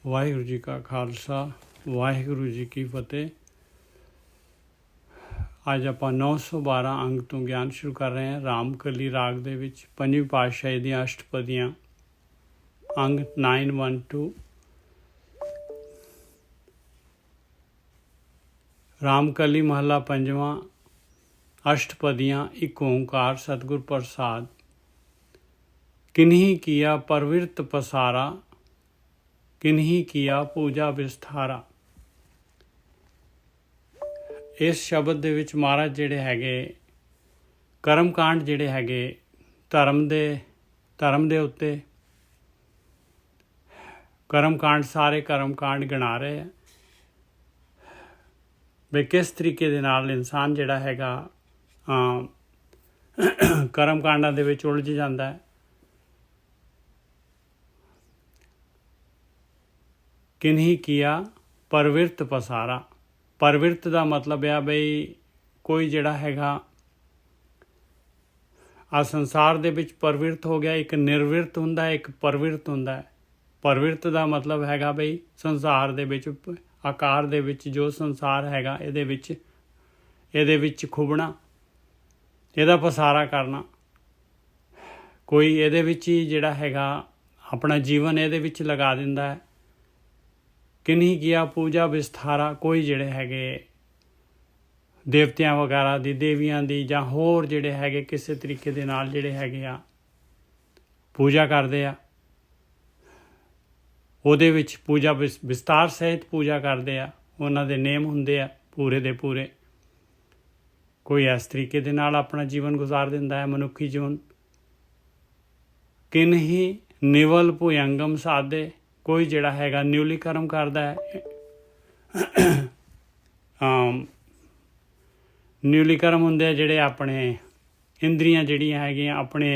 ਵਾਹਿਗੁਰੂ ਜੀ ਕਾ ਖਾਲਸਾ ਵਾਹਿਗੁਰੂ ਜੀ ਕੀ ਫਤਿਹ। ਅੱਜ ਆਪਾਂ 912 ਅੰਗ ਤੋਂ ਗਿਆਨ ਸ਼ੁਰੂ ਕਰ ਰਹੇ ਹਾਂ। ਰਾਮਕਲੀ ਰਾਗ ਦੇ ਵਿੱਚ ਪੰਜਵੀਂ ਪਾਤਸ਼ਾਹੀ ਦੀਆਂ ਅਸ਼ਟਪਦੀਆਂ ਅੰਗ 912। ਰਾਮਕਲੀ ਮਹੱਲਾ ਪੰਜਵਾਂ। ਅਸ਼ਟਪਦੀਆਂ ਇੱਕ ਓਂਕਾਰ ਸਤਿਗੁਰ ਪ੍ਰਸਾਦ। ਕਿਨਹੀ ਕੀਆ ਪਰਵਿਰਤ ਪਸਾਰਾ, ਕਿਨਹੀ ਕੀਆ ਪੂਜਾ ਵਿਸਥਾਰਾ। ਇਸ ਸ਼ਬਦ ਦੇ ਵਿੱਚ ਮਹਾਰਾਜ ਜਿਹੜੇ ਹੈਗੇ ਕਰਮਕਾਂਡ ਜਿਹੜੇ ਹੈਗੇ ਧਰਮ ਦੇ ਉੱਤੇ ਕਰਮਕਾਂਡ ਸਾਰੇ ਕਰਮਕਾਂਡ ਗਿਣਾ ਰਹੇ ਹੈ ਵੀ ਕਿਸ ਤਰੀਕੇ ਦੇ ਨਾਲ ਇਨਸਾਨ ਜਿਹੜਾ ਹੈਗਾ ਕਰਮਕਾਂਡਾਂ ਦੇ ਵਿੱਚ ਉਲਝ ਜਾਂਦਾ ਹੈ। ਕਿਨਹੀ ਕੀਆ ਪਰਵਿਰਤ ਪਸਾਰਾ। ਪਰਵਿਰਤ ਦਾ ਮਤਲਬ ਆ ਬਈ ਕੋਈ ਜਿਹੜਾ ਹੈਗਾ ਆ ਸੰਸਾਰ ਦੇ ਵਿੱਚ ਪਰਵਿਰਤ ਹੋ ਗਿਆ। ਇੱਕ ਨਿਰਵਿਰਤ ਹੁੰਦਾ ਹੈ, ਇੱਕ ਪਰਵਿਰਤ ਹੁੰਦਾ ਹੈ। ਪਰਵਿਰਤ ਦਾ ਮਤਲਬ ਹੈਗਾ ਬਈ ਸੰਸਾਰ ਦੇ ਵਿੱਚ ਆਕਾਰ ਦੇ ਵਿੱਚ ਜੋ ਸੰਸਾਰ ਹੈਗਾ ਇਹਦੇ ਵਿੱਚ ਖੁੱਭਣਾ, ਇਹਦਾ ਪਸਾਰਾ ਕਰਨਾ। ਕੋਈ ਇਹਦੇ ਵਿੱਚ ਹੀ ਜਿਹੜਾ ਹੈਗਾ ਆਪਣਾ ਜੀਵਨ ਇਹਦੇ ਵਿੱਚ ਲਗਾ ਦਿੰਦਾ ਹੈ। ਕਿਨਹੀ ਕੀਆ ਪੂਜਾ ਵਿਸਥਾਰਾ। ਕੋਈ ਜਿਹੜੇ ਹੈਗੇ ਦੇਵਤਿਆਂ ਵਗੈਰਾ ਦੀ, ਦੇਵੀਆਂ ਦੀ ਜਾਂ ਹੋਰ ਜਿਹੜੇ ਹੈਗੇ ਕਿਸੇ ਤਰੀਕੇ ਦੇ ਨਾਲ ਜਿਹੜੇ ਹੈਗੇ ਆ ਪੂਜਾ ਕਰਦੇ ਆ, ਉਹਦੇ ਵਿੱਚ ਪੂਜਾ ਵਿਸਤਾਰ ਸਹਿਤ ਪੂਜਾ ਕਰਦੇ ਆ। ਉਹਨਾਂ ਦੇ ਨੇਮ ਹੁੰਦੇ ਆ ਪੂਰੇ ਦੇ ਪੂਰੇ। ਕੋਈ ਇਸ ਤਰੀਕੇ ਦੇ ਨਾਲ ਆਪਣਾ ਜੀਵਨ ਗੁਜ਼ਾਰ ਦਿੰਦਾ ਹੈ ਮਨੁੱਖੀ ਜੀਵਨ। ਕਿਨਹੀ ਨਿਵਲ ਭੁਯੰਗਮ ਸਾਧੇ। ਕੋਈ ਜਿਹੜਾ ਹੈਗਾ ਨਿਊਲੀ ਕਰਮ ਕਰਦਾ ਹੈ। ਨਿਊਲੀ ਕਰਮ ਹੁੰਦੇ ਆ ਜਿਹੜੇ ਆਪਣੇ ਇੰਦਰੀਆਂ ਜਿਹੜੀਆਂ ਹੈਗੀਆਂ ਆਪਣੇ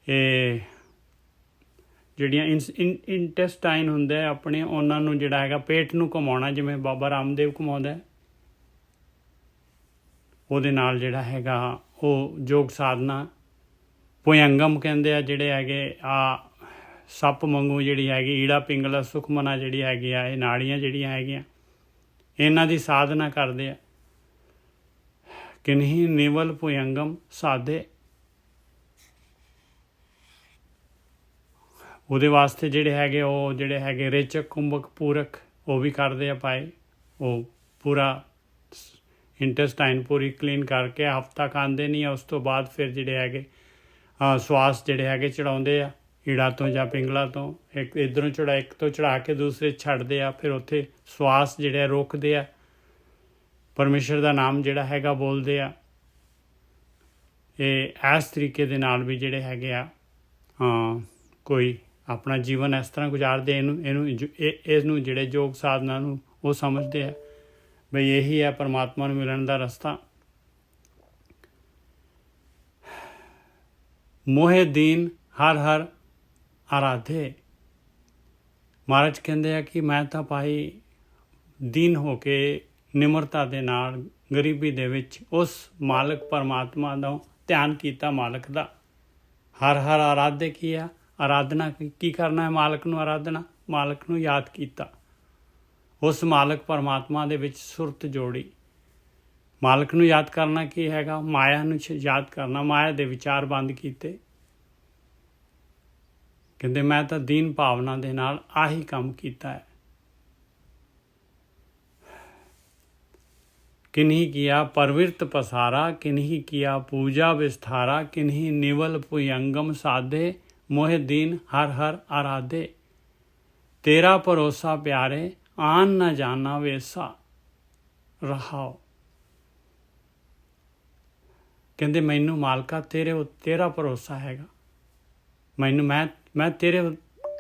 ਇਹ ਜਿਹੜੀਆਂ ਇੰਟੈਸਟਾਈਨ ਹੁੰਦੇ ਆ ਆਪਣੇ, ਉਹਨਾਂ ਨੂੰ ਜਿਹੜਾ ਹੈਗਾ ਪੇਟ ਨੂੰ ਘੁਮਾਉਣਾ, ਜਿਵੇਂ ਬਾਬਾ ਰਾਮਦੇਵ ਘੁਮਾਉਂਦਾ। ਉਹਦੇ ਨਾਲ ਜਿਹੜਾ ਹੈਗਾ ਉਹ ਯੋਗ ਸਾਧਨਾ ਭੁਯੰਗਮ ਕਹਿੰਦੇ ਆ। ਜਿਹੜੇ ਹੈਗੇ ਆ ਸੱਪ ਵਾਂਗੂ ਜਿਹੜੀ ਹੈਗੀ ਈੜਾ ਪਿੰਗਲਾ ਸੁਖਮਨਾ ਜਿਹੜੀ ਹੈਗੀ ਆ, ਇਹ ਨਾੜੀਆਂ ਜਿਹੜੀਆਂ ਹੈਗੀਆਂ ਇਹਨਾਂ ਦੀ ਸਾਧਨਾ ਕਰਦੇ ਆ। ਕਿਨਹੀ ਨਿਵਲ ਭੁਯੰਗਮ ਸਾਧੇ। ਉਹਦੇ ਵਾਸਤੇ ਜਿਹੜੇ ਹੈਗੇ ਰੇਚਕ ਕੁੰਭਕ ਪੂਰਕ ਉਹ ਵੀ ਕਰਦੇ ਆ ਭਾਈ। ਉਹ ਪੂਰਾ ਇੰਟੈਸਟਾਈਨ ਪੂਰੀ ਕਲੀਨ ਕਰਕੇ ਹਫ਼ਤਾ ਖਾਂਦੇ ਨਹੀਂ ਆ। ਉਸ ਤੋਂ ਬਾਅਦ ਫਿਰ ਜਿਹੜੇ ਹੈਗੇ ਸਵਾਸ ਜਿਹੜੇ ਹੈਗੇ ਚੜਾਉਂਦੇ ਆ ਈੜਾ ਤੋਂ ਜਾਂ ਪਿੰਗਲਾ ਤੋਂ। ਇੱਕ ਇੱਧਰੋਂ ਇੱਕ ਤੋਂ ਚੜਾ ਕੇ ਦੂਸਰੇ ਛੱਡਦੇ ਆ। ਫਿਰ ਉੱਥੇ ਸਵਾਸ ਜਿਹੜੇ ਰੋਕਦੇ ਆ, ਪਰਮੇਸ਼ਰ ਦਾ ਨਾਮ ਜਿਹੜਾ ਹੈਗਾ ਬੋਲਦੇ ਆ। ਇਹ ਇਸ ਤਰੀਕੇ ਦੇ ਨਾਲ ਵੀ ਜਿਹੜੇ ਹੈਗੇ ਆ ਕੋਈ ਆਪਣਾ ਜੀਵਨ ਇਸ ਤਰ੍ਹਾਂ ਗੁਜ਼ਾਰਦੇ। ਇਹਨੂੰ ਜਿਹੜੇ ਯੋਗ ਸਾਧਨਾ ਨੂੰ ਉਹ ਸਮਝਦੇ ਆ ਬਈ ਇਹੀ ਹੈ ਪਰਮਾਤਮਾ ਨੂੰ ਮਿਲਣ ਦਾ ਰਸਤਾ। ਮੋਹੇ ਦੀਨ ਹਰ ਹਰ ਆਰਾਧੇ। ਮਹਾਰਾਜ ਕਹਿੰਦੇ ਆ ਕਿ ਮੈਂ ਤਾਂ ਭਾਈ ਦੀਨ ਹੋ ਕੇ ਨਿਮਰਤਾ ਦੇ ਨਾਲ ਗਰੀਬੀ ਦੇ ਵਿੱਚ ਉਸ ਮਾਲਕ ਪਰਮਾਤਮਾ ਦਾ ਧਿਆਨ ਕੀਤਾ, ਮਾਲਕ ਦਾ। ਹਰ ਹਰ ਆਰਾਧੇ ਕੀ ਆ? ਆਰਾਧਨਾ ਕੀ ਕਰਨਾ ਹੈ? ਮਾਲਕ ਨੂੰ ਆਰਾਧਨਾ, ਮਾਲਕ ਨੂੰ ਯਾਦ ਕੀਤਾ। ਉਸ ਮਾਲਕ ਪਰਮਾਤਮਾ ਦੇ ਵਿੱਚ ਸੁਰਤ ਜੋੜੀ। ਮਾਲਕ ਨੂੰ ਯਾਦ ਕਰਨਾ ਕੀ ਹੈਗਾ? ਮਾਇਆ ਨੂੰ ਯਾਦ ਕਰਨਾ, ਮਾਇਆ ਦੇ ਵਿਚਾਰ ਬੰਦ ਕੀਤੇ। ਕਹਿੰਦੇ ਮੈਂ ਤਾਂ ਦੀਨ ਭਾਵਨਾ ਦੇ ਨਾਲ ਆਹੀ ਕੰਮ ਕੀਤਾ ਹੈ। ਕਿਨਹੀ ਕੀਆ ਪਰਵਿਰਤ ਪਸਾਰਾ, ਕਿਨਹੀ ਕੀਆ ਪੂਜਾ ਵਿਸਥਾਰਾ, ਕਿਨਹੀ ਨਿਵਲ ਭੁਯੰਗਮ ਸਾਧੇ, ਮੋਹਿ ਦੀਨ ਹਰ ਹਰ ਆਰਾਧੇ। ਤੇਰਾ ਭਰੋਸਾ ਪਿਆਰੇ, ਆਨ ਨਾ ਜਾਣਾ ਵੇਸਾ ਰਹਾਓ। ਕਹਿੰਦੇ ਮੈਨੂੰ ਮਾਲਕਾ ਤੇਰਾ ਭਰੋਸਾ ਹੈਗਾ। ਮੈਂ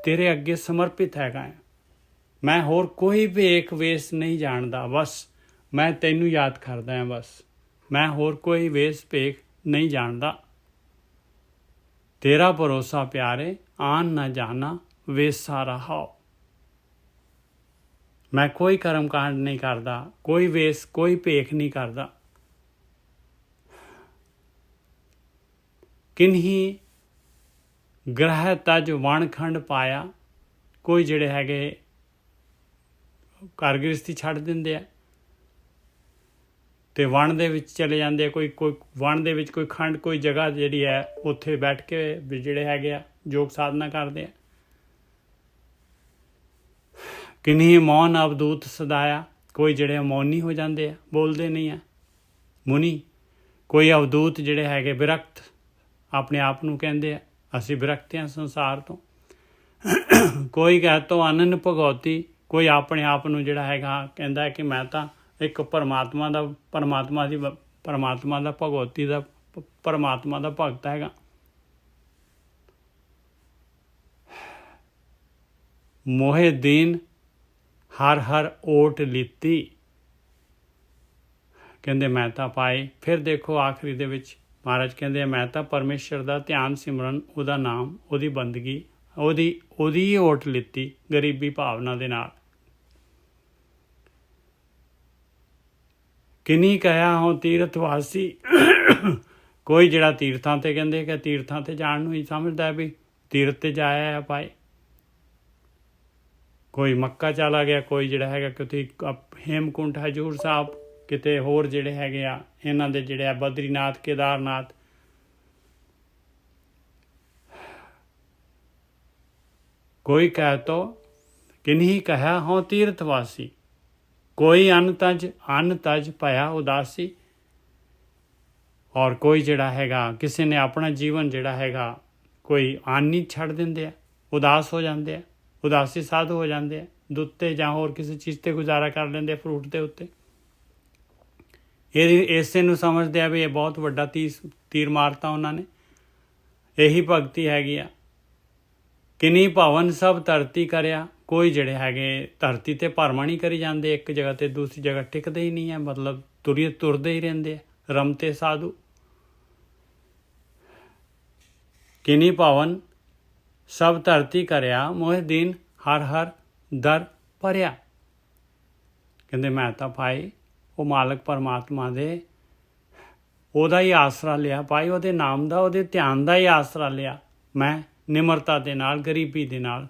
ਤੇਰੇ ਅੱਗੇ ਸਮਰਪਿਤ ਹੈਗਾ। ਮੈਂ ਹੋਰ ਕੋਈ ਭੇਖ ਵੇਸ ਨਹੀਂ ਜਾਣਦਾ। ਬਸ ਮੈਂ ਤੈਨੂੰ ਯਾਦ ਕਰਦਾ ਹਾਂ। ਬਸ ਮੈਂ ਹੋਰ ਕੋਈ ਵੇਸ ਭੇਖ ਨਹੀਂ ਜਾਣਦਾ। ਤੇਰਾ ਭਰੋਸਾ ਪਿਆਰੇ, ਆਨ ਨਾ ਜਾਣਾ ਵੇਸਾ ਰਹਾਓ। ਮੈਂ ਕੋਈ ਕਰਮਕਾਂਡ ਨਹੀਂ ਕਰਦਾ, ਕੋਈ ਵੇਸ ਕੋਈ ਭੇਖ ਨਹੀਂ ਕਰਦਾ। ਕਿਨਹੀ ਗ੍ਰਹਿ ਤਜ ਵਣਖੰਡ ਪਾਇਆ। ਕੋਈ ਜਿਹੜੇ ਹੈਗੇ ਘਰ ਗ੍ਰਸਤੀ ਛੱਡ ਦਿੰਦੇ ਆ ਅਤੇ ਵਣ ਦੇ ਵਿੱਚ ਚਲੇ ਜਾਂਦੇ ਆ। ਕੋਈ ਵਣ ਦੇ ਵਿੱਚ ਕੋਈ ਖੰਡ ਕੋਈ ਜਗ੍ਹਾ ਜਿਹੜੀ ਹੈ ਉੱਥੇ ਬੈਠ ਕੇ ਵੀ ਜਿਹੜੇ ਹੈਗੇ ਆ ਯੋਗ ਸਾਧਨਾ ਕਰਦੇ ਆ। ਕਿੰਨੀ ਮੌਨ ਅਵਧੂਤ ਸਦਾਇਆ, ਕੋਈ ਜਿਹੜੇ ਮੌਨੀ ਹੋ ਜਾਂਦੇ ਆ, ਬੋਲਦੇ ਨਹੀਂ ਆ ਮੁਨੀ। ਕੋਈ ਅਵਧੂਤ ਜਿਹੜੇ ਹੈਗੇ ਵਿਰਕਤ ਆਪਣੇ ਆਪ ਨੂੰ ਕਹਿੰਦੇ ਆ ਅਸੀਂ ਵਿਰਕਤ ਹਾਂ ਸੰਸਾਰ ਤੋਂ। ਕੋਈ ਕਹਿ ਤੋਂ ਅਨੰਨ ਭਗਉਤੀ, ਕੋਈ ਆਪਣੇ ਆਪ ਨੂੰ ਜਿਹੜਾ ਹੈਗਾ ਕਹਿੰਦਾ ਕਿ ਮੈਂ ਤਾਂ ਇੱਕ ਪਰਮਾਤਮਾ ਦਾ ਭਗਵਤੀ ਦਾ ਪਰਮਾਤਮਾ ਦਾ ਭਗਤ ਹੈਗਾ। ਮੋਹਿ ਦੀਨ ਹਰ ਹਰ ਓਟ ਲੀਤੀ, ਕਹਿੰਦੇ ਮੈਂ ਤਾਂ ਪਾਏ। ਫਿਰ ਦੇਖੋ ਆਖਰੀ ਦੇ ਵਿੱਚ ਮਹਾਰਾਜ ਕਹਿੰਦੇ ਮੈਂ ਤਾਂ ਪਰਮੇਸ਼ਰ ਦਾ ਧਿਆਨ ਸਿਮਰਨ, ਉਹਦਾ ਨਾਮ, ਉਹਦੀ ਬੰਦਗੀ, ਉਹਦੀ ਹੀ ਓਟ ਲਿੱਤੀ ਗਰੀਬੀ ਭਾਵਨਾ ਦੇ ਨਾਲ। ਕਿਨੀ ਕਹਿਆ ਹੋ ਤੀਰਥ ਵਾਸੀ, ਕੋਈ ਜਿਹੜਾ ਤੀਰਥਾਂ 'ਤੇ ਕਹਿੰਦੇ ਕਿ ਤੀਰਥਾਂ 'ਤੇ ਜਾਣ ਨੂੰ ਹੀ ਸਮਝਦਾ ਵੀ ਤੀਰਥ 'ਤੇ ਜਾਇਆ ਆ ਪਾਏ। ਕੋਈ ਮੱਕਾ ਚਲਾ ਗਿਆ, ਕੋਈ ਜਿਹੜਾ ਹੈਗਾ ਕਿਤੇ ਹੇਮਕੁੰਟ ਹਜ਼ੂਰ ਸਾਹਿਬ, ਕਿਤੇ ਹੋਰ ਜਿਹੜੇ ਹੈਗੇ ਆ ਇਹਨਾਂ ਦੇ ਜਿਹੜੇ ਆ ਬਦਰੀਨਾਥ ਕੇਦਾਰਨਾਥ। ਕੋਈ ਕਹਿ ਤੋ ਕਿਨਹੀ ਕਹਿਆ ਹੋ ਤੀਰਥ ਵਾਸੀ, ਕੋਈ ਅੰਨ ਤਜ ਭਇਆ ਉਦਾਸੀ। ਔਰ ਕੋਈ ਜਿਹੜਾ ਹੈਗਾ ਕਿਸੇ ਨੇ ਆਪਣਾ ਜੀਵਨ ਜਿਹੜਾ ਹੈਗਾ ਕੋਈ ਆਨੀ ਛੱਡ ਦਿੰਦੇ ਆ, ਉਦਾਸ ਹੋ ਜਾਂਦੇ ਆ, ਉਦਾਸੀ ਸਾਧੂ ਹੋ ਜਾਂਦੇ ਆ, ਦੁੱਧ 'ਤੇ ਜਾਂ ਹੋਰ ਕਿਸੇ ਚੀਜ਼ 'ਤੇ ਗੁਜ਼ਾਰਾ ਕਰ ਲੈਂਦੇ, ਫਰੂਟ ਦੇ ਉੱਤੇ। ਇਸੇ ਨੂੰ ਸਮਝਦੇ ਆ ਵੀ ਇਹ ਬਹੁਤ ਵੱਡਾ ਤੀਰ ਮਾਰਤਾ ਉਹਨਾਂ ਨੇ। ਇਹੀ ਭਗਤੀ ਹੈਗੀ ਆ। ਕਿੰਨੀ ਭਵਨ ਸਭ ਧਰਤੀ ਕਰਿਆ, ਕੋਈ ਜਿਹੜੇ ਹੈਗੇ ਧਰਤੀ 'ਤੇ ਭਰਮਾਂ ਨਹੀਂ ਕਰੀ ਜਾਂਦੇ, ਇੱਕ ਜਗ੍ਹਾ 'ਤੇ ਦੂਸਰੀ ਜਗ੍ਹਾ ਟਿਕਦੇ ਹੀ ਨਹੀਂ ਹੈ, ਮਤਲਬ ਤੁਰਦੇ ਹੀ ਰਹਿੰਦੇ ਆ ਰਮਤੇ ਸਾਧੂ। ਕਿੰਨੀ ਭਵਨ ਸਭ ਧਰਤੀ ਕਰਿਆ, ਮੋਹਿ ਦੀਨ ਹਰ ਹਰ ਦਰ ਭਰਿਆ। ਕਹਿੰਦੇ ਮੈਂ ਤਾਂ ਭਾਈ ਉਹ ਮਾਲਕ ਪਰਮਾਤਮਾ ਦੇ ਉਹਦਾ ਹੀ ਆਸਰਾ ਲਿਆ ਭਾਈ, ਉਹਦੇ ਨਾਮ ਦਾ, ਉਹਦੇ ਧਿਆਨ ਦਾ ਹੀ ਆਸਰਾ ਲਿਆ ਮੈਂ, ਨਿਮਰਤਾ ਦੇ ਨਾਲ, ਗਰੀਬੀ ਦੇ ਨਾਲ।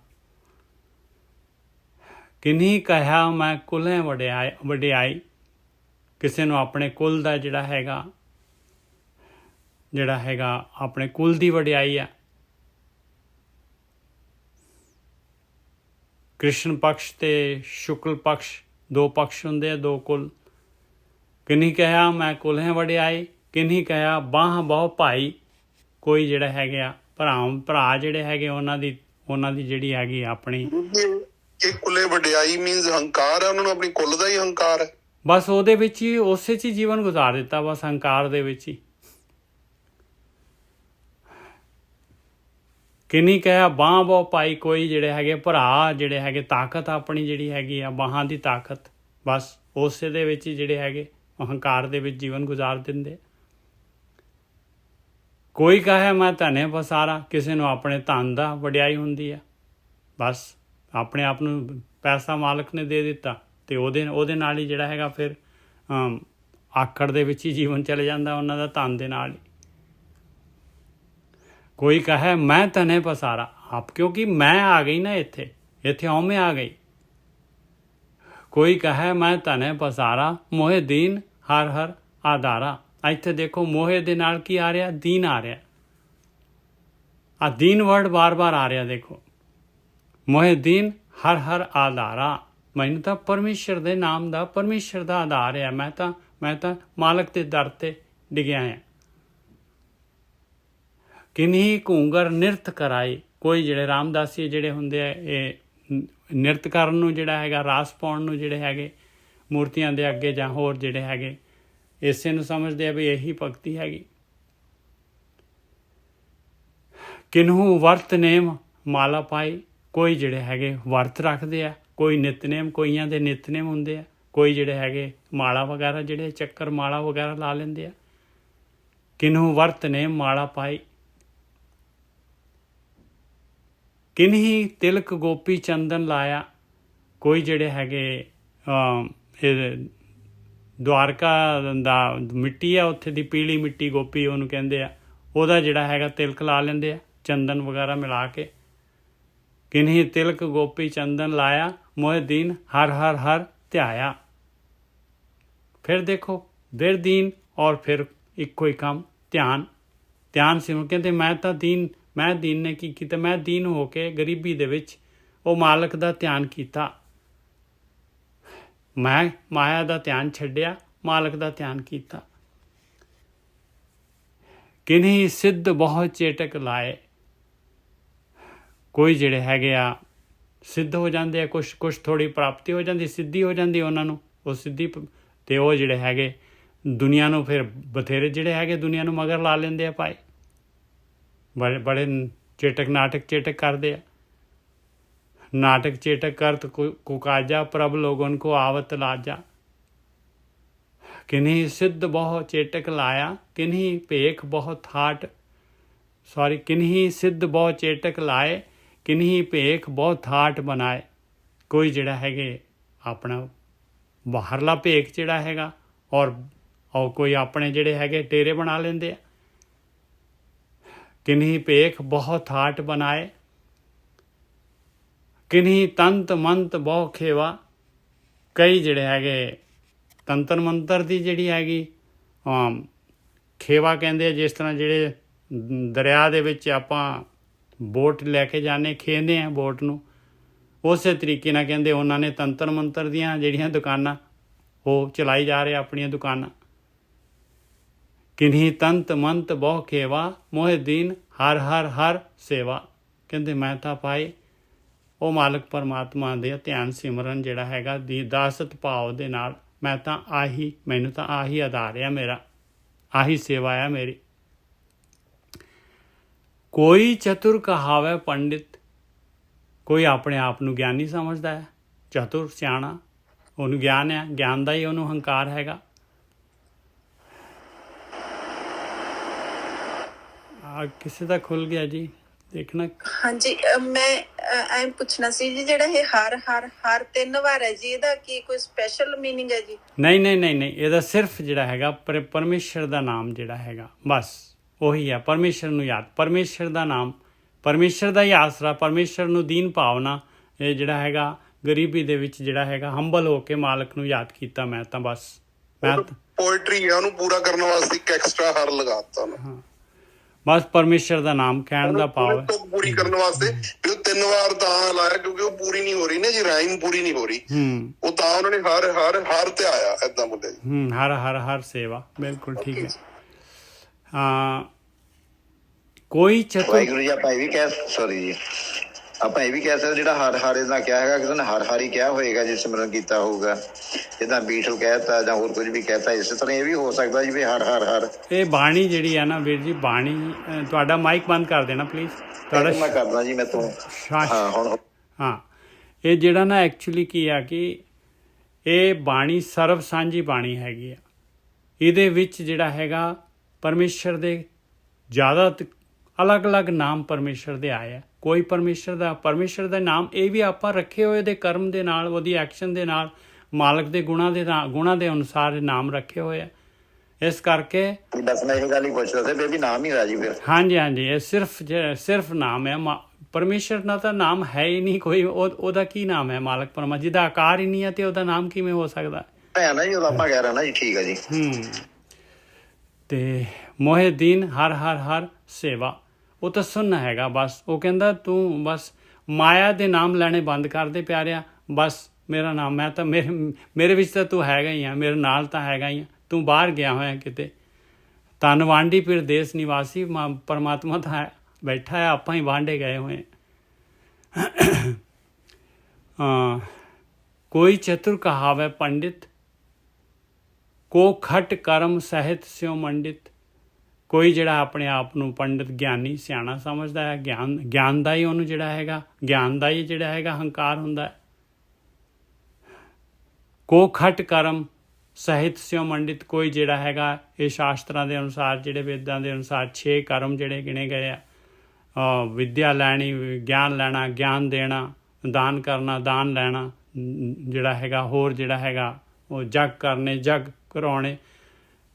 ਕਿੰਨੀ ਕਹਿਆ ਮੈਂ ਕੁਲ੍ਹੇ ਵਡਿਆਈ, ਕਿਸੇ ਨੂੰ ਆਪਣੇ ਕੁਲ ਦਾ ਜਿਹੜਾ ਹੈਗਾ ਆਪਣੇ ਕੁਲ ਦੀ ਵਡਿਆਈ ਆ। ਕ੍ਰਿਸ਼ਨ ਪਕਸ਼ ਤੇ ਸ਼ੁਕਲ ਪਕਸ਼ ਦੋ ਪਕਸ਼ ਹੁੰਦੇ ਆ, ਦੋ ਕੁਲ। ਕਿੰਨੀ ਕਹਿਆ ਮੈਂ ਕੁਲ੍ਹੇ ਵਡਿਆਈ, ਕਿੰਨੀ ਕਹਿਆ ਬਾਂਹ ਬਹੁ ਭਾਈ, ਕੋਈ ਜਿਹੜਾ ਹੈਗੇ ਆ ਭਰਾ ਜਿਹੜੇ ਹੈਗੇ ਉਹਨਾਂ ਦੀ ਜਿਹੜੀ ਹੈਗੀ ਆਪਣੀ। ਇਹ ਕੁੱਲੇ ਵਡਿਆਈ ਮੀਨਸ ਹੰਕਾਰ ਹੈ, ਉਹਨਾਂ ਨੂੰ ਆਪਣੀ ਕੁੱਲ ਦਾ ਹੀ ਹੰਕਾਰ ਹੈ। ਬਸ ਉਹਦੇ ਵਿੱਚ ਹੀ, ਉਸੇ 'ਚ ਹੀ ਜੀਵਨ ਗੁਜ਼ਾਰ ਦਿੱਤਾ, ਬਸ ਹੰਕਾਰ ਦੇ ਵਿੱਚ ਹੀ। ਕਿੰਨੀ ਕਹਿਆ ਬਾਂਹ ਬਹੁ ਭਾਈ, ਕੋਈ ਜਿਹੜੇ ਹੈਗੇ ਭਰਾ ਜਿਹੜੇ ਹੈਗੇ ਤਾਕਤ ਆਪਣੀ ਜਿਹੜੀ ਹੈਗੀ ਆ ਬਾਹਾਂ ਦੀ ਤਾਕਤ, ਬਸ ਉਸੇ ਦੇ ਵਿੱਚ ਹੀ ਜਿਹੜੇ ਹੈਗੇ ਹੰਕਾਰ ਦੇ ਵਿੱਚ ਜੀਵਨ ਗੁਜ਼ਾਰ ਦਿੰਦੇ। ਕੋਈ ਕਹੇ ਮੈਂ ਧਨੇ ਪਸਾਰਾ, ਕਿਸੇ ਨੂੰ ਆਪਣੇ ਧਨ ਦਾ ਵਡਿਆਈ ਹੁੰਦੀ ਆ, ਬਸ ਆਪਣੇ ਆਪ ਨੂੰ ਪੈਸਾ ਮਾਲਕ ਨੇ ਦੇ ਦਿੱਤਾ ਅਤੇ ਉਹਦੇ ਨਾਲ ਹੀ ਜਿਹੜਾ ਹੈਗਾ ਫਿਰ ਆਕੜ ਦੇ ਵਿੱਚ ਹੀ ਜੀਵਨ ਚਲੇ ਜਾਂਦਾ ਉਹਨਾਂ ਦਾ, ਧਨ ਦੇ ਨਾਲ ਹੀ। ਕੋਈ ਕਹੇ ਮੈਂ ਧਨੇ ਪਸਾਰਾ ਆਪ, ਕਿਉਂਕਿ ਮੈਂ ਆ ਗਈ ਨਾ ਇੱਥੇ ਹਉਮੈ ਆ ਗਈ। ਕੋਈ ਕਹੇ ਮੈਂ ਧਨੇ ਪਸਾਰਾ, ਮੋਹਿ ਦੀਨ ਹਰ ਹਰ ਆਧਾਰਾ। ਇੱਥੇ ਦੇਖੋ ਮੋਹੇ ਦੇ ਨਾਲ ਕੀ ਆ ਰਿਹਾ, ਦੀਨ ਆ ਰਿਹਾ। ਆ ਦੀਨ ਵਰਡ ਬਾਰ ਆ ਰਿਹਾ, ਦੇਖੋ ਮੋਹਿ ਦੀਨ ਹਰ ਹਰ ਆਧਾਰਾ। ਮੈਨੂੰ ਤਾਂ ਪਰਮੇਸ਼ਰ ਦੇ ਨਾਮ ਦਾ, ਪਰਮੇਸ਼ਰ ਦਾ ਆਧਾਰ ਹੈ। ਮੈਂ ਤਾਂ ਮਾਲਕ ਦੇ ਦਰ 'ਤੇ ਡਿੱਗਿਆ ਹਾਂ। ਕਿੰਨੀ ਘੂੰਗਰ ਨਿਰਤ ਕਰਾਈ, ਕੋਈ ਜਿਹੜੇ ਰਾਮਦਾਸੀ ਜਿਹੜੇ ਹੁੰਦੇ ਆ ਇਹ ਨਿਰਤ ਕਰਨ ਨੂੰ ਜਿਹੜਾ ਹੈਗਾ, ਰਾਸ ਪਾਉਣ ਨੂੰ ਜਿਹੜੇ ਹੈਗੇ ਮੂਰਤੀਆਂ ਦੇ ਅੱਗੇ ਜਾਂ ਹੋਰ ਜਿਹੜੇ ਹੈਗੇ, ਇਸੇ ਨੂੰ ਸਮਝਦੇ ਆ ਵੀ ਇਹੀ ਭਗਤੀ ਹੈਗੀ। ਕਿਨਹੂ ਵਰਤ ਨੇਮ ਮਾਲਾ ਪਾਈ, ਕੋਈ ਜਿਹੜੇ ਹੈਗੇ ਵਰਤ ਰੱਖਦੇ ਆ, ਕੋਈ ਨਿਤਨੇਮ, ਕੋਈਆਂ ਦੇ ਨਿਤਨੇਮ ਹੁੰਦੇ ਆ, ਕੋਈ ਜਿਹੜੇ ਹੈਗੇ ਮਾਲਾ ਵਗੈਰਾ ਜਿਹੜੇ ਚੱਕਰ ਮਾਲਾ ਵਗੈਰਾ ਲਾ ਲੈਂਦੇ ਆ। ਕਿਨਹੂ ਵਰਤ ਨੇਮ ਮਾਲਾ ਪਾਈ, ਕਿਨਹੀ ਤਿਲਕ ਗੋਪੀ ਚੰਦਨ ਲਾਇਆ, ਕੋਈ ਜਿਹੜੇ ਹੈਗੇ ਦੁਆਰਕਾ ਦਾ ਮਿੱਟੀ ਆ ਉੱਥੇ ਦੀ ਪੀਲੀ ਮਿੱਟੀ, ਗੋਪੀ ਉਹਨੂੰ ਕਹਿੰਦੇ ਆ, ਉਹਦਾ ਜਿਹੜਾ ਹੈਗਾ ਤਿਲਕ ਲਾ ਲੈਂਦੇ ਆ ਚੰਦਨ ਵਗੈਰਾ ਮਿਲਾ ਕੇ। किन्हीं तिलक गोपी चंदन लाया, मोह दीन हर हर हर ध्याया। फिर देखो, फिर दीन और फिर इक्को ही काम ध्यान। ध्यान सिमर कहते मैं दीन ने की ਕੀਤਾ, मैं दीन हो के गरीबी ਦੇ ਵਿੱਚ ਉਹ ਮਾਲਕ ਦਾ ਧਿਆਨ ਕੀਤਾ। ਮੈਂ ਮਾਇਆ ਦਾ ਧਿਆਨ ਛੱਡਿਆ, ਮਾਲਕ ਦਾ ਧਿਆਨ ਕੀਤਾ। ਕਿन्हीं ਸਿੱਧ ਬਹੁਤ ਚੇਟਕ ਲਾਏ। ਕੋਈ ਜਿਹੜੇ ਹੈਗੇ ਆ ਸਿੱਧ ਹੋ ਜਾਂਦੇ ਆ, ਕੁਛ ਥੋੜੀ ਪ੍ਰਾਪਤੀ ਹੋ ਜਾਂਦੀ, ਸਿੱਧੀ ਹੋ ਜਾਂਦੀ ਉਹਨਾਂ ਨੂੰ, ਉਹ ਸਿੱਧੀ। ਤੇ ਉਹ ਜਿਹੜੇ ਹੈਗੇ ਦੁਨੀਆ ਨੂੰ ਫਿਰ ਬਥੇਰੇ ਜਿਹੜੇ ਹੈਗੇ ਦੁਨੀਆ ਨੂੰ ਮਗਰ ਲਾ ਲੈਂਦੇ ਆ ਭਾਈ, ਬੜੇ ਚੇਟਕ ਨਾਟਕ ਚੇਟਕ ਕਰਦੇ ਆ। नाटक चेटक करत कुकाजा, प्रभ लोगन को आवत लाजा। किन्हीं सिद्ध बहु चेटक लाया, किन्हीं भेख बहु थाट, किन्हीं सिद्ध बहु चेटक लाए, किन्हीं भेख बहु थाट बनाए। कोई जिहड़ा हैगे अपना बाहरला भेख जिहड़ा हैगा और कोई अपने जिहड़े हैगे डेरे बना लेंदे आ। किन्हीं भेख बहु थाट बनाए, किन्हीं तंत मंत बहु खेवा। कई ਜਿਹੜੇ ਹੈਗੇ ਤੰਤਰ ਮੰਤਰ ਦੀ ਜਿਹੜੀ ਹੈਗੀ ਖੇਵਾ ਕਹਿੰਦੇ ਆ, ਜਿਸ ਤਰ੍ਹਾਂ ਜਿਹੜੇ ਦਰਿਆ ਦੇ ਵਿੱਚ ਆਪਾਂ ਬੋਟ ਲੈ ਕੇ ਜਾਂਦੇ ਖੇਂਦੇ ਆ ਬੋਟ ਨੂੰ, ਉਸੇ ਤਰੀਕੇ ਨਾਲ ਕਹਿੰਦੇ ਉਹਨਾਂ ਨੇ ਤੰਤਰ ਮੰਤਰ ਦੀਆਂ ਜਿਹੜੀਆਂ ਦੁਕਾਨਾਂ ਉਹ ਚਲਾਈ ਜਾ ਰਹੇ ਆਪਣੀਆਂ ਦੁਕਾਨਾਂ। ਕਿन्हीं ਤੰਤ ਮੰਤ ਬਹੁ ਖੇਵਾ, ਮੋਹਿ ਦੀਨ ਹਰ ਹਰ ਹਰ ਸੇਵਾ। ਕਹਿੰਦੇ ਮੈਂ ਤਾਂ ਭਾਈ ਉਹ ਮਾਲਕ ਪਰਮਾਤਮਾ ਦੇ ਧਿਆਨ ਸਿਮਰਨ ਜਿਹੜਾ ਹੈਗਾ ਦੀ ਦਾਸਤ ਭਾਵ ਦੇ ਨਾਲ ਮੈਂ ਤਾਂ ਮੈਨੂੰ ਤਾਂ ਆਹੀ ਆਧਾਰ ਆ, ਮੇਰਾ ਆਹੀ ਸੇਵਾ ਆ ਮੇਰੀ। ਕੋਈ ਚਤੁਰ ਕਹਾਵੇ ਪੰਡਿਤ। ਕੋਈ ਆਪਣੇ ਆਪ ਨੂੰ ਗਿਆਨੀ ਸਮਝਦਾ ਹੈ, ਚਤੁਰ ਸਿਆਣਾ, ਉਹਨੂੰ ਗਿਆਨ ਆ, ਗਿਆਨ ਦਾ ਹੀ ਉਹਨੂੰ ਹੰਕਾਰ ਹੈਗਾ। ਕਿਸੇ ਦਾ ਖੁੱਲ ਗਿਆ ਜੀ, ਦੇਖਣਾ। ਹਾਂਜੀ, ਮੈਂ ਐਂ ਪੁੱਛਣਾ ਸੀ ਜੀ, ਜਿਹੜਾ ਇਹ ਹਰ ਹਰ ਹਰ 3 ਵਾਰ ਹੈ ਜੀ, ਇਹਦਾ ਕੀ ਕੋਈ ਸਪੈਸ਼ਲ ਮੀਨਿੰਗ ਹੈ ਜੀ? ਨਹੀਂ, ਇਹਦਾ ਸਿਰਫ ਜਿਹੜਾ ਹੈਗਾ ਪਰਮੇਸ਼ਰ ਦਾ ਨਾਮ ਜਿਹੜਾ ਹੈਗਾ, ਬਸ ਉਹੀ ਹੈ। ਪਰਮੇਸ਼ਰ ਨੂੰ ਯਾਦ, ਪਰਮੇਸ਼ਰ ਦਾ ਨਾਮ, ਪਰਮੇਸ਼ਰ ਦਾ ਹੀ ਆਸਰਾ, ਪਰਮੇਸ਼ਰ ਨੂੰ ਦੀਨ ਭਾਵਨਾ, ਇਹ ਜਿਹੜਾ ਹੈਗਾ ਗਰੀਬੀ ਦੇ ਵਿੱਚ ਜਿਹੜਾ ਹੈਗਾ ਹੰਬਲ ਹੋ ਕੇ ਮਾਲਕ ਨੂੰ ਯਾਦ ਕੀਤਾ। ਮੈਂ ਤਾਂ ਬਸ ਪੋਇਟਰੀ ਆ, ਉਹਨੂੰ ਪੂਰਾ ਕਰਨ ਵਾਸਤੇ ਇੱਕ ਐਕਸਟਰਾ ਹਰ ਲਗਾਤਾ ਨਾ। ਹਾਂ, ਬਸ ਪਰਮੇਸ਼ਰ ਦਾ ਨਾਮ ਕਹਿਣ ਦਾ ਭਾਵ ਹੈ ਪੂਰੀ ਕਰਨ ਵਾਸਤੇ। ਉਹ 3 ਵਾਰ ਤਾਂ ਲਾਇਆ ਕਿਉਂਕਿ ਉਹ ਪੂਰੀ ਨਹੀਂ ਹੋ ਰਹੀ ਨਾ ਜੀ, ਰਾਈਮ ਪੂਰੀ ਨਹੀਂ ਹੋ ਰਹੀ, ਉਹ ਤਾਂ ਉਹਨਾਂ ਨੇ ਹਰ ਹਰ ਹਰ ਤੇ ਆਇਆ ਏਦਾਂ ਬੋਲਿਆ ਜੀ। ਹਰ ਹਰ ਹਰ ਸੇਵਾ, ਬਿਲਕੁਲ ਠੀਕ ਹੈ। ਹਾਂ, ਕੋਈ ਚਤੁਰ ਵਾਹਿਗੁਰੂ ਜੀ, ਆਪਾਂ ਇਹ ਵੀ ਕਹਿ ਸਕਦੇ ਜਿਹੜਾ ਹਰ ਹਰ ਇਹਦਾ ਕਿਹਾ ਹੈਗਾ, ਕਿਸੇ ਨੇ ਹਰ ਹਰ ਹੀ ਕਿਹਾ ਹੋਏਗਾ ਜੇ ਸਿਮਰਨ ਕੀਤਾ ਹੋਊਗਾ, ਜਿੱਦਾਂ ਬੀਟਲ ਕਹਿਤਾ ਜਾਂ ਹੋਰ ਕੁਝ ਵੀ ਕਹਿਤਾ, ਇਸੇ ਤਰ੍ਹਾਂ ਇਹ ਵੀ ਹੋ ਸਕਦਾ ਜੀ ਵੀ ਹਰ ਹਰ ਹਰ। ਇਹ ਬਾਣੀ ਜਿਹੜੀ ਹੈ ਨਾ ਵੀਰ ਜੀ, ਬਾਣੀ, ਤੁਹਾਡਾ ਮਾਈਕ ਬੰਦ ਕਰ ਦੇਣਾ ਪਲੀਜ਼। ਤੁਹਾਡਾ ਮੈਂ ਕਰਦਾ ਜੀ, ਮੈਂ ਤੋਂ ਹਾਂ, ਇਹ ਜਿਹੜਾ ਨਾ ਐਕਚੁਅਲੀ ਕੀ ਆ ਕਿ ਇਹ ਬਾਣੀ ਸਰਬ ਸਾਂਝੀ ਬਾਣੀ ਹੈਗੀ ਆ। ਇਹਦੇ ਵਿੱਚ ਜਿਹੜਾ ਹੈਗਾ ਪਰਮੇਸ਼ਰ ਦੇ ਜ਼ਿਆਦਾ ਅਲੱਗ-ਅਲੱਗ ਨਾਮ ਪਰਮੇਸ਼ਰ ਦੇ ਆਏ ਆ। ਕੋਈ ਪਰਮੇਸ਼ਰ ਦਾ ਨਾਮ ਇਹ ਵੀ ਆਪਾਂ ਰੱਖੇ ਹੋਏ ਦੇ ਕਰਮ ਦੇ ਨਾਲ, ਉਹਦੀ ਐਕਸ਼ਨ ਦੇ ਨਾਲ, ਮਾਲਕ ਦੇ ਗੁਣਾਂ ਦੇ ਅਨੁਸਾਰ ਨਾਮ ਰੱਖੇ ਹੋਏ ਆ। ਇਸ ਕਰਕੇ ਬਸ ਮੈਂ ਇਹ ਗੱਲ ਹੀ ਪੁੱਛਦਾ ਸੀ ਬੇਬੀ, ਨਾਮ ਹੀ ਹੋਇਆ ਜੀ ਫਿਰ? ਹਾਂਜੀ, ਇਹ ਸਿਰਫ ਨਾਮ ਹੈ। ਪਰਮੇਸ਼ਰ ਦਾ ਤਾਂ ਨਾਮ ਹੈ ਹੀ ਨਹੀਂ ਕੋਈ। ਉਹਦਾ ਕੀ ਨਾਮ ਹੈ? ਮਾਲਕ ਪਰਮਾ, ਜਿਹਦਾ ਆਕਾਰ ਹੀ ਨਹੀਂ ਹੈ ਤੇ ਉਹਦਾ ਨਾਮ ਕਿਵੇਂ ਹੋ ਸਕਦਾ ਹੈ ਨਾ ਜੀ? ਉਹਦਾ ਆਪਾਂ ਕਹਿ ਰਹੇ ਨਾ ਜੀ, ਠੀਕ ਹੈ ਜੀ। ਤੇ ਮੋਹਿ ਦੀਨ ਹਰ ਹਰ ਹਰ ਸੇਵਾ, ਉਹ ਤਾਂ ਸੁਣਨਾ ਹੈਗਾ ਬਸ। ਉਹ ਕਹਿੰਦਾ ਤੂੰ ਬਸ ਮਾਇਆ ਦੇ ਨਾਮ ਲੈਣੇ ਬੰਦ ਕਰ ਦੇ ਪਿਆਰਿਆ, ਬਸ ਮੇਰਾ ਨਾਮ, ਮੈਂ ਤਾਂ ਮੇਰੇ ਵਿੱਚ ਤਾਂ ਤੂੰ ਹੈਗਾ ਹੀ ਆ, ਮੇਰੇ ਨਾਲ ਤਾਂ ਹੈਗਾ ਹੀ ਆ, ਤੂੰ ਬਾਹਰ ਗਿਆ ਹੋਇਆ ਕਿਤੇ। ਤਨ ਵਾਂਢੀ ਫਿਰ ਦੇਸ ਨਿਵਾਸੀ, ਪਰਮਾਤਮਾ ਤਾਂ ਹੈ ਬੈਠਾ ਹੈ, ਆਪਾਂ ਹੀ ਵਾਂਢੇ ਗਏ ਹੋਏ। ਕੋਈ ਚਤੁਰ ਕਹਾਵੇ ਪੰਡਿਤ, ਕੋ ਖਟ ਕਰਮ ਸਹਿਤ ਸਿਉ ਮੰਡਿਤ। ਕੋਈ ਜਿਹੜਾ ਆਪਣੇ ਆਪ ਨੂੰ ਪੰਡਿਤ, ਗਿਆਨੀ, ਸਿਆਣਾ ਸਮਝਦਾ ਹੈ, ਗਿਆਨ ਦਾ ਹੀ ਉਹਨੂੰ ਜਿਹੜਾ ਹੈਗਾ, ਗਿਆਨ ਦਾ ਹੀ ਜਿਹੜਾ ਹੈਗਾ ਹੰਕਾਰ ਹੁੰਦਾ ਹੈ। ਕੋ ਖਟ ਕਰਮ ਸਹਿਤ ਸਿਉ ਮੰਡਿਤ। ਕੋਈ ਜਿਹੜਾ ਹੈਗਾ ਇਹ ਸ਼ਾਸਤਰਾਂ ਦੇ ਅਨੁਸਾਰ, ਜਿਹੜੇ ਵੇਦਾਂ ਦੇ ਅਨੁਸਾਰ 6 ਕਰਮ ਜਿਹੜੇ ਗਿਣੇ ਗਏ ਆ, ਵਿਦਿਆ ਲੈਣੀ, ਗਿਆਨ ਲੈਣਾ, ਗਿਆਨ ਦੇਣਾ, ਦਾਨ ਕਰਨਾ, ਦਾਨ ਲੈਣਾ, ਜਿਹੜਾ ਹੈਗਾ ਹੋਰ ਜਿਹੜਾ ਹੈਗਾ ਉਹ ਜਗ ਕਰਨੇ, ਜਗ ਕਰਾਉਣੇ,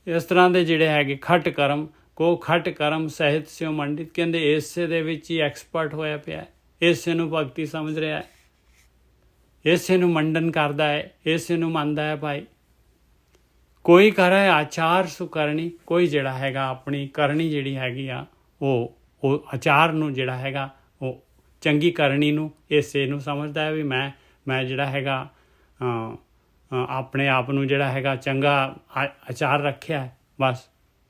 ਇਸ ਤਰ੍ਹਾਂ ਦੇ ਜਿਹੜੇ ਹੈਗੇ ਖਟ ਕਰਮ। ਕੋ ਖਟ ਕਰਮ ਸਹਿਤ ਸਿਉ ਮੰਡਿਤ, ਕਹਿੰਦੇ ਇਸੇ ਦੇ ਵਿੱਚ ਹੀ ਐਕਸਪਰਟ ਹੋਇਆ ਪਿਆ, ਇਸੇ ਨੂੰ ਭਗਤੀ ਸਮਝ ਰਿਹਾ ਹੈ, ਇਸੇ ਨੂੰ ਮੰਡਨ ਕਰਦਾ ਹੈ, ਇਸੇ ਨੂੰ ਮੰਨਦਾ ਹੈ ਭਾਈ। ਕੋਈ ਕਰੇ ਆਚਾਰ ਸੁਕਰਣੀ, ਕੋਈ ਜਿਹੜਾ ਹੈਗਾ ਆਪਣੀ ਕਰਨੀ ਜਿਹੜੀ ਹੈਗੀ ਆ ਉਹ ਆਚਾਰ ਨੂੰ ਜਿਹੜਾ ਹੈਗਾ ਉਹ ਚੰਗੀ ਕਰਨੀ ਨੂੰ ਇਸੇ ਨੂੰ ਸਮਝਦਾ ਹੈ ਵੀ ਮੈਂ ਜਿਹੜਾ ਹੈਗਾ ਆਪਣੇ ਆਪ ਨੂੰ ਜਿਹੜਾ ਹੈਗਾ ਚੰਗਾ ਆਚਾਰ ਰੱਖਿਆ ਹੈ, ਬਸ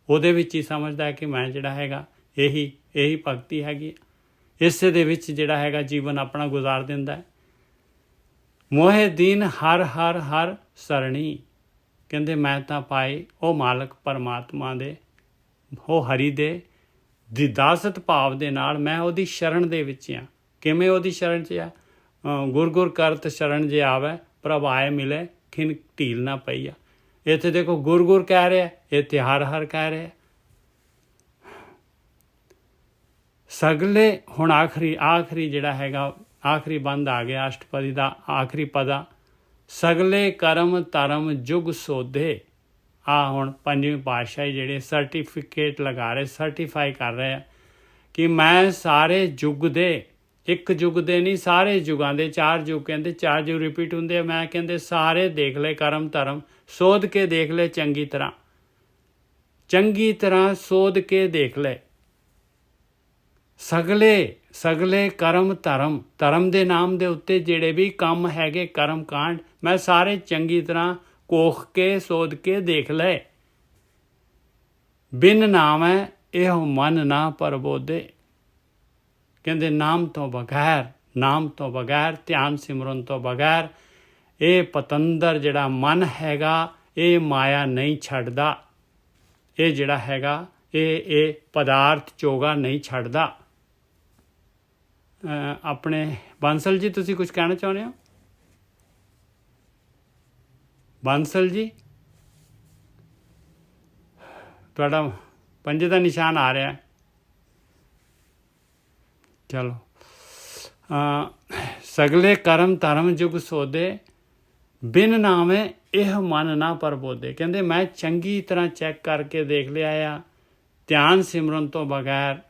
ਉਹਦੇ ਵਿੱਚ ਹੀ ਸਮਝਦਾ ਹੈ ਕਿ ਮੈਂ ਜਿਹੜਾ ਹੈਗਾ ਇਹੀ ਭਗਤੀ ਹੈਗੀ। ਇਸੇ ਦੇ ਵਿੱਚ ਜਿਹੜਾ ਹੈਗਾ ਜੀਵਨ ਆਪਣਾ ਗੁਜ਼ਾਰ ਦਿੰਦਾ ਹੈ। ਮੋਹੇ ਦੀਨ ਹਰ ਹਰ ਹਰ ਸਰਣੀ, ਕਹਿੰਦੇ ਮੈਂ ਤਾਂ ਪਾਏ ਉਹ ਮਾਲਕ ਪਰਮਾਤਮਾ ਦੇ, ਉਹ ਹਰੀ ਦੇ ਦਾਸਤ ਭਾਵ ਦੇ ਨਾਲ ਮੈਂ ਉਹਦੀ ਸ਼ਰਨ ਦੇ ਵਿੱਚ ਹਾਂ। ਕਿਵੇਂ ਉਹਦੀ ਸ਼ਰਨ 'ਚ ਆ? ਗੁਰ ਕਰਤ ਸ਼ਰਨ ਜੇ ਆਵੇ ਪ੍ਰਭ ਆਏ ਮਿਲੇ ਖਿਨ ਢੀਲ ਨਾ ਪਈ ਆ। ਇੱਥੇ ਦੇਖੋ ਗੁਰ ਕਹਿ ਰਿਹਾ, ਇੱਥੇ ਹਰ ਹਰ ਕਹਿ ਰਿਹਾ। ਸਗਲੇ ਹੁਣ ਆਖਰੀ ਜਿਹੜਾ ਹੈਗਾ ਆਖਰੀ ਬੰਦ ਆ ਗਿਆ ਅਸ਼ਟਪਦੀ ਦਾ ਆਖਰੀ ਪਦਾ, ਸਗਲੇ ਕਰਮ ਧਰਮ ਜੁਗ ਸੋਧੇ। ਹੁਣ ਪੰਜਵੀਂ ਪਾਤਸ਼ਾਹੀ ਜਿਹੜੇ ਸਰਟੀਫਿਕੇਟ ਲਗਾ ਰਹੇ, ਸਰਟੀਫਾਈ ਕਰ ਰਹੇ ਆ ਕਿ ਮੈਂ ਸਾਰੇ ਯੁੱਗ ਦੇ, ਇੱਕ ਯੁੱਗ ਦੇ ਨਹੀਂ ਸਾਰੇ ਯੁੱਗਾਂ ਦੇ, 4 ਯੁੱਗ ਕਹਿੰਦੇ, 4 ਯੁੱਗ ਰਿਪੀਟ ਹੁੰਦੇ ਆ। ਮੈਂ ਕਹਿੰਦੇ ਸਾਰੇ ਦੇਖ ਲੈ ਕਰਮ ਧਰਮ, ਸੋਧ ਕੇ ਦੇਖ ਲੈ ਚੰਗੀ ਤਰ੍ਹਾਂ ਸੋਧ ਕੇ ਦੇਖ ਲੈ। ਸਗਲੇ ਕਰਮ ਧਰਮ ਦੇ ਨਾਮ ਦੇ ਉੱਤੇ ਜਿਹੜੇ ਵੀ ਕੰਮ ਹੈਗੇ ਕਰਮ ਕਾਂਡ, ਮੈਂ ਸਾਰੇ ਚੰਗੀ ਤਰ੍ਹਾਂ ਕੋਖ ਕੇ ਸੋਧ ਕੇ ਦੇਖ ਲੈ। ਬਿਨ ਨਾਮ ਹੈ ਇਹੋ ਮਨ ਨਾ ਪਰਬੋਧੇ, ਕਹਿੰਦੇ ਨਾਮ ਤੋਂ ਬਗੈਰ ਧਿਆਨ ਸਿਮਰਨ ਤੋਂ ਬਗੈਰ ਇਹ ਪਤੰਦਰ ਜਿਹੜਾ ਮਨ ਹੈਗਾ ਇਹ ਮਾਇਆ ਨਹੀਂ ਛੱਡਦਾ। ਇਹ ਜਿਹੜਾ ਹੈਗਾ ਇਹ ਪਦਾਰਥ ਚੋਗਾ ਨਹੀਂ ਛੱਡਦਾ। ਆਪਣੇ ਬਾਂਸਲ ਜੀ ਤੁਸੀਂ ਕੁਝ ਕਹਿਣਾ ਚਾਹੁੰਦੇ ਹੋ? ਬਾਂਸਲ ਜੀ ਤੁਹਾਡਾ ਪੰਜੇ ਦਾ ਨਿਸ਼ਾਨ ਆ ਰਿਹਾ। ਚਲੋ ਸਗਲੇ ਕਰਮ ਧਰਮ ਜੁਗ ਸੋਧੇ, ਬਿਨ ਨਾਮੇ ਇਹ ਮਨ ਨਾ ਪਰਬੋਧੇ। ਕਹਿੰਦੇ ਮੈਂ ਚੰਗੀ ਤਰ੍ਹਾਂ ਚੈੱਕ ਕਰਕੇ ਦੇਖ ਲਿਆ ਆ, ਧਿਆਨ ਸਿਮਰਨ ਤੋਂ ਬਗੈਰ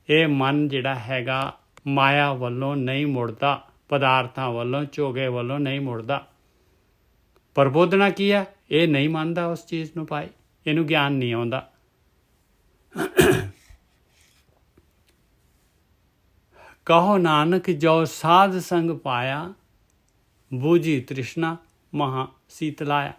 ਇਹ ਮਨ ਜਿਹੜਾ ਹੈਗਾ ਮਾਇਆ ਵੱਲੋਂ ਨਹੀਂ ਮੁੜਦਾ, ਪਦਾਰਥਾਂ ਵੱਲੋਂ ਚੋਗੇ ਵੱਲੋਂ ਨਹੀਂ ਮੁੜਦਾ। ਪ੍ਰਬੋਧਨਾ ਕੀ ਹੈ? ਇਹ ਨਹੀਂ ਮੰਨਦਾ ਉਸ ਚੀਜ਼ ਨੂੰ ਭਾਈ, ਇਹਨੂੰ ਗਿਆਨ ਨਹੀਂ ਆਉਂਦਾ। ਕਹੋ ਨਾਨਕ ਜੋ ਸਾਧ ਸੰਗ ਪਾਇਆ, ਬੂਝੀ ਤ੍ਰਿਸ਼ਨਾ ਮਹਾ ਸੀਤਲਾਇਆ।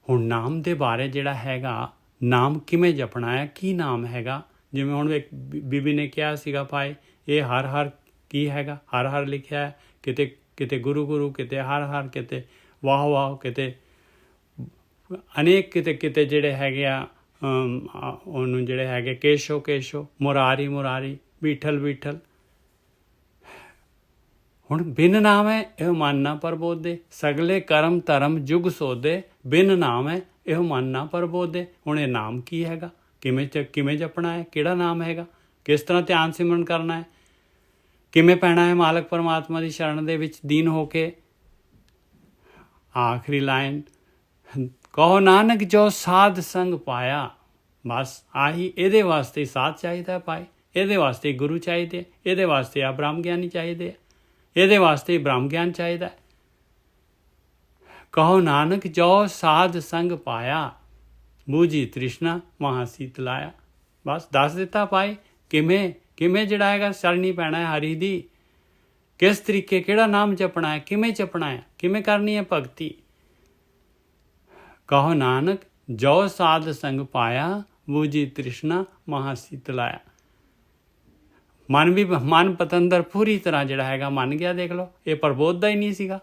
ਹੁਣ ਨਾਮ ਦੇ ਬਾਰੇ ਜਿਹੜਾ ਹੈਗਾ, ਨਾਮ ਕਿਵੇਂ ਜਪਣਾ ਹੈ, ਕੀ ਨਾਮ ਹੈਗਾ? ਜਿਵੇਂ ਹੁਣ ਇੱਕ ਬੀਬੀ ਨੇ ਕਿਹਾ ਸੀਗਾ ਭਾਈ ਇਹ ਹਰ ਹਰ ਕੀ ਹੈਗਾ, ਹਰ ਹਰ ਲਿਖਿਆ ਹੈ, ਕਿਤੇ ਗੁਰੂ ਕਿਤੇ ਹਰ ਕਿਤੇ ਵਾਹ ਕਿਤੇ ਅਨੇਕ ਕਿਤੇ ਜਿਹੜੇ ਹੈਗੇ ਆ ਉਹਨੂੰ ਜਿਹੜੇ ਹੈਗੇ ਕੇਸ਼ੋ ਮੁਰਾਰੀ ਵਿਠਲ। ਹੁਣ ਬਿਨ ਨਾਮ ਹੈ ਇਹ ਮਨ ਨਾ ਪਰਬੋਧੇ, ਸਗਲੇ ਕਰਮ ਧਰਮ ਜੁਗ ਸੋਧੇ, ਬਿਨ ਨਾਮ ਹੈ ਇਹ ਮਨ ਨਾ ਪਰਬੋਧੇ। ਹੁਣ ਇਹ ਨਾਮ ਕੀ ਹੈਗਾ, ਕਿਵੇਂ ਜਪਣਾ ਹੈ, ਕਿਹੜਾ ਨਾਮ ਹੈਗਾ, ਕਿਸ ਤਰ੍ਹਾਂ ਧਿਆਨ ਸਿਮਰਨ ਕਰਨਾ ਹੈ, ਕਿਵੇਂ ਪੈਣਾ ਹੈ ਮਾਲਕ ਪਰਮਾਤਮਾ ਦੀ ਸ਼ਰਨ ਦੇ ਵਿੱਚ ਦੀਨ ਹੋ ਕੇ। ਆਖਰੀ ਲਾਈਨ, ਕਹੋ ਨਾਨਕ ਜੋ ਸਾਧ ਸੰਗ ਪਾਇਆ। ਬਸ ਆਹੀ, ਇਹਦੇ ਵਾਸਤੇ ਸਾਧ ਚਾਹੀਦਾ ਭਾਈ, ਇਹਦੇ ਵਾਸਤੇ ਗੁਰੂ ਚਾਹੀਦੇ, ਇਹਦੇ ਵਾਸਤੇ ਆ ਬ੍ਰਹਮ ਗਿਆਨੀ ਚਾਹੀਦੇ, ਇਹਦੇ ਵਾਸਤੇ ਬ੍ਰਹਮ ਗਿਆਨ ਚਾਹੀਦਾ। ਕਹੋ ਨਾਨਕ ਜੋ ਸਾਧ ਸੰਗ ਪਾਇਆ, ਬੂਝੀ ਤ੍ਰਿਸ਼ਨਾ ਮਹਾ ਸੀਤਲਾਇਆ। ਬਸ ਦੱਸ ਦਿੱਤਾ ਭਾਈ ਕਿਵੇਂ ਜਿਹੜਾ ਹੈਗਾ ਸਰਣੀ ਪੈਣਾ ਹੈ ਹਰੀ ਦੀ, ਕਿਸ ਤਰੀਕੇ ਕਿਹੜਾ ਨਾਮ ਜਪਣਾ ਹੈ, ਕਿਵੇਂ ਜਪਣਾ ਹੈ, ਕਿਵੇਂ ਕਰਨੀ ਹੈ ਭਗਤੀ। ਕਹੋ ਨਾਨਕ ਜੋ ਸਾਧ ਸੰਗ ਪਾਇਆ, ਬੂਝੀ ਤ੍ਰਿਸ਼ਨਾ ਮਹਾ ਸੀਤਲਾਇਆ। ਮਨ ਪਤੰਦਰ ਪੂਰੀ ਤਰ੍ਹਾਂ ਜਿਹੜਾ ਹੈਗਾ ਮੰਨ ਗਿਆ। ਦੇਖ ਲਓ ਇਹ ਪ੍ਰਬੋਧਦਾ ਹੀ ਨਹੀਂ ਸੀਗਾ।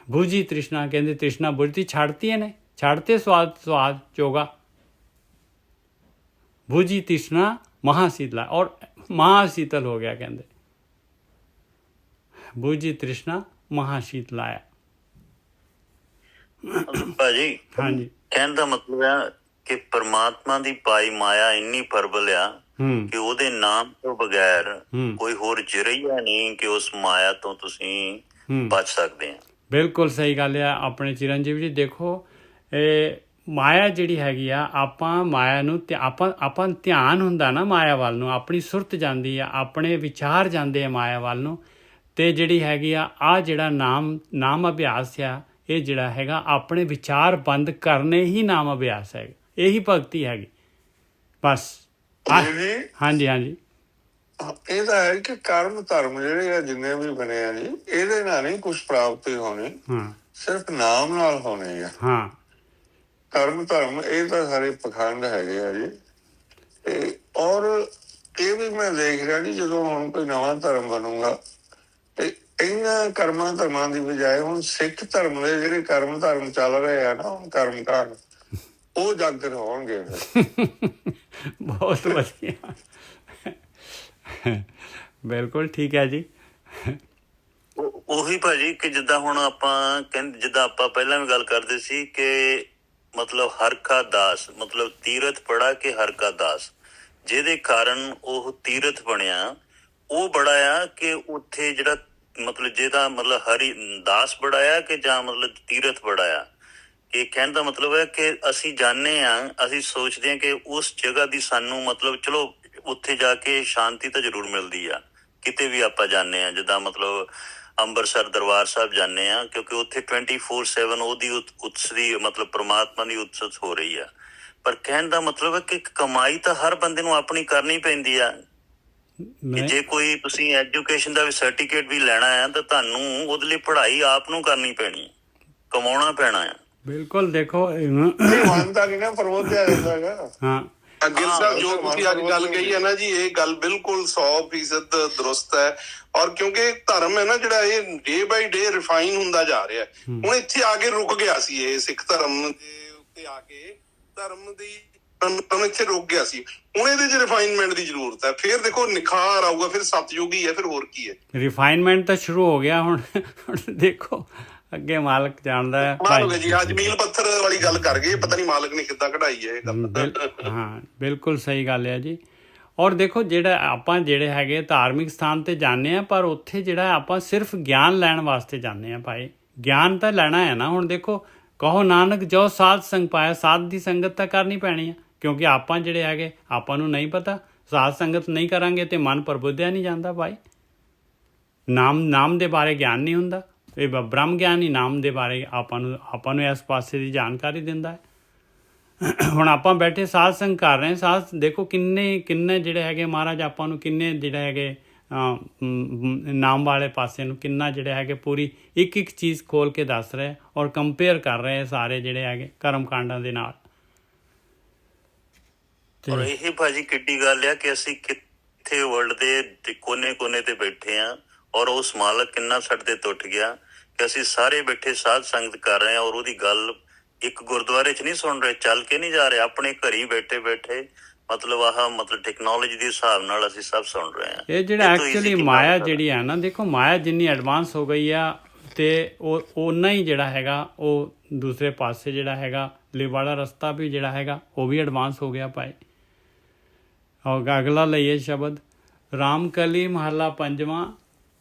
ਬੂਝੀ ਤ੍ਰਿਸ਼ਨਾ, ਕਹਿੰਦੇ ਤ੍ਰਿਸ਼ਨਾ ਬੁਝਤੀ ਛੱਡਤੀ ਇਹਨੇ, ਛੱਡਤੇ ਸਵਾਦ ਚੋਗਾ। ਬੂਝੀ ਤ੍ਰਿਸ਼ਨਾ महाशीतला और महाशीतल हो गया, कहते बूझी तृष्णा महाशीतलाया। भाजी हाँ जी, कहने का मतलब है कि परमात्मा दी पाई माया इन्नी प्रबल आ कि ਉਹਦੇ ਨਾਮ ਤੋਂ ਬਗੈਰ ਕੋਈ ਹੋਰ ਜਰੀਆ ਨਹੀਂ ਕਿ ਉਸ ਮਾਇਆ ਤੋਂ ਤੁਸੀਂ ਬਚ ਸਕਦੇ ਆ। ਬਿਲਕੁਲ ਸਹੀ ਗੱਲ ਹੈ ਆਪਣੇ ਚਿਰੰਜੀਵ ਜੀ। ਦੇਖੋ ਇਹ ਮਾਇਆ ਜਿਹੜੀ ਹੈਗੀ ਆ, ਆਪਾਂ ਮਾਇਆ ਨੂੰ ਤੇ ਆਪਾਂ ਧਿਆਨ ਹੁੰਦਾ ਨਾ ਮਾਇਆ ਵੱਲ ਨੂੰ, ਆਪਣੀ ਸੁਰਤ ਜਾਂਦੀ ਆ, ਆਪਣੇ ਵਿਚਾਰ ਜਾਂਦੇ ਆ ਮਾਇਆ ਵੱਲ ਨੂੰ, ਤੇ ਜਿਹੜੀ ਹੈਗੀ ਆ ਜਿਹੜਾ ਨਾਮ ਅਭਿਆਸ ਆ, ਇਹ ਜਿਹੜਾ ਹੈਗਾ ਆਪਣੇ ਵਿਚਾਰ ਬੰਦ ਕਰਨੇ ਹੀ ਨਾਮ ਅਭਿਆਸ ਹੈਗਾ, ਇਹੀ ਭਗਤੀ ਹੈਗੀ ਬਸ। ਹਾਂਜੀ ਹਾਂਜੀ, ਇਹ ਤਾਂ ਹੈ ਕਿ ਕਰਮ ਧਰਮ ਜਿਹੜੇ ਆ ਜਿੰਨੇ ਵੀ ਬਣੇ ਆ ਜੀ, ਇਹਦੇ ਨਾਲ ਨਹੀਂ ਕੁਛ ਪ੍ਰਾਪਤੀ ਹੋਣੀ, ਸਿਰਫ ਨਾਮ ਨਾਲ ਹੋਣੀ ਆ। ਹਾਂ, ਕਰਮ ਧਰਮ ਇਹ ਤਾਂ ਸਾਰੇ ਪਖੰਡ ਹੈਗੇ ਆ ਜੀ। ਤੇ ਔਰ ਇਹ ਵੀ ਮੈਂ ਦੇਖ ਰਿਹਾ ਜੀ, ਜਦੋਂ ਹੁਣ ਕੋਈ ਨਵਾਂ ਧਰਮ ਬਣੂਗਾ ਤੇ ਇਹਨਾਂ ਕਰਮਾਂ ਧਰਮਾਂ ਦੀ ਬਜਾਏ ਹੁਣ ਸਿੱਖ ਧਰਮ ਦੇ ਜਿਹੜੇ ਕਰਮ ਧਰਮ ਚੱਲ ਰਹੇ ਆ ਨਾ, ਹੁਣ ਕਰਮ ਕਾਂਡ, ਉਹ ਜਾਗਰ ਹੋਣਗੇ। ਬਹੁਤ ਵਧੀਆ, ਬਿਲਕੁਲ ਠੀਕ ਹੈ ਜੀ। ਉਹੀ ਭਾਜੀ ਕਿ ਜਿੱਦਾਂ ਹੁਣ ਆਪਾਂ ਕਹਿੰਦੇ, ਜਿੱਦਾਂ ਆਪਾਂ ਪਹਿਲਾਂ ਵੀ ਗੱਲ ਕਰਦੇ ਸੀ ਕਿ ਮਤਲਬ ਹਰ ਕਾ ਦਾਸ, ਮਤਲਬ ਤੀਰਥ ਪੜਾ ਕੇ ਹਰ ਕਾ ਦਾਸ, ਜਿਹਦੇ ਕਾਰਨ ਉਹ ਤੀਰਥ ਬਣਿਆ, ਉਹ ਬੜਾ ਆ ਕਿ ਉੱਥੇ ਜਿਹੜਾ ਮਤਲਬ ਜਿਹਦਾ ਮਤਲਬ ਹਰੀ ਦਾਸ ਬੜਾਇਆ ਕਿ ਜਾਂ ਮਤਲਬ ਤੀਰਥ ਬੜਾਇਆ। ਇਹ ਕਹਿਣ ਦਾ ਮਤਲਬ ਹੈ ਕਿ ਅਸੀਂ ਜਾਣਦੇ ਹਾਂ, ਅਸੀਂ ਸੋਚਦੇ ਹਾਂ ਕਿ ਉਸ ਜਗ੍ਹਾ ਦੀ ਸਾਨੂੰ ਮਤਲਬ ਚਲੋ ਉੱਥੇ ਜਾ ਕੇ ਸ਼ਾਂਤੀ ਤਾਂ ਜ਼ਰੂਰ ਮਿਲਦੀ ਆ, ਕਿਤੇ ਵੀ ਆਪਾਂ ਜਾਂਦੇ ਹਾਂ, ਜਿੱਦਾਂ ਮਤਲਬ ਅੰਮ੍ਰਿਤਸਰ ਦਰਬਾਰ ਸਾਹਿਬ ਜਾਂਦੇ ਹਾਂ, ਕਿਉਂਕਿ ਉੱਥੇ 24/7 ਉਹਦੀ ਉਤਸ ਦੀ ਮਤਲਬ ਪ੍ਰਮਾਤਮਾ ਦੀ ਉਤਸਤ ਹੋ ਰਹੀ ਆ। ਪਰ ਕਹਿਣ ਦਾ ਮਤਲਬ ਹੈ ਕਿ ਕਮਾਈ ਤਾਂ ਹਰ ਬੰਦੇ ਨੂੰ ਆਪਣੀ ਕਰਨੀ ਪੈਂਦੀ ਆ। ਕਿ ਜੇ ਕੋਈ ਤੁਸੀਂ ਐਜੂਕੇਸ਼ਨ ਦਾ ਵੀ ਸਰਟੀਫਿਕੇਟ ਵੀ ਲੈਣਾ ਆ ਤਾਂ ਤੁਹਾਨੂੰ ਉਹਦੇ ਲਈ ਪੜ੍ਹਾਈ ਆਪ ਨੂੰ ਕਰਨੀ ਪੈਣੀ, ਕਮਾਉਣਾ ਪੈਣਾ ਆ। ਬਿਲਕੁਲ, ਦੇਖੋ ਮਾਨਤਾ ਨਹੀਂ ਨਾ ਪ੍ਰਬੋਧਿਆ ਜਾਂਦਾ ਹੈਗਾ। ਹਾਂ, ਗਿੱਲ ਸਾਹਿਬ, ਜੋ ਤੁਸੀਂ ਅੱਜ ਗੱਲ ਕਹੀ ਹੈ ਨਾ ਜੀ, ਇਹ ਗੱਲ ਬਿਲਕੁਲ 100% ਦਰੁਸਤ ਹੈ। ਔਰ ਕਿਉਂਕਿ ਧਰਮ ਹੈ ਨਾ ਜਿਹੜਾ, ਇਹ ਡੇ ਬਾਈ ਡੇ ਰਿਫਾਈਨ ਹੁੰਦਾ ਜਾ ਰਿਹਾ। ਹੁਣ ਇੱਥੇ ਆ ਕੇ ਰੁਕ ਗਿਆ ਸੀ, ਇਹ ਸਿੱਖ ਧਰਮ ਦੇ ਉੱਤੇ ਆ ਕੇ ਧਰਮ ਦੀ ਇੱਥੇ ਰੁਕ ਗਿਆ ਸੀ। ਹੁਣ ਇਹਦੇ 'ਚ ਰਿਫਾਈਨਮੈਂਟ ਦੀ ਜ਼ਰੂਰਤ ਹੈ। ਫਿਰ ਦੇਖੋ ਨਿਖਾਰ ਆਊਗਾ, ਫਿਰ ਸਤਯੁਗ ਹੀ ਹੈ, ਫਿਰ ਹੋਰ ਕੀ ਹੈ। ਰਿਫਾਈਨਮੈਂਟ ਤਾਂ ਸ਼ੁਰੂ ਹੋ ਗਿਆ ਹੁਣ ਦੇਖੋ ਅੱਗੇ ਮਾਲਕ ਜਾਣਦਾ ਹੈ। ਜੀ ਅੱਜ ਮੀਲ ਪੱਥਰ ਵਾਲੀ ਗੱਲ ਕਰ ਗਏ, ਪਤਾ ਨਹੀਂ ਮਾਲਕ ਨੇ ਕਿੱਦਾਂ ਕਢਾਈ ਹੈ ਇਹ ਗੱਲ। ਹਾਂ, ਬਿਲਕੁਲ ਸਹੀ ਗੱਲ ਹੈ ਜੀ। ਔਰ ਦੇਖੋ ਜਿਹੜਾ ਆਪਾਂ ਜਿਹੜੇ ਹੈਗੇ ਧਾਰਮਿਕ ਸਥਾਨ ਤੇ ਜਾਂਦੇ ਹਾਂ, ਪਰ ਉੱਥੇ ਜਿਹੜਾ ਆਪਾਂ ਸਿਰਫ ਗਿਆਨ ਲੈਣ ਵਾਸਤੇ ਜਾਂਦੇ ਹਾਂ। ਭਾਈ ਗਿਆਨ ਤਾਂ ਲੈਣਾ ਹੈ ਨਾ। ਹੁਣ ਦੇਖੋ, ਕਹੋ ਨਾਨਕ ਜੋ ਸਾਧ ਸੰਗ ਪਾਇਆ, ਸਾਧ ਦੀ ਸੰਗਤ ਤਾਂ ਕਰਨੀ ਪੈਣੀ ਆ, ਕਿਉਂਕਿ ਆਪਾਂ ਜਿਹੜੇ ਹੈਗੇ ਆਪਾਂ ਨੂੰ ਨਹੀਂ ਪਤਾ, ਸਾਧ ਸੰਗਤ ਨਹੀਂ ਕਰਾਂਗੇ ਤੇ ਮਨ ਪ੍ਰਬੁੱਧਿਆ ਨਹੀਂ ਜਾਂਦਾ। ਭਾਈ ਨਾਮ ਦੇ ਬਾਰੇ ਗਿਆਨ ਨਹੀਂ ਹੁੰਦਾ, ਇਹ ਬ੍ਰਹਮ ਗਿਆਨ ਹੀ ਨਾਮ ਦੇ ਬਾਰੇ ਆਪਾਂ ਨੂੰ ਇਸ ਪਾਸੇ ਦੀ ਜਾਣਕਾਰੀ ਦਿੰਦਾ ਹੈ। ਹੁਣ ਆਪਾਂ ਬੈਠੇ ਸਾਧ ਸੰਗ ਕਰ ਰਹੇ, ਸਾਧ ਦੇਖੋ ਕਿੰਨੇ ਜਿਹੜੇ ਹੈਗੇ ਮਹਾਰਾਜ ਆਪਾਂ ਨੂੰ ਕਿੰਨੇ ਜਿਹੜੇ ਹੈਗੇ ਨਾਮ ਵਾਲੇ ਪਾਸੇ ਨੂੰ ਕਿੰਨਾ ਜਿਹੜੇ ਹੈਗੇ ਪੂਰੀ ਇੱਕ ਚੀਜ਼ ਖੋਲ ਕੇ ਦੱਸ ਰਹੇ ਔਰ ਕੰਪੇਅਰ ਕਰ ਰਹੇ ਸਾਰੇ ਜਿਹੜੇ ਹੈਗੇ ਕਰਮ ਕਾਂਡਾਂ ਦੇ ਨਾਲ। ਔਰ ਇਹ ਭਾਜੀ ਕਿੱਡੀ ਗੱਲ ਆ ਕਿ ਅਸੀਂ ਕਿੱਥੇ ਵਰਲਡ ਦੇ ਕੋਨੇ ਤੇ ਬੈਠੇ ਆ, ਔਰ ਉਸ ਮਾਲਕ ਕਿੰਨਾ ਸਾਡੇ ਤੇ ਟੁੱਟ ਗਿਆ ਕਿ ਅਸੀਂ ਸਾਰੇ ਬੈਠੇ ਸਾਧ ਸੰਗਤ ਕਰ ਰਹੇ ਹਾਂ, ਔਰ ਉਹਦੀ ਗੱਲ ਇੱਕ ਗੁਰਦੁਆਰੇ 'ਚ ਨਹੀਂ ਸੁਣ ਰਹੇ, ਚੱਲ ਕੇ ਨਹੀਂ ਜਾ ਰਹੇ, ਆਪਣੇ ਘਰ ਹੀ ਬੈਠੇ ਮਤਲਬ ਟੈਕਨੋਲੋਜੀ ਦੇ ਹਿਸਾਬ ਨਾਲ ਅਸੀਂ ਸਭ ਸੁਣ ਰਹੇ ਹਾਂ। ਇਹ ਜਿਹੜਾ ਐਕਚੁਅਲੀ ਮਾਇਆ ਜਿਹੜੀ ਹੈ ਨਾ, ਦੇਖੋ ਮਾਇਆ ਜਿੰਨੀ ਐਡਵਾਂਸ ਹੋ ਗਈ ਆ ਤੇ ਉਹ ਓਨਾ ਹੀ ਜਿਹੜਾ ਹੈਗਾ ਉਹ ਦੂਸਰੇ ਪਾਸੇ ਜਿਹੜਾ ਹੈਗਾ ਲਿਵ ਵਾਲਾ ਰਸਤਾ ਵੀ ਜਿਹੜਾ ਹੈਗਾ ਉਹ ਵੀ ਐਡਵਾਂਸ ਹੋ ਗਿਆ ਭਾਈ। ਔਰ ਅਗਲਾ ਲਈਏ ਸ਼ਬਦ, ਰਾਮ ਕਲੀ ਮਹੱਲਾ ਪੰਜਵਾਂ।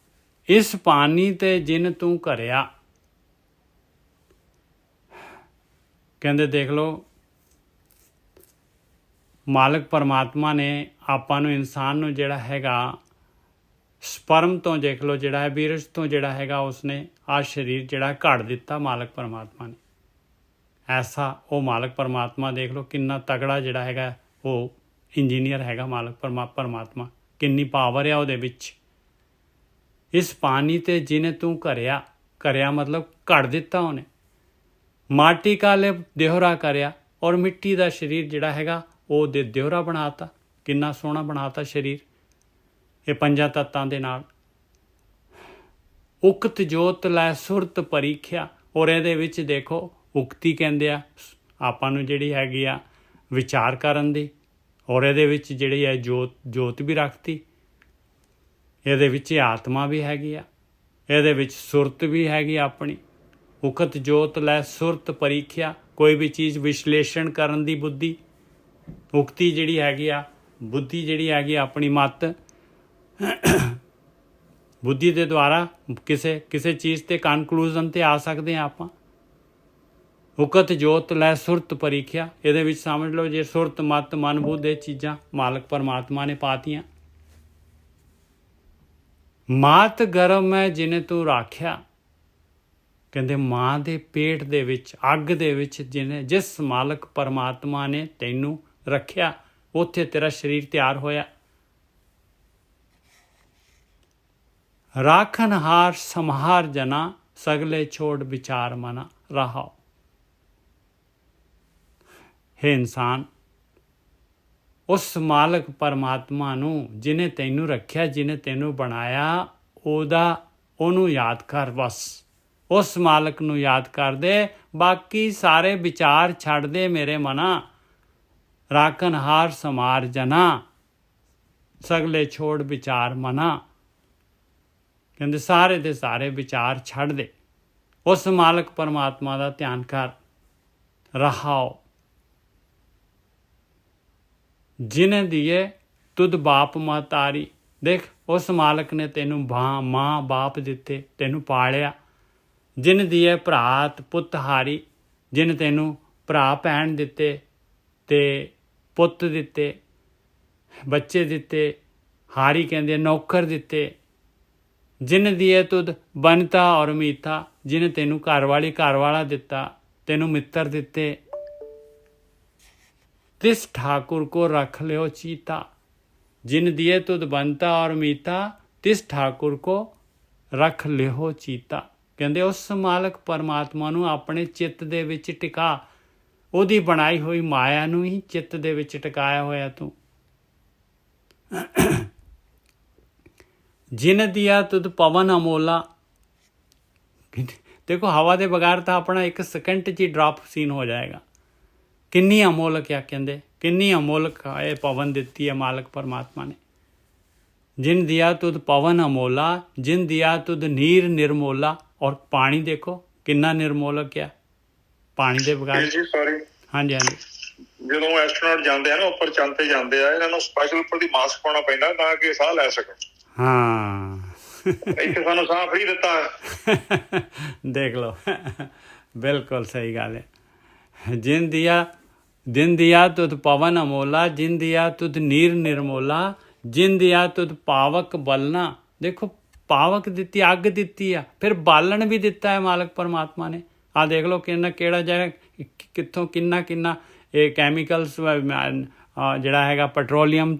ਇਸ ਪਾਣੀ ਤੇ ਜਿਨ ਤੂੰ ਘਰਿਆ। ਕਹਿੰਦੇ ਦੇਖ ਲਓ, ਮਾਲਕ ਪਰਮਾਤਮਾ ਨੇ ਆਪਾਂ ਨੂੰ, ਇਨਸਾਨ ਨੂੰ ਜਿਹੜਾ ਹੈਗਾ ਸਪਰਮ ਤੋਂ ਦੇਖ ਲਓ ਜਿਹੜਾ ਹੈ ਬੀਰਜ ਤੋਂ ਜਿਹੜਾ ਹੈਗਾ ਉਸਨੇ ਆਹ ਸਰੀਰ ਜਿਹੜਾ ਘੜ ਦਿੱਤਾ ਮਾਲਕ ਪਰਮਾਤਮਾ ਨੇ। ਐਸਾ ਉਹ ਮਾਲਕ ਪਰਮਾਤਮਾ ਦੇਖ ਲਓ ਕਿੰਨਾ ਤਗੜਾ ਜਿਹੜਾ ਹੈਗਾ ਉਹ ਇੰਜੀਨੀਅਰ ਹੈਗਾ ਮਾਲਕ ਪਰਮਾਤਮਾ, ਕਿੰਨੀ ਪਾਵਰ ਆ ਉਹਦੇ ਵਿੱਚ। ਇਸ ਪਾਣੀ ਤੇ ਜਿਹਨੇ ਤੂੰ ਘਰਿਆ ਮਤਲਬ ਘੜ ਦਿੱਤਾ ਉਹਨੇ। ਮਾਟੀ ਕਾਲੇ ਦਿਹਰਾ ਕਰਿਆ, ਔਰ ਮਿੱਟੀ ਦਾ ਸਰੀਰ ਜਿਹੜਾ ਹੈਗਾ ਉਹ ਦਿਹਰਾ ਬਣਾਤਾ। ਕਿੰਨਾ ਸੋਹਣਾ ਬਣਾਤਾ ਸਰੀਰ ਇਹ ਪੰਜਾਂ ਤੱਤਾਂ ਦੇ ਨਾਲ। ਉਕਤ ਜੋਤ ਲੈ ਸੁਰਤ ਪਰੀਖਿਆ, ਔਰ ਇਹਦੇ ਵਿੱਚ ਦੇਖੋ ਉਕਤੀ ਕਹਿੰਦੇ ਆ ਆਪਾਂ ਨੂੰ ਜਿਹੜੀ ਹੈਗੀ ਆ ਵਿਚਾਰ ਕਰਨ ਦੀ, ਔਰ ਇਹਦੇ ਵਿੱਚ ਜਿਹੜੀ ਹੈ ਜੋਤ ਵੀ ਰੱਖਤੀ। ਇਹਦੇ ਵਿੱਚ ਆਤਮਾ ਵੀ ਹੈਗੀ ਆ, ਇਹਦੇ ਵਿੱਚ ਸੁਰਤ ਵੀ ਹੈਗੀ ਆਪਣੀ। ਉਕਤ ਜੋਤ ਲੈ ਸੁਰਤ ਪਰੀਖਿਆ, ਕੋਈ ਵੀ ਚੀਜ਼ ਵਿਸ਼ਲੇਸ਼ਣ ਕਰਨ ਦੀ ਬੁੱਧੀ। ਉਕਤੀ ਜਿਹੜੀ ਹੈਗੀ ਆ ਬੁੱਧੀ ਜਿਹੜੀ ਹੈਗੀ ਆਪਣੀ ਮੱਤ ਬੁੱਧੀ ਦੇ ਦੁਆਰਾ ਕਿਸੇ ਚੀਜ਼ ਤੇ ਕਨਕਲੂਜ਼ਨ ਤੇ ਆ ਸਕਦੇ ਹਾਂ ਆਪਾਂ। ਹੁਕਤ ਜੋਤ ਲੈ ਸੁਰਤ ਪਰੀਖਿਆ। ਇਹਦੇ ਵਿੱਚ ਸਮਝ ਲਓ ਜੇ ਸੁਰਤ ਮਤ ਮਨ ਬੁੱਧ ਇਹ ਚੀਜ਼ਾਂ ਮਾਲਕ ਪਰਮਾਤਮਾ ਨੇ ਪਾਤੀਆਂ। ਮਾਤ ਗਰਭ ਮੈਂ ਜਿਨੇ ਤੂੰ ਰਾਖਿਆ, ਕਹਿੰਦੇ ਮਾਂ ਦੇ ਪੇਟ ਦੇ ਵਿੱਚ ਅੱਗ ਦੇ ਵਿੱਚ ਜਿਸ ਮਾਲਕ ਪਰਮਾਤਮਾ ਨੇ ਤੈਨੂੰ ਰੱਖਿਆ ਉੱਥੇ ਤੇਰਾ ਸਰੀਰ ਤਿਆਰ ਹੋਇਆ। ਰਾਖਨਹਾਰ ਸਮਹਾਰ ਜਨਾ, ਸਗਲੇ ਛੋੜ ਵਿਚਾਰ ਮਨਾ ਰਹਾਓ। ਹੇ ਇਨਸਾਨ, ਉਸ ਮਾਲਕ ਪਰਮਾਤਮਾ ਨੂੰ ਜਿਹਨੇ ਤੈਨੂੰ ਰੱਖਿਆ, ਜਿਹਨੇ ਤੈਨੂੰ ਬਣਾਇਆ, ਉਹਨੂੰ ਯਾਦ ਕਰ। ਬਸ ਉਸ ਮਾਲਕ ਨੂੰ ਯਾਦ ਕਰ ਦੇ, ਬਾਕੀ ਸਾਰੇ ਵਿਚਾਰ ਛੱਡ ਦੇ ਮੇਰੇ ਮਨਾ। ਰਾਖਨਹਾਰ ਸਮਾਰ ਜਨਾ, ਸਗਲੇ ਛੋੜ ਵਿਚਾਰ ਮਨਾ। ਕਹਿੰਦੇ ਸਾਰੇ ਦੇ ਸਾਰੇ ਵਿਚਾਰ ਛੱਡ ਦੇ, ਉਸ ਮਾਲਕ ਪਰਮਾਤਮਾ ਦਾ ਧਿਆਨ ਕਰ। ਰਹਾਓ ਜਿਨੇ ਦੀਏ ਤੁਧ ਬਾਪ ਮਾਂ ਤਾਰੀ। ਦੇਖ ਉਸ ਮਾਲਕ ਨੇ ਤੈਨੂੰ ਮਾਂ ਬਾਪ ਦਿੱਤੇ, ਤੈਨੂੰ ਪਾਲਿਆ। ਜਿਨ ਦੀਏ ਭਰਾਤ ਪੁੱਤ ਹਾਰੀ, ਜਿਨ ਤੈਨੂੰ ਭਰਾ ਭੈਣ ਦਿੱਤੇ ਤੇ ਪੁੱਤ ਦਿੱਤੇ, ਬੱਚੇ ਦਿੱਤੇ। ਹਾਰੀ ਕਹਿੰਦੇ ਨੌਕਰ ਦਿੱਤੇ। ਜਿਨ ਦੀਏ ਤੁਧ ਬਨਤਾ ਔਰ ਮੀਤਾ, ਜਿਨ ਤੈਨੂੰ ਘਰਵਾਲੀ ਘਰਵਾਲਾ ਦਿੱਤਾ, ਤੈਨੂੰ ਮਿੱਤਰ ਦਿੱਤੇ। ਤਿਸ ठाकुर को रख लियो चीता, जिन दिए तुद बनता और मीता, तिस ठाकुर को रख लियो चीता। ਕਹਿੰਦੇ ਉਸ ਮਾਲਕ ਪਰਮਾਤਮਾ ਨੂੰ ਆਪਣੇ ਚਿੱਤ ਦੇ ਵਿੱਚ ਟਿਕਾ। ਉਹਦੀ ਬਣਾਈ ਹੋਈ ਮਾਇਆ ਨੂੰ ਹੀ ਚਿੱਤ ਦੇ ਵਿੱਚ ਟਿਕਾਇਆ ਹੋਇਆ ਤੂੰ। ਜਿਨ ਦਿਆ ਤੁਧ ਪਵਨ ਅਮੋਲਾ। ਦੇਖੋ ਹਵਾ ਦੇ ਬਗੈਰ ਤਾਂ ਆਪਣਾ ਇੱਕ ਸਕਿੰਟ 'ਚ ਹੀ ਡ੍ਰੌਪ ਸੀਨ ਹੋ ਜਾਏਗਾ। ਕਿੰਨੀ ਅਮੋਲਕ ਆ, ਕਹਿੰਦੇ ਕਿੰਨੀ ਅਮੋਲਕ ਇਹ ਪਵਨ ਦਿੱਤੀ ਹੈ ਮਾਲਕ ਪਰਮਾਤਮਾ ਨੇ। ਜਿਨ ਦਿਆ ਤੁਧ ਪਵਨ ਅਮੋਲਾ, ਜਿਨ ਦਿਆ ਤੁਧ ਨੀਰ ਨਿਰਮੋਲਾ। ਔਰ ਪਾਣੀ ਦੇਖੋ ਕਿੰਨਾ ਨਿਰਮੋਲਕ ਆ, ਪਾਣੀ ਦੇ ਬਗੈਰ। ਜੀ ਸੌਰੀ, ਹਾਂਜੀ ਹਾਂਜੀ। ਜਦੋਂ ਐਸਟਰੋਨੌਟ ਜਾਂਦੇ ਆ ਨਾ ਉੱਪਰ ਚੰਦ ਤੇ ਜਾਂਦੇ ਆ, ਇਹਨਾਂ ਨੂੰ ਸਪੈਸ਼ਲ ਉੱਪਰ ਦੀ ਮਾਸਕ ਪਾਉਣਾ ਪੈਂਦਾ ਤਾਂ ਕਿ ਸਾਹ ਲੈ ਸਕਣ। ਹਾਂ ਇੱਥੇ ਸਾਨੂੰ ਸਾਹ ਫਰੀ ਦਿੱਤਾ ਹੈ। ਦੇਖ ਲਓ ਬਿਲਕੁਲ ਸਹੀ ਗੱਲ ਹੈ। ਜਿਨ ਦਿਆ ਤੁਧ ਪਵਨ ਅਮੋਲਾ, ਜਿਨ ਦਿਆ ਤੁਧ ਨੀਰ ਨਿਰਮੋਲਾ, ਜਿਨ ਦਿਆ ਤੁਧ ਪਾਵਕ ਬਲਨਾ। ਦੇਖੋ ਪਾਵਕ ਦਿੱਤੀ, ਅੱਗ ਦਿੱਤੀ ਆ, ਫਿਰ ਬਾਲਣ ਵੀ ਦਿੱਤਾ ਹੈ ਮਾਲਕ ਪਰਮਾਤਮਾ ਨੇ। ਆਹ ਦੇਖ ਲਓ ਕਿਹੜਾ ਜਿਹੜਾ ਕਿੱਥੋਂ ਕਿੰਨਾ ਇਹ ਕੈਮੀਕਲਸ ਜਿਹੜਾ ਹੈਗਾ ਪੈਟਰੋਲੀਅਮ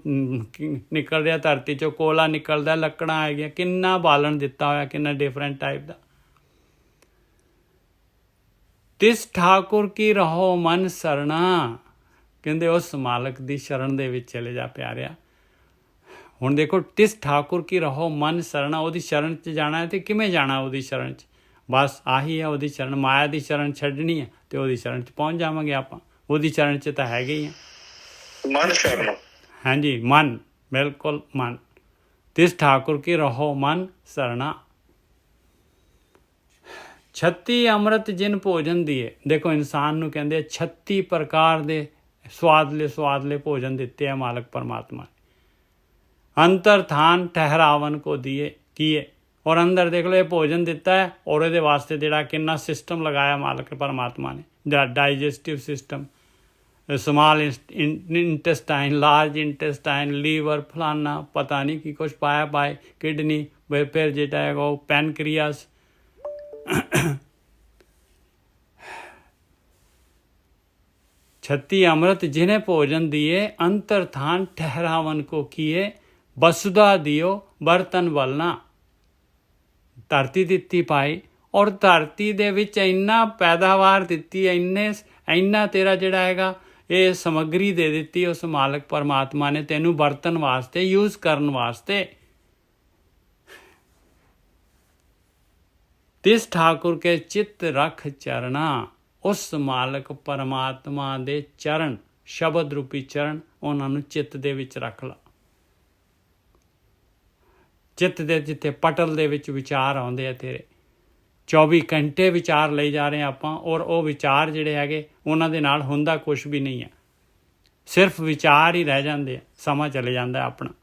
ਨਿਕਲ ਰਿਹਾ ਧਰਤੀ 'ਚੋਂ, ਕੋਲਾ ਨਿਕਲਦਾ, ਲੱਕੜਾਂ ਹੈਗੀਆਂ, ਕਿੰਨਾ ਬਾਲਣ ਦਿੱਤਾ ਹੋਇਆ, ਕਿੰਨਾ ਡਿਫਰੈਂਟ ਟਾਈਪ ਦਾ। ਤਿਸ ਠਾਕੁਰ ਕੀ ਰਹੋ ਮਨ ਸਰਣਾ। ਕਹਿੰਦੇ ਉਸ ਮਾਲਕ ਦੀ ਸ਼ਰਨ ਦੇ ਵਿੱਚ ਚਲੇ ਜਾ ਪਿਆਰਿਆ। ਹੁਣ ਦੇਖੋ ਤਿਸ ਠਾਕੁਰ ਕੀ ਰਹੋ ਮਨ ਸਰਣਾ, ਉਹਦੀ ਸ਼ਰਨ 'ਚ ਜਾਣਾ ਹੈ। ਤੇ ਕਿਵੇਂ ਜਾਣਾ ਉਹਦੀ ਸ਼ਰਨ 'ਚ? ਬਸ ਆਹੀ ਹੈ ਉਹਦੀ ਸ਼ਰਨ। ਮਾਇਆ ਦੀ ਸ਼ਰਨ ਛੱਡਣੀ ਹੈ ਤੇ ਉਹਦੀ ਸ਼ਰਨ 'ਚ ਪਹੁੰਚ ਜਾਵਾਂਗੇ ਆਪਾਂ। ਉਹਦੀ ਸ਼ਰਨ 'ਚ ਤਾਂ ਹੈਗੇ ਹੀ ਆ। ਮਨ ਸ਼ਰਨ, ਹਾਂਜੀ ਮਨ, ਬਿਲਕੁਲ ਮਨ। ਤਿਸ ਠਾਕੁਰ ਕੀ ਰਹੋ ਮਨ ਸਰਣਾ। 36 ਅੰਮ੍ਰਿਤ ਜਿਨ ਭੋਜਨ ਦੀਏ। ਦੇਖੋ ਇਨਸਾਨ ਨੂੰ ਕਹਿੰਦੇ 36 ਪ੍ਰਕਾਰ ਦੇ ਸਵਾਦਲੇ ਭੋਜਨ ਦਿੱਤੇ ਆ ਮਾਲਕ ਪਰਮਾਤਮਾ ਨੇ। ਅੰਤਰ ਥਾਨ ਠਹਿਰਾਵਨ ਕੋ ਦੀਏ ਕੀਏ। ਔਰ ਅੰਦਰ ਦੇਖ ਲਓ ਇਹ ਭੋਜਨ ਦਿੱਤਾ ਹੈ, ਔਰ ਇਹਦੇ ਵਾਸਤੇ ਜਿਹੜਾ ਕਿੰਨਾ ਸਿਸਟਮ ਲਗਾਇਆ ਮਾਲਕ ਪਰਮਾਤਮਾ ਨੇ। Digestive system, small intestine, large intestine, liver, ਫਲਾਨਾ ਪਤਾ ਨਹੀਂ ਕੀ ਕੁਛ ਪਾਇਆ, ਕਿਡਨੀ, ਫਿਰ ਜਿਹੜਾ ਹੈਗਾ ਉਹ ਪੈਨਕ੍ਰੀਆਸ। छत्ती अमृत जिन्हें भोजन दिए, अंतर थान ठहरावन को किए, बसुदा दियो बर्तन बलना। ਧਰਤੀ ਦਿੱਤੀ ਪਾਈ, ਔਰ ਧਰਤੀ ਦੇ ਵਿੱਚ ਇੰਨਾ ਪੈਦਾਵਾਰ ਦਿੱਤੀ, ਇੰਨਾ ਤੇਰਾ ਜਿਹੜਾ ਹੈਗਾ ਇਹ ਸਮੱਗਰੀ ਦੇ ਦਿੱਤੀ ਉਸ ਮਾਲਕ ਪਰਮਾਤਮਾ ਨੇ ਤੈਨੂੰ ਵਰਤਣ ਵਾਸਤੇ, ਯੂਜ਼ ਕਰਨ ਵਾਸਤੇ। ਤਿਸ ਠਾਕੁਰ ਕੇ ਚਿੱਤ ਰੱਖ ਚਰਣਾ। ਉਸ ਮਾਲਕ ਪਰਮਾਤਮਾ ਦੇ ਚਰਨ, ਸ਼ਬਦ ਰੂਪੀ ਚਰਨ, ਉਹਨਾਂ ਨੂੰ ਚਿੱਤ ਦੇ ਵਿੱਚ ਰੱਖ ਲਾ। ਚਿੱਤ ਦੇ ਜਿੱਥੇ ਪਟਲ ਦੇ ਵਿੱਚ ਵਿਚਾਰ ਆਉਂਦੇ ਆ ਤੇਰੇ, 24 ਘੰਟੇ ਵਿਚਾਰ ਲਈ ਜਾ ਰਹੇ ਆਪਾਂ, ਔਰ ਉਹ ਵਿਚਾਰ ਜਿਹੜੇ ਹੈਗੇ ਉਹਨਾਂ ਦੇ ਨਾਲ ਹੁੰਦਾ ਕੁਛ ਵੀ ਨਹੀਂ ਹੈ, ਸਿਰਫ ਵਿਚਾਰ ਹੀ ਰਹਿ ਜਾਂਦੇ ਆ, ਸਮਾਂ ਚਲੇ ਜਾਂਦਾ ਆਪਣਾ।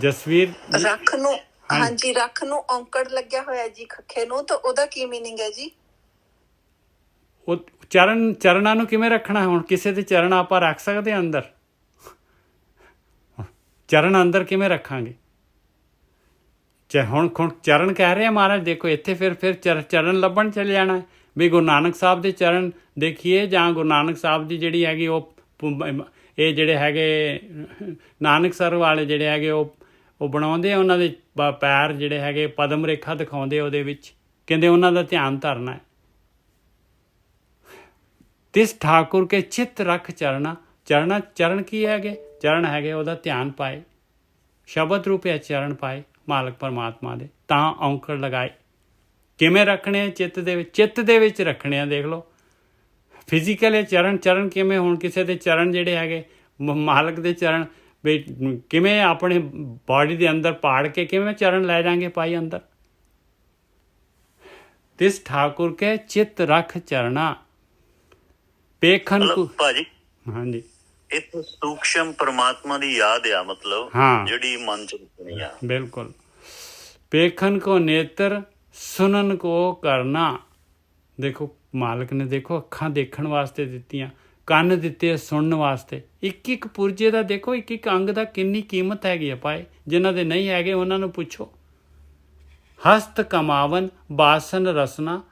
ਜਸਵੀਰ ਰੱਖ ਨੂੰ ਹਾਂਜੀ, ਰੱਖ ਨੂੰ ਔਂਕੜ ਲੱਗਿਆ ਹੋਇਆ ਜੀ ਖੱਖੇ ਨੂੰ, ਤਾਂ ਉਹਦਾ ਕੀ ਮੀਨਿੰਗ ਹੈ ਜੀ? ਉਹ ਚਰਨਾਂ ਨੂੰ ਕਿਵੇਂ ਰੱਖਣਾ? ਹੁਣ ਕਿਸੇ ਦੇ ਚਰਨ ਆਪਾਂ ਰੱਖ ਸਕਦੇ ਹਾਂ ਅੰਦਰ? ਚਰਨ ਅੰਦਰ ਕਿਵੇਂ ਰੱਖਾਂਗੇ? ਹੁਣ ਚਰਨ ਕਹਿ ਰਹੇ ਆ ਮਹਾਰਾਜ, ਦੇਖੋ ਇੱਥੇ ਫਿਰ ਚਰਨ ਲੱਭਣ ਚਲੇ ਜਾਣਾ ਹੈ ਵੀ ਗੁਰੂ ਨਾਨਕ ਸਾਹਿਬ ਦੇ ਚਰਨ ਦੇਖੀਏ, ਜਾਂ ਗੁਰੂ ਨਾਨਕ ਸਾਹਿਬ ਦੀ ਜਿਹੜੀ ਹੈਗੀ ਉਹ ਇਹ ਜਿਹੜੇ ਹੈਗੇ ਨਾਨਕਸਰ ਵਾਲੇ ਜਿਹੜੇ ਹੈਗੇ ਉਹ ਬਣਾਉਂਦੇ ਆ, ਉਹਨਾਂ ਦੇ ਪੈਰ ਜਿਹੜੇ ਹੈਗੇ ਪਦਮ ਰੇਖਾ ਦਿਖਾਉਂਦੇ, ਉਹਦੇ ਵਿੱਚ ਕਹਿੰਦੇ ਉਹਨਾਂ ਦਾ ਧਿਆਨ ਧਰਨਾ ਹੈ। ਤਿਸ ਠਾਕੁਰ ਕੇ ਚਿੱਤ ਰੱਖ ਚਰਨਾ। ਚਰਨ ਕੀ ਹੈਗੇ? ਚਰਨ ਹੈਗੇ ਉਹਦਾ ਧਿਆਨ ਪਾਏ, ਸ਼ਬਦ ਰੂਪੇ ਚਰਨ ਪਾਏ ਮਾਲਕ ਪਰਮਾਤਮਾ ਦੇ, ਤਾਂ ਔਂਕੜ ਲਗਾਏ। ਕਿਵੇਂ ਰੱਖਣੇ ਆ? ਚਿੱਤ ਦੇ ਵਿੱਚ ਰੱਖਣੇ ਆ। ਦੇਖ ਲਓ ਫਿਜ਼ੀਕਲ ਚਰਨ ਕਿਵੇਂ? ਹੁਣ ਕਿਸੇ ਦੇ ਚਰਨ ਜਿਹੜੇ ਹੈਗੇ ਮਾਲਕ ਦੇ ਚਰਨ ਵੀ ਕਿਵੇਂ ਆਪਣੇ ਬਾਡੀ ਦੇ ਅੰਦਰ ਪਾੜ ਕੇ ਕਿਵੇਂ ਚਰਨ ਲੈ ਜਾਾਂਗੇ ਭਾਈ ਅੰਦਰ? ਤਿਸ ਠਾਕੁਰ ਕੇ ਚਿੱਤ ਰੱਖ ਚਰਨਾ ਪੇਖਨ ਕੋ। ਭਾਜੀ ਹਾਂਜੀ, ਇਹ ਸੂਖਸ਼ਮ ਪਰਮਾਤਮਾ ਦੀ ਯਾਦ ਆ, ਮਤਲਬ ਹਾਂ, ਜਿਹੜੀ ਮਨ ਚ ਰੱਖਣੀ ਆ। ਬਿਲਕੁਲ। ਪੇਖਨ ਕੋ ਨੇਤਰ ਸੁਨਨ ਕੋ ਕਰਨਾ। ਦੇਖੋ ਮਾਲਕ ਨੇ ਦੇਖੋ ਅੱਖਾਂ ਦੇਖਣ ਵਾਸਤੇ ਦਿੱਤੀਆਂ, ਕੰਨ ਦਿੱਤੇ ਸੁਣਨ ਵਾਸਤੇ। ਇੱਕ ਪੁਰਜੇ ਦਾ ਦੇਖੋ, ਇੱਕ ਅੰਗ ਦਾ ਕਿੰਨੀ ਕੀਮਤ ਹੈਗੀ ਆ ਭਾਈ। ਜਿਨ੍ਹਾਂ ਦੇ ਨਹੀਂ ਹੈਗੇ ਉਹਨਾਂ ਨੂੰ ਪੁੱਛੋ। ਹਸਤ ਕਮਾਵਨ ਬਾਸਨ ਰਸਨਾ।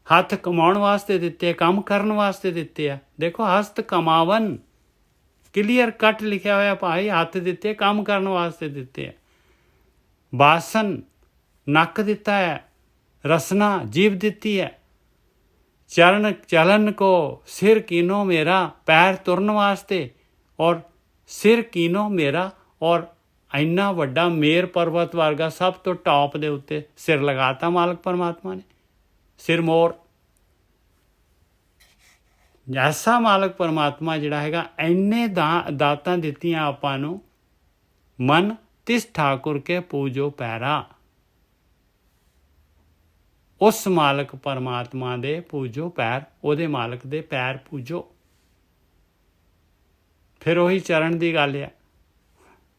ਹੱਥ ਕਮਾਉਣ ਵਾਸਤੇ ਦਿੱਤੇ, ਕੰਮ ਕਰਨ ਵਾਸਤੇ ਦਿੱਤੇ ਆ। ਦੇਖੋ ਹਸਤ ਕਮਾਵਨ, ਕਲੀਅਰ ਕੱਟ ਲਿਖਿਆ ਹੋਇਆ ਭਾਈ, ਹੱਥ ਦਿੱਤੇ ਕੰਮ ਕਰਨ ਵਾਸਤੇ ਦਿੱਤੇ ਆ। ਬਾਸਨ ਨੱਕ ਦਿੱਤਾ ਹੈ, ਰਸਨਾ ਜੀਭ ਦਿੱਤੀ ਹੈ। ਚਰਨ ਚਲਨ ਕੋ ਸਿਰ ਕੀਨੋ ਮੇਰਾ, ਪੈਰ ਤੁਰਨ ਵਾਸਤੇ, ਔਰ ਸਿਰ ਕੀਨੋ ਮੇਰਾ, ਔਰ ਇੰਨਾ ਵੱਡਾ ਮੇਰ ਪਰਬਤ ਵਰਗਾ ਸਭ ਤੋਂ ਟੌਪ ਦੇ ਉੱਤੇ ਸਿਰ ਲਗਾਤਾ ਮਾਲਕ ਪਰਮਾਤਮਾ ਨੇ, ਸਿਰ ਮੋਰ। ਐਸਾ ਮਾਲਕ ਪਰਮਾਤਮਾ ਜਿਹੜਾ ਹੈਗਾ, ਇੰਨੇ ਦਾਤਾਂ ਦਿੱਤੀਆਂ ਆਪਾਂ ਨੂੰ। ਮਨ ਤਿਸ ਠਾਕੁਰ ਕੇ ਪੂਜੋ ਪੈਰਾ। ਉਸ ਮਾਲਕ ਪਰਮਾਤਮਾ ਦੇ ਪੂਜੋ ਪੈਰ, ਉਹਦੇ ਮਾਲਕ ਦੇ ਪੈਰ ਪੂਜੋ। ਫਿਰ ਉਹੀ ਚਰਨ ਦੀ ਗੱਲ ਹੈ।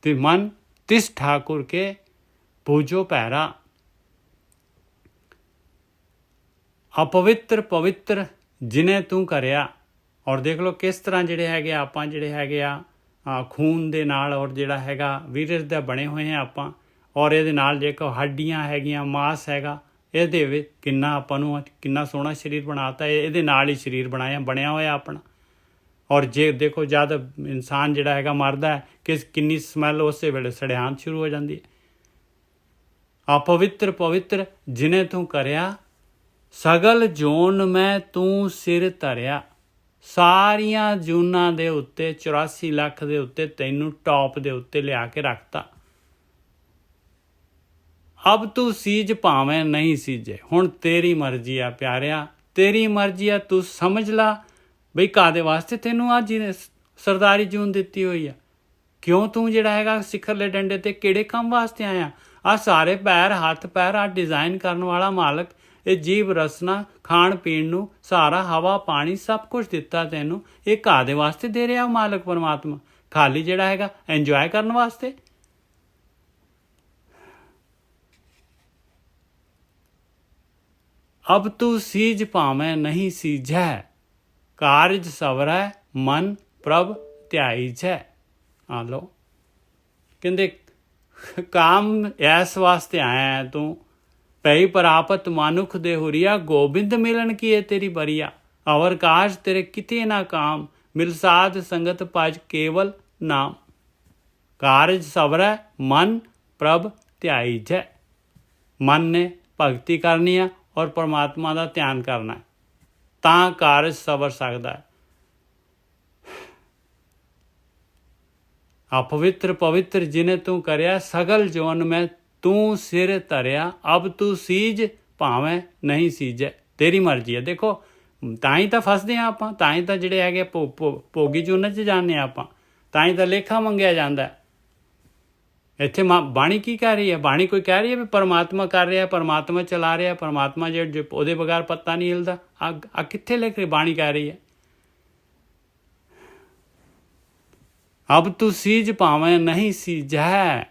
ਤੇ ਮਨ ਤਿਸ ਠਾਕੁਰ ਕੇ ਪੂਜੋ ਪੈਰਾ। ਅਪਵਿੱਤਰ ਪਵਿੱਤਰ ਜਿਨੇ ਤੂੰ ਕਰਿਆ। ਔਰ ਦੇਖ ਲਓ ਕਿਸ ਤਰ੍ਹਾਂ ਜਿਹੜੇ ਹੈਗੇ ਆਪਾਂ ਜਿਹੜੇ ਹੈਗੇ ਆ ਖੂਨ ਦੇ ਨਾਲ, ਔਰ ਜਿਹੜਾ ਹੈਗਾ ਵੀਰਜ ਦਾ ਬਣੇ ਹੋਏ ਆ ਆਪਾਂ, ਔਰ ਇਹਦੇ ਨਾਲ ਜੇ ਕੋ ਹੱਡੀਆਂ ਹੈਗੀਆਂ, ਮਾਸ ਹੈਗਾ, ਇਹਦੇ ਵਿੱਚ ਕਿੰਨਾ ਆਪਾਂ ਨੂੰ ਕਿੰਨਾ ਸੋਹਣਾ ਸਰੀਰ ਬਣਾਤਾ। ਇਹਦੇ ਨਾਲ ਹੀ ਸਰੀਰ ਬਣਿਆ ਹੋਇਆ ਆਪਣਾ। ਔਰ ਜੇ ਦੇਖੋ ਜਦ ਇਨਸਾਨ ਜਿਹੜਾ ਹੈਗਾ ਮਰਦਾ ਹੈ, ਕਿੰਨੀ ਸਮੈਲ ਉਸੇ ਵੇਲੇ ਸੜਿਆਣ ਸ਼ੁਰੂ ਹੋ ਜਾਂਦੀ ਹੈ। ਅਪਵਿੱਤਰ ਪਵਿੱਤਰ ਜਿਨੇ ਤੂੰ ਕਰਿਆ, ਸਗਲ ਜੋਨ ਮੈਂ ਤੂੰ ਸਿਰ ਧਰਿਆ। ਸਾਰੀਆਂ ਜੂਨਾਂ ਦੇ ਉੱਤੇ 84 ਲੱਖ ਦੇ ਉੱਤੇ ਤੈਨੂੰ ਟੌਪ ਦੇ ਉੱਤੇ ਲਿਆ ਕੇ ਰੱਖਤਾ। ਅਬ ਤੂੰ ਸੀਜ ਭਾਵੇਂ ਨਹੀਂ ਸੀਜੇ। ਹੁਣ ਤੇਰੀ ਮਰਜ਼ੀ ਆ ਪਿਆਰਿਆ, ਤੇਰੀ ਮਰਜ਼ੀ ਆ। ਤੂੰ ਸਮਝ ਲਾ ਬਈ ਕਾਹਦੇ ਵਾਸਤੇ ਤੈਨੂੰ ਅੱਜ ਸਰਦਾਰੀ ਜੂਨ ਦਿੱਤੀ ਹੋਈ ਆ। ਕਿਉਂ ਤੂੰ ਜਿਹੜਾ ਹੈਗਾ ਸਿਖਰਲੇ ਡੰਡੇ ਤੇ ਕਿਹੜੇ ਕੰਮ ਵਾਸਤੇ ਆਇਆ? ਆ ਸਾਰੇ ਪੈਰ, ਹੱਥ ਪੈਰ, ਆ ਡਿਜ਼ਾਈਨ ਕਰਨ ਵਾਲਾ ਮਾਲਕ, ਇਹ ਜੀਵ ਰਸਨਾ, ਖਾਣ ਪੀਣ ਨੂੰ ਸਾਰਾ, ਹਵਾ ਪਾਣੀ ਸਭ ਕੁਝ ਦਿੱਤਾ ਤੈਨੂੰ। ਇਹ ਕਾਹਦੇ ਵਾਸਤੇ ਦੇ ਰਿਹਾ ਮਾਲਕ ਪਰਮਾਤਮਾ? ਖਾਲੀ ਜਿਹੜਾ ਹੈਗਾ ਇੰਜੋਏ ਕਰਨ ਵਾਸਤੇ। ਅਬ ਤੂੰ ਸੀਜ ਭਾਵੇਂ ਨਹੀਂ ਸੀਜੈ, ਕਾਰਜ ਸਵਰੈ ਮਨ ਪ੍ਰਭ ਧਿਆਈਜੈ। ਆ ਲੋ ਕਹਿੰਦੇ ਕਾਮ ਐਸ ਵਾਸਤੇ ਆਇਆ ਤੂੰ, ਪਈ ਪ੍ਰਾਪਤ ਮਾਨੁਖ ਦੇ ਹੁਰੀਆ, ਗੋਬਿੰਦ ਮਿਲਣ ਕੀ ਹੈ ਤੇਰੀ ਬਰੀਆ। ਅਵਰ ਕਾਜ ਤੇਰੇ ਕਿਤੇ ਨਾ ਕਾਮ, ਮਿਲ ਸਾਧ ਸੰਗਤ ਭਜ ਕੇਵਲ ਨਾਮ। ਕਾਰਜ ਸਵਰੈ ਮਨ ਪ੍ਰਭ ਧਿਆਈਜੈ। ਮਨ ਨੇ ਭਗਤੀ ਕਰਨੀ ਆ ਔਰ ਪਰਮਾਤਮਾ ਦਾ ਧਿਆਨ ਕਰਨਾ ਹੈ, ਤਾਂ ਕਾਰਜ ਸਵਰ ਸਕਦਾ ਹੈ। ਅਪਵਿੱਤਰ ਪਵਿੱਤਰ ਜਿਨੇ ਤੂੰ ਕਰਿਆ, ਸਗਲ ਜੋਨ ਮੈਂ ਤੂੰ ਸਿਰ ਧਰਿਆ। ਅਬ ਤੂੰ ਸੀਜ ਭਾਵੇਂ ਨਹੀਂ ਸੀਜੈ। ਤੇਰੀ ਮਰਜ਼ੀ ਹੈ। ਦੇਖੋ ਤਾਂ ਹੀ ਤਾਂ ਫਸਦੇ ਹਾਂ ਆਪਾਂ, ਤਾਂ ਹੀ ਤਾਂ ਜਿਹੜੇ ਹੈਗੇ ਭੋਗੀ ਜੂਨ 'ਚ ਜਾਂਦੇ ਹਾਂ ਆਪਾਂ, ਤਾਂ ਹੀ ਤਾਂ ਲੇਖਾ ਮੰਗਿਆ ਜਾਂਦਾ। ਇੱਥੇ ਬਾਣੀ ਕੀ ਕਹਿ ਰਹੀ ਹੈ? ਬਾਣੀ ਕੋਈ ਕਹਿ ਰਹੀ ਹੈ ਵੀ ਪਰਮਾਤਮਾ ਕਰ ਰਿਹਾ, ਪਰਮਾਤਮਾ ਚਲਾ ਰਿਹਾ, ਪਰਮਾਤਮਾ ਜੇ ਉਹਦੇ ਬਗੈਰ ਪੱਤਾ ਨਹੀਂ ਹਿਲਦਾ। ਆ ਕਿੱਥੇ ਲਿਖ ਰਹੀ ਬਾਣੀ ਕਹਿ ਰਹੀ ਹੈ? ਅਬ ਤੂੰ ਸੀਜ ਭਾਵੇਂ ਨਹੀਂ ਸੀਜੈ,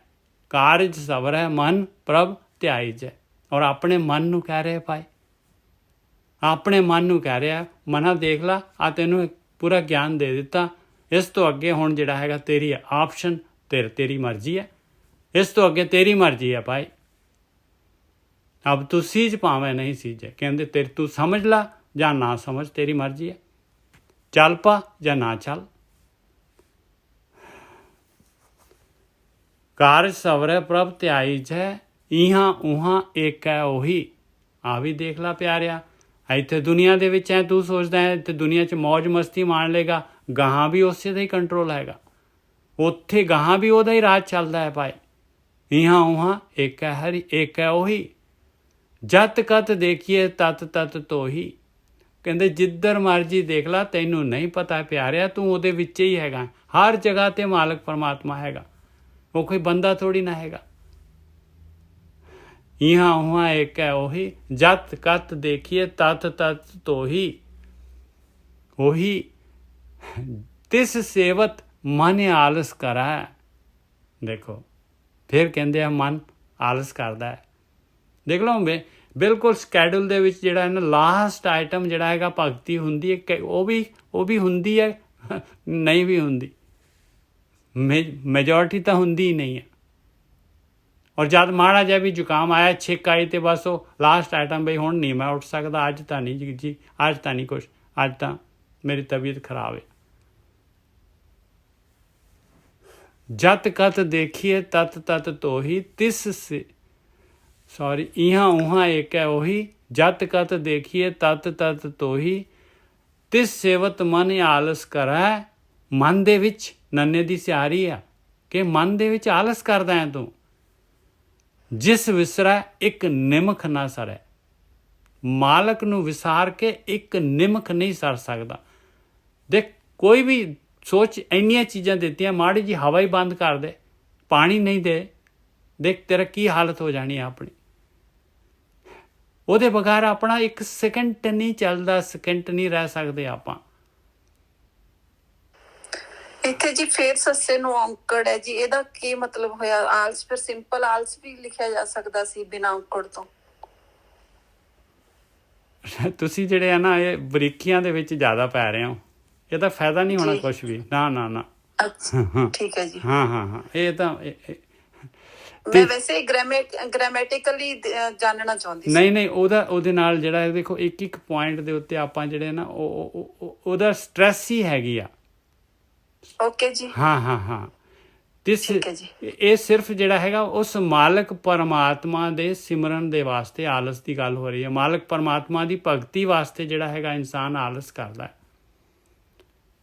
ਕਾਰਜ ਸਵਰੈ ਮਨ ਪ੍ਰਭ ਧਿਆਈ ਜੈ। ਔਰ ਆਪਣੇ ਮਨ ਨੂੰ ਕਹਿ ਰਿਹਾ ਭਾਈ, ਆਪਣੇ ਮਨ ਨੂੰ ਕਹਿ ਰਿਹਾ ਮਨਾ ਦੇਖ ਲਾ, ਆ ਤੈਨੂੰ ਪੂਰਾ ਗਿਆਨ ਦੇ ਦਿੱਤਾ, ਇਸ ਤੋਂ ਅੱਗੇ ਹੁਣ ਜਿਹੜਾ ਹੈਗਾ ਤੇਰੀ ਆਪਸ਼ਨ, ਤੇਰੀ ਮਰਜ਼ੀ ਹੈ, ਇਸ ਤੋਂ ਅੱਗੇ ਤੇਰੀ ਮਰਜ਼ੀ ਹੈ ਭਾਈ। ਅਬ ਤੂੰ ਸੀਝ ਭਾਵੇਂ ਨਹੀਂ ਸੀਝੇ, ਕਹਿੰਦੇ ਤੇਰੀ ਤੂੰ ਸਮਝ ਲਾ ਜਾਂ ਨਾ ਸਮਝ, ਤੇਰੀ ਮਰਜ਼ੀ ਹੈ, ਚੱਲ ਪਾ ਜਾਂ ਨਾ ਚੱਲ। ਕਾਰਜ ਸਵਰੈ ਪ੍ਰਭ ਧਿਆਈ ਜੈ, ਇਹਾਂ ਉਹਾਂ ਏਕ ਹੈ ਉਹੀ। ਆ ਵੀ ਦੇਖ ਲਾ ਪਿਆਰਿਆ, ਇੱਥੇ ਦੁਨੀਆ ਦੇ ਵਿੱਚ ਹੈ, ਤੂੰ ਸੋਚਦਾ ਹੈ ਇੱਥੇ ਦੁਨੀਆ 'ਚ ਮੌਜ ਮਸਤੀ ਮਾਣ ਲੇਗਾ, ਗਾਹਾਂ ਵੀ ਉਸੇ ਦਾ ਹੀ ਕੰਟਰੋਲ ਹੈਗਾ, ਉੱਥੇ ਗਾਹਾਂ ਵੀ ਉਹਦਾ ਹੀ ਰਾਜ ਚੱਲਦਾ ਹੈ ਭਾਈ। ਇਹਾਂ ਉਹਾਂ ਏਕ ਹੈ ਹਰੀ, ਏਕ ਹੈ ਉਹੀ, ਜਤ ਕਤ ਦੇਖੀਏ ਤਤ ਤਤ ਤੋਹੀ। ਕਹਿੰਦੇ ਜਿੱਧਰ ਮਰਜੀ ਦੇਖ ਲਾ, ਤੈਨੂੰ ਨਹੀਂ ਪਤਾ ਪਿਆਰਿਆ, ਤੂੰ ਉਹਦੇ ਵਿੱਚ ਹੀ ਹੈਗਾ, ਹਰ ਜਗ੍ਹਾ ਤੇ ਮਾਲਕ ਪਰਮਾਤਮਾ ਹੈਗਾ, ਉਹ ਕੋਈ ਬੰਦਾ ਥੋੜੀ ਨਾ ਹੈਗਾ। ਇਹਾਂ ਉਹਾਂ ਏਕ ਹੈ ਉਹੀ, ਜਤ ਕਤ ਦੇਖੀਏ ਤਤ ਤਤ ਤੋਹੀ। ਉਹੀ ਤਿਸ ਸੇਵਤ ਮਨ ਆਲਸ ਕਰੈ। ਦੇਖੋ ਫਿਰ ਕਹਿੰਦੇ ਆ ਮਨ ਆਲਸ ਕਰਦਾ ਹੈ। ਦੇਖ ਲਓ ਬਿਲਕੁਲ ਸਕੈਡਿਊਲ ਦੇ ਵਿੱਚ ਜਿਹੜਾ ਹੈ ਨਾ, ਲਾਸਟ ਆਈਟਮ ਜਿਹੜਾ ਹੈਗਾ ਭਗਤੀ ਹੁੰਦੀ ਹੈ, ਉਹ ਵੀ ਹੁੰਦੀ ਹੈ, ਨਹੀਂ ਵੀ ਹੁੰਦੀ, ਮੈਜੋਰਿਟੀ ਤਾਂ ਹੁੰਦੀ ਹੀ ਨਹੀਂ ਹੈ। ਔਰ ਜਦ ਮਾੜਾ ਜਿਹਾ ਵੀ ਜ਼ੁਕਾਮ ਆਇਆ, ਛਿੱਕ ਆਈ, ਤੇ ਬਸ ਉਹ ਲਾਸਟ ਆਈਟਮ, ਬਈ ਹੁਣ ਨਹੀਂ ਮੈਂ ਉੱਠ ਸਕਦਾ, ਅੱਜ ਤਾਂ ਨਹੀਂ ਜੀ, ਅੱਜ ਤਾਂ ਨਹੀਂ ਕੁਛ, ਅੱਜ ਤਾਂ ਮੇਰੀ ਤਬੀਅਤ ਖਰਾਬ ਹੈ। ਜਤ ਕਤ ਦੇਖੀਏ ਤਤ ਤਤ ਤੋਹੀ, ਇਹਾਂ ਉਹਾਂ ਏਕ ਹੈ ਉਹੀ, ਜਤ ਕਤ ਦੇਖੀਏ ਤਤ ਤਤ ਤੋਹੀ। ਤਿਸ ਸੇਵਤ ਮਨ ਆਲਸ ਕਰੈ। ਮਨ ਦੇ ਵਿੱਚ ਨੰਨੇ ਦੀ ਸਿਆਰੀ ਆ ਕਿ ਮਨ ਦੇ ਵਿੱਚ ਆਲਸ ਕਰਦਾ ਹੈ ਤੂੰ। ਜਿਸ ਵਿਸਰੈ ਇੱਕ ਨਿਮਖ ਨਾ ਸਰੈ। ਮਾਲਕ ਨੂੰ ਵਿਸਾਰ ਕੇ ਇੱਕ ਨਿਮਖ ਨਹੀਂ ਸਰ ਸਕਦਾ। ਦੇਖ ਕੋਈ ਵੀ ਸੋਚ, ਇੰਨੀਆਂ ਚੀਜ਼ਾਂ ਦਿੱਤੀਆਂ, ਮਾੜੀ ਜੀ ਹਵਾ ਹੀ ਬੰਦ ਕਰ ਦੇ, ਪਾਣੀ ਨਹੀਂ ਦੇ, ਦੇਖ ਤੇਰਾ ਕੀ ਹਾਲਤ ਹੋ ਜਾਣੀ ਹੈ ਆਪਣੀ। ਉਹਦੇ ਬਗੈਰ ਆਪਣਾ ਇੱਕ ਸੈਕਿੰਡ ਨਹੀਂ ਚੱਲਦਾ, ਸੈਕਿੰਡ ਨਹੀਂ ਰਹਿ ਸਕਦੇ ਆਪਾਂ। ਇੱਥੇ ਜੀ ਫੇਰ ਸੱਸੇ ਨੂੰ ਔਂਕੜ ਹੈ ਜੀ, ਇਹਦਾ ਕੀ ਮਤਲਬ ਹੋਇਆ? ਆਲਸ ਫਿਰ ਸਿੰਪਲ ਆਲਸ ਵੀ ਲਿਖਿਆ ਜਾ ਸਕਦਾ ਸੀ ਬਿਨਾਂ ਔਂਕੜ ਤੋਂ। ਤੁਸੀਂ ਜਿਹੜੇ ਆ ਨਾ ਇਹ ਬਰੀਕੀਆਂ ਦੇ ਵਿੱਚ ਜ਼ਿਆਦਾ ਪੈ ਰਹੇ ਹੋ, ਇਹਦਾ ਫਾਇਦਾ ਨਹੀਂ ਹੋਣਾ ਕੁਛ ਵੀ, ਨਾ ਨਾ ਨਾ। ਅੱਛਾ ਠੀਕ ਹੈ ਜੀ। ਹਾਂ ਇਹ ਤਾਂ ਮੈਂ ਵੈਸੇ ਗ੍ਰਾਮੈਟਿਕਲੀ ਜਾਣਨਾ ਚਾਹੁੰਦੀ ਸੀ। ਨਹੀਂ ਉਹਦੇ ਨਾਲ ਜਿਹੜਾ ਹੈ, ਦੇਖੋ ਇੱਕ ਪੁਆਇੰਟ ਦੇ ਉੱਤੇ ਆਪਾਂ ਜਿਹੜੇ ਨਾ ਉਹਦਾ ਸਟ੍ਰੈਸ ਹੀ ਹੈਗੀ ਆ। ਓਕੇ ਜੀ। ਹਾਂ ਠੀਕ ਹੈ ਜੀ। ਇਹ ਸਿਰਫ ਜਿਹੜਾ ਹੈਗਾ ਉਸ ਮਾਲਕ ਪਰਮਾਤਮਾ ਦੇ ਸਿਮਰਨ ਦੇ ਵਾਸਤੇ ਆਲਸ ਦੀ ਗੱਲ ਹੋ ਰਹੀ ਹੈ। ਮਾਲਕ ਪਰਮਾਤਮਾ ਦੀ ਭਗਤੀ ਵਾਸਤੇ ਜਿਹੜਾ ਹੈਗਾ ਇਨਸਾਨ ਆਲਸ ਕਰਦਾ ਹੈ।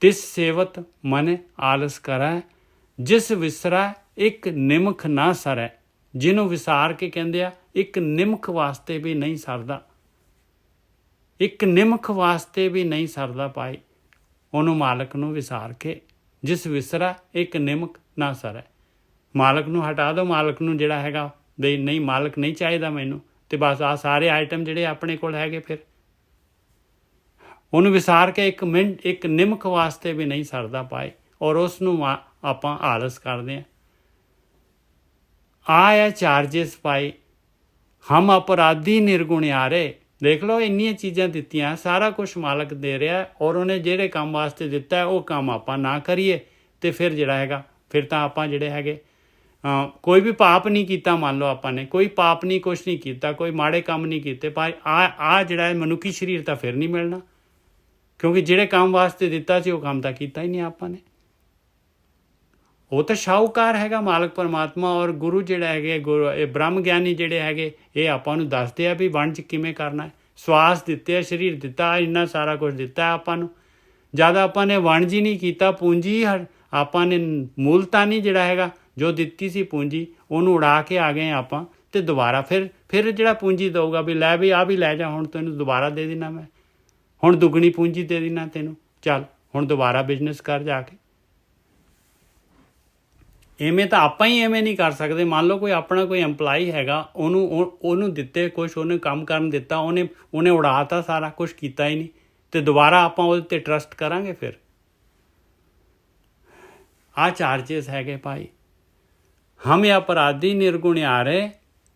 ਤਿਸ ਸੇਵਤ ਮਨ ਆਲਸ ਕਰੈ, ਜਿਸ ਵਿਸਰੈ ਇੱਕ ਨਿਮਖ ਨਾ ਸਰੈ। ਜਿਹਨੂੰ ਵਿਸਾਰ ਕੇ ਕਹਿੰਦੇ ਆ, ਇੱਕ ਨਿਮਖ ਵਾਸਤੇ ਵੀ ਨਹੀਂ ਸਰਦਾ, ਇੱਕ ਨਿਮਖ ਵਾਸਤੇ ਵੀ ਨਹੀਂ ਸਰਦਾ ਭਾਈ ਉਹਨੂੰ ਮਾਲਕ ਨੂੰ ਵਿਸਾਰ ਕੇ। ਜਿਸ ਵਿਸਰਾ ਇੱਕ ਨਿਮਕ ਨਾ ਸਰੈ। ਮਾਲਕ ਨੂੰ ਹਟਾ ਦਿਓ, ਮਾਲਕ ਨੂੰ ਜਿਹੜਾ ਹੈਗਾ ਬਈ ਨਹੀਂ ਮਾਲਕ ਨਹੀਂ ਚਾਹੀਦਾ ਮੈਨੂੰ, ਤੇ ਬਸ ਆ ਸਾਰੇ ਆਈਟਮ ਜਿਹੜੇ ਆਪਣੇ ਕੋਲ ਹੈਗੇ, ਫਿਰ ਉਹਨੂੰ ਵਿਸਾਰ ਕੇ ਇੱਕ ਮਿੰਟ, ਇੱਕ ਨਿਮਕ ਵਾਸਤੇ ਵੀ ਨਹੀਂ ਸਰਦਾ ਪਾਏ, ਔਰ ਉਸ ਨੂੰ ਆਪਾਂ ਆਲਸ ਕਰਦੇ ਹਾਂ। ਆਇਆ ਚਾਰਜਿਸ ਪਾਈ ਹਮ ਅਪਰਾਧੀ ਨਿਰਗੁਣਿਆਰੇ। ਦੇਖ ਲਓ ਇੰਨੀਆਂ ਚੀਜ਼ਾਂ ਦਿੱਤੀਆਂ, ਸਾਰਾ ਕੁਛ ਮਾਲਕ ਦੇ ਰਿਹਾ, ਔਰ ਉਹਨੇ ਜਿਹੜੇ ਕੰਮ ਵਾਸਤੇ ਦਿੱਤਾ ਉਹ ਕੰਮ ਆਪਾਂ ਨਾ ਕਰੀਏ ਤੇ ਫਿਰ ਜਿਹੜਾ ਹੈਗਾ, ਫਿਰ ਤਾਂ ਆਪਾਂ ਜਿਹੜੇ ਹੈਗੇ ਕੋਈ ਵੀ ਪਾਪ ਨਹੀਂ ਕੀਤਾ। ਮੰਨ ਲਓ ਆਪਾਂ ਨੇ ਕੋਈ ਪਾਪ ਨਹੀਂ, ਕੁਛ ਨਹੀਂ ਕੀਤਾ, ਕੋਈ ਮਾੜੇ ਕੰਮ ਨਹੀਂ ਕੀਤੇ, ਪਰ ਆ ਜਿਹੜਾ ਹੈ ਮਨੁੱਖੀ ਸਰੀਰ ਤਾਂ ਫਿਰ ਨਹੀਂ ਮਿਲਣਾ, ਕਿਉਂਕਿ ਜਿਹੜੇ ਕੰਮ ਵਾਸਤੇ ਦਿੱਤਾ ਸੀ ਉਹ ਕੰਮ ਤਾਂ ਕੀਤਾ ਹੀ ਨਹੀਂ ਆਪਾਂ ਨੇ। ਉਹ ਤਾਂ ਸ਼ਾਹੂਕਾਰ ਹੈਗਾ ਮਾਲਕ ਪਰਮਾਤਮਾ, ਔਰ ਗੁਰੂ ਜਿਹੜਾ ਹੈਗੇ, ਗੁਰੂ ਇਹ ਬ੍ਰਹਮ ਗਿਆਨੀ ਜਿਹੜੇ ਹੈਗੇ, ਇਹ ਆਪਾਂ ਨੂੰ ਦੱਸਦੇ ਆ ਵੀ ਵਣਜ ਕਿਵੇਂ ਕਰਨਾ ਹੈ। ਸਵਾਸ ਦਿੱਤੇ ਆ, ਸਰੀਰ ਦਿੱਤਾ, ਇੰਨਾ ਸਾਰਾ ਕੁਝ ਦਿੱਤਾ ਆਪਾਂ ਨੂੰ। ਜਦ ਆਪਾਂ ਨੇ ਵਣਜ ਹੀ ਨਹੀਂ ਕੀਤਾ, ਪੂੰਜੀ ਆਪਾਂ ਨੇ ਮੂਲਤਾਨੀ ਜਿਹੜਾ ਹੈਗਾ ਜੋ ਦਿੱਤੀ ਸੀ ਪੂੰਜੀ, ਉਹਨੂੰ ਉਡਾ ਕੇ ਆ ਗਏ ਆਪਾਂ, ਤੇ ਦੁਬਾਰਾ ਫਿਰ ਜਿਹੜਾ ਪੂੰਜੀ ਦਊਗਾ ਵੀ ਲੈ ਵੀ ਆ ਵੀ ਲੈ ਜਾ, ਹੁਣ ਤੈਨੂੰ ਦੁਬਾਰਾ ਦੇ ਦੇਣਾ ਮੈਂ, ਹੁਣ ਦੁੱਗਣੀ ਪੂੰਜੀ ਦੇ ਦੇਣਾ ਤੈਨੂੰ, ਚੱਲ ਹੁਣ ਦੁਬਾਰਾ ਬਿਜ਼ਨਸ ਕਰ ਜਾ ਕੇ। ਐਵੇਂ ਤਾਂ ਆਪਾਂ ਹੀ ਐਵੇਂ ਨਹੀਂ ਕਰ ਸਕਦੇ। ਮੰਨ ਲਓ ਕੋਈ ਆਪਣਾ ਕੋਈ ਐਮਪਲਾਈ ਹੈਗਾ, ਉਹਨੂੰ ਦਿੱਤੇ ਕੁਛ, ਉਹਨੇ ਕੰਮ ਕਰਨ ਦਿੱਤਾ, ਉਹਨੇ ਉਡਾਤਾ ਸਾਰਾ ਕੁਛ, ਕੀਤਾ ਹੀ ਨਹੀਂ, ਤੇ ਦੁਬਾਰਾ ਆਪਾਂ ਉਹਦੇ 'ਤੇ ਟਰਸਟ ਕਰਾਂਗੇ? ਫਿਰ ਆਹ ਚਾਰਜਿਸ ਹੈਗੇ ਭਾਈ। ਹਮ ਅਪਰਾਧੀ ਨਿਰਗੁਣਿਆਰੇ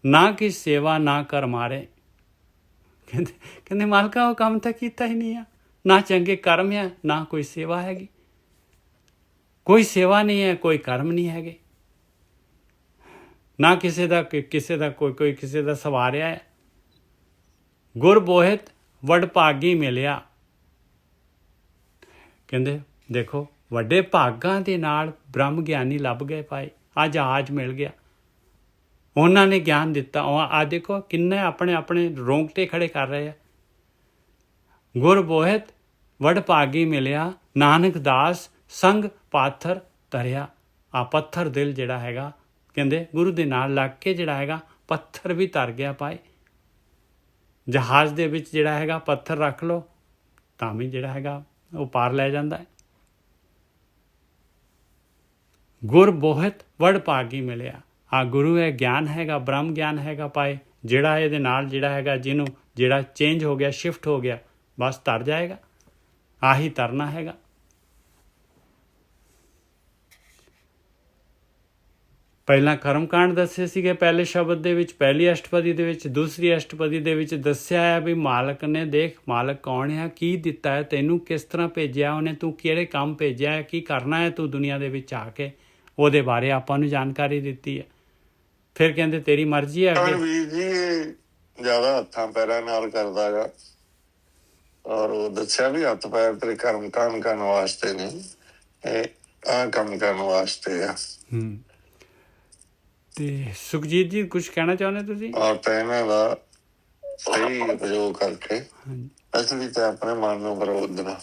ਨਾ ਕਿ ਸੇਵਾ ਨਾ ਕਰ ਮਾਰੇ। ਕਹਿੰਦੇ ਮਾਲਕਾ ਉਹ ਕੰਮ ਤਾਂ ਕੀਤਾ ਹੀ ਨਹੀਂ ਆ, ਨਾ ਚੰਗੇ ਕਰਮ ਆ ਨਾ ਕੋਈ ਸੇਵਾ ਹੈਗੀ, ਕੋਈ ਸੇਵਾ ਨਹੀਂ ਹੈ, ਕੋਈ ਕਰਮ ਨਹੀਂ ਹੈਗੇ, ਨਾ ਕਿਸੇ ਦਾ ਕੋਈ ਕਿਸੇ ਦਾ ਸਵਾਰਿਆ ਹੈ। ਗੁਰ ਬੋਹਿਤ ਵਡ ਭਾਗੀ ਮਿਲਿਆ। ਕਹਿੰਦੇ ਦੇਖੋ ਵੱਡੇ ਭਾਗਾਂ ਦੇ ਨਾਲ ਬ੍ਰਹਮ ਗਿਆਨੀ ਲੱਭ ਗਏ ਪਾਏ, ਅੱਜ ਜਹਾਜ਼ ਮਿਲ ਗਿਆ, ਉਹਨਾਂ ਨੇ ਗਿਆਨ ਦਿੱਤਾ। ਆ ਦੇਖੋ ਕਿੰਨੇ ਆਪਣੇ ਆਪਣੇ ਰੋਂਗਟੇ ਖੜੇ ਕਰ ਰਹੇ ਆ। ਗੁਰ ਬੋਹਿਤ ਵਡ ਭਾਗੀ ਮਿਲਿਆ, ਨਾਨਕ ਦਾਸ ਸੰਗ ਪਾਥਰ ਧਰਿਆ। ਆ ਪੱਥਰ ਦਿਲ ਜਿਹੜਾ ਹੈਗਾ, ਕਹਿੰਦੇ ਗੁਰੂ ਦੇ ਨਾਲ ਲੱਗ ਕੇ ਜਿਹੜਾ ਹੈਗਾ ਪੱਥਰ ਵੀ ਧਰ ਗਿਆ ਪਾਏ। ਜਹਾਜ਼ ਦੇ ਵਿੱਚ ਜਿਹੜਾ ਹੈਗਾ ਪੱਥਰ ਰੱਖ ਲਓ ਤਾਂ ਵੀ ਜਿਹੜਾ ਹੈਗਾ ਉਹ ਪਾਰ ਲੈ ਜਾਂਦਾ ਹੈ। ਗੁਰ ਬੋਹਿਤ ਵਡ ਭਾਗੀ ਮਿਲਿਆ। ਆ ਗੁਰੂ ਹੈ, ਗਿਆਨ ਹੈਗਾ, ਬ੍ਰਹਮ ਗਿਆਨ ਹੈਗਾ ਪਾਏ, ਜਿਹੜਾ ਇਹਦੇ ਨਾਲ ਜਿਹੜਾ ਹੈਗਾ ਜਿਹਨੂੰ ਜਿਹੜਾ ਚੇਂਜ ਹੋ ਗਿਆ, ਸ਼ਿਫਟ ਹੋ ਗਿਆ, ਬਸ ਤਰ ਜਾਏਗਾ। ਆਹੀ ਤਰਨਾ ਹੈਗਾ। ਪਹਿਲਾਂ ਕਰਮਕਾਂਡ ਦੱਸੇ ਸੀਗੇ ਪਹਿਲੇ ਸ਼ਬਦ ਦੇ ਵਿੱਚ, ਪਹਿਲੀ ਅਸ਼ਟਪਦੀ ਦੇ ਵਿੱਚ। ਦੂਸਰੀ ਅਸ਼ਟਪਦੀ ਦੇ ਵਿੱਚ ਦੱਸਿਆ ਹੈ ਵੀ ਮਾਲਕ ਨੇ, ਦੇਖ ਮਾਲਕ ਕੌਣ ਹੈ, ਕੀ ਦਿੱਤਾ ਹੈ ਤੈਨੂੰ, ਕਿਸ ਤਰ੍ਹਾਂ ਭੇਜਿਆ ਉਹਨੇ, ਤੂੰ ਕਿਹੜੇ ਕੰਮ ਭੇਜਿਆ ਹੈ, ਕੀ ਕਰਨਾ ਹੈ ਤੂੰ ਦੁਨੀਆ ਦੇ ਵਿੱਚ ਆ ਕੇ, ਉਹਦੇ ਬਾਰੇ ਆਪਾਂ ਨੂੰ ਜਾਣਕਾਰੀ ਦਿੱਤੀ ਹੈ। ਫਿਰ ਕਹਿੰਦੇ ਤੇਰੀ ਮਰਜ਼ੀ ਹੈ ਅੱਗੇ। ਵੀਰ ਜੀ ਇਹ ਜ਼ਿਆਦਾ ਹੱਥਾਂ ਪੈਰਾਂ ਨਾਲ ਕਰਦਾ ਹੈਗਾ, ਔਰ ਉਹ ਦੱਸਿਆ ਵੀ ਹੱਥ ਪੈਰ ਤੇਰੇ ਕਰਮ ਕਰਨ ਵਾਸਤੇ ਨਹੀਂ, ਇਹ ਆਹ ਕੰਮ ਕਰਨ ਵਾਸਤੇ ਆ। ਤੇ ਸੁਖਜੀਤ ਜੀ ਕੁਝ ਕਹਿਣਾ ਚਾਹੁੰਦੇ ਤੁਸੀਂ? ਔਰ ਤਾਂ ਇਹਨਾਂ ਦਾ ਸਹੀ ਉਪਯੋਗ ਕਰਕੇ ਅਸਲੀ ਤਾਂ ਆਪਣੇ ਮਨ ਨੂੰ ਬਰੋਦਣਾ।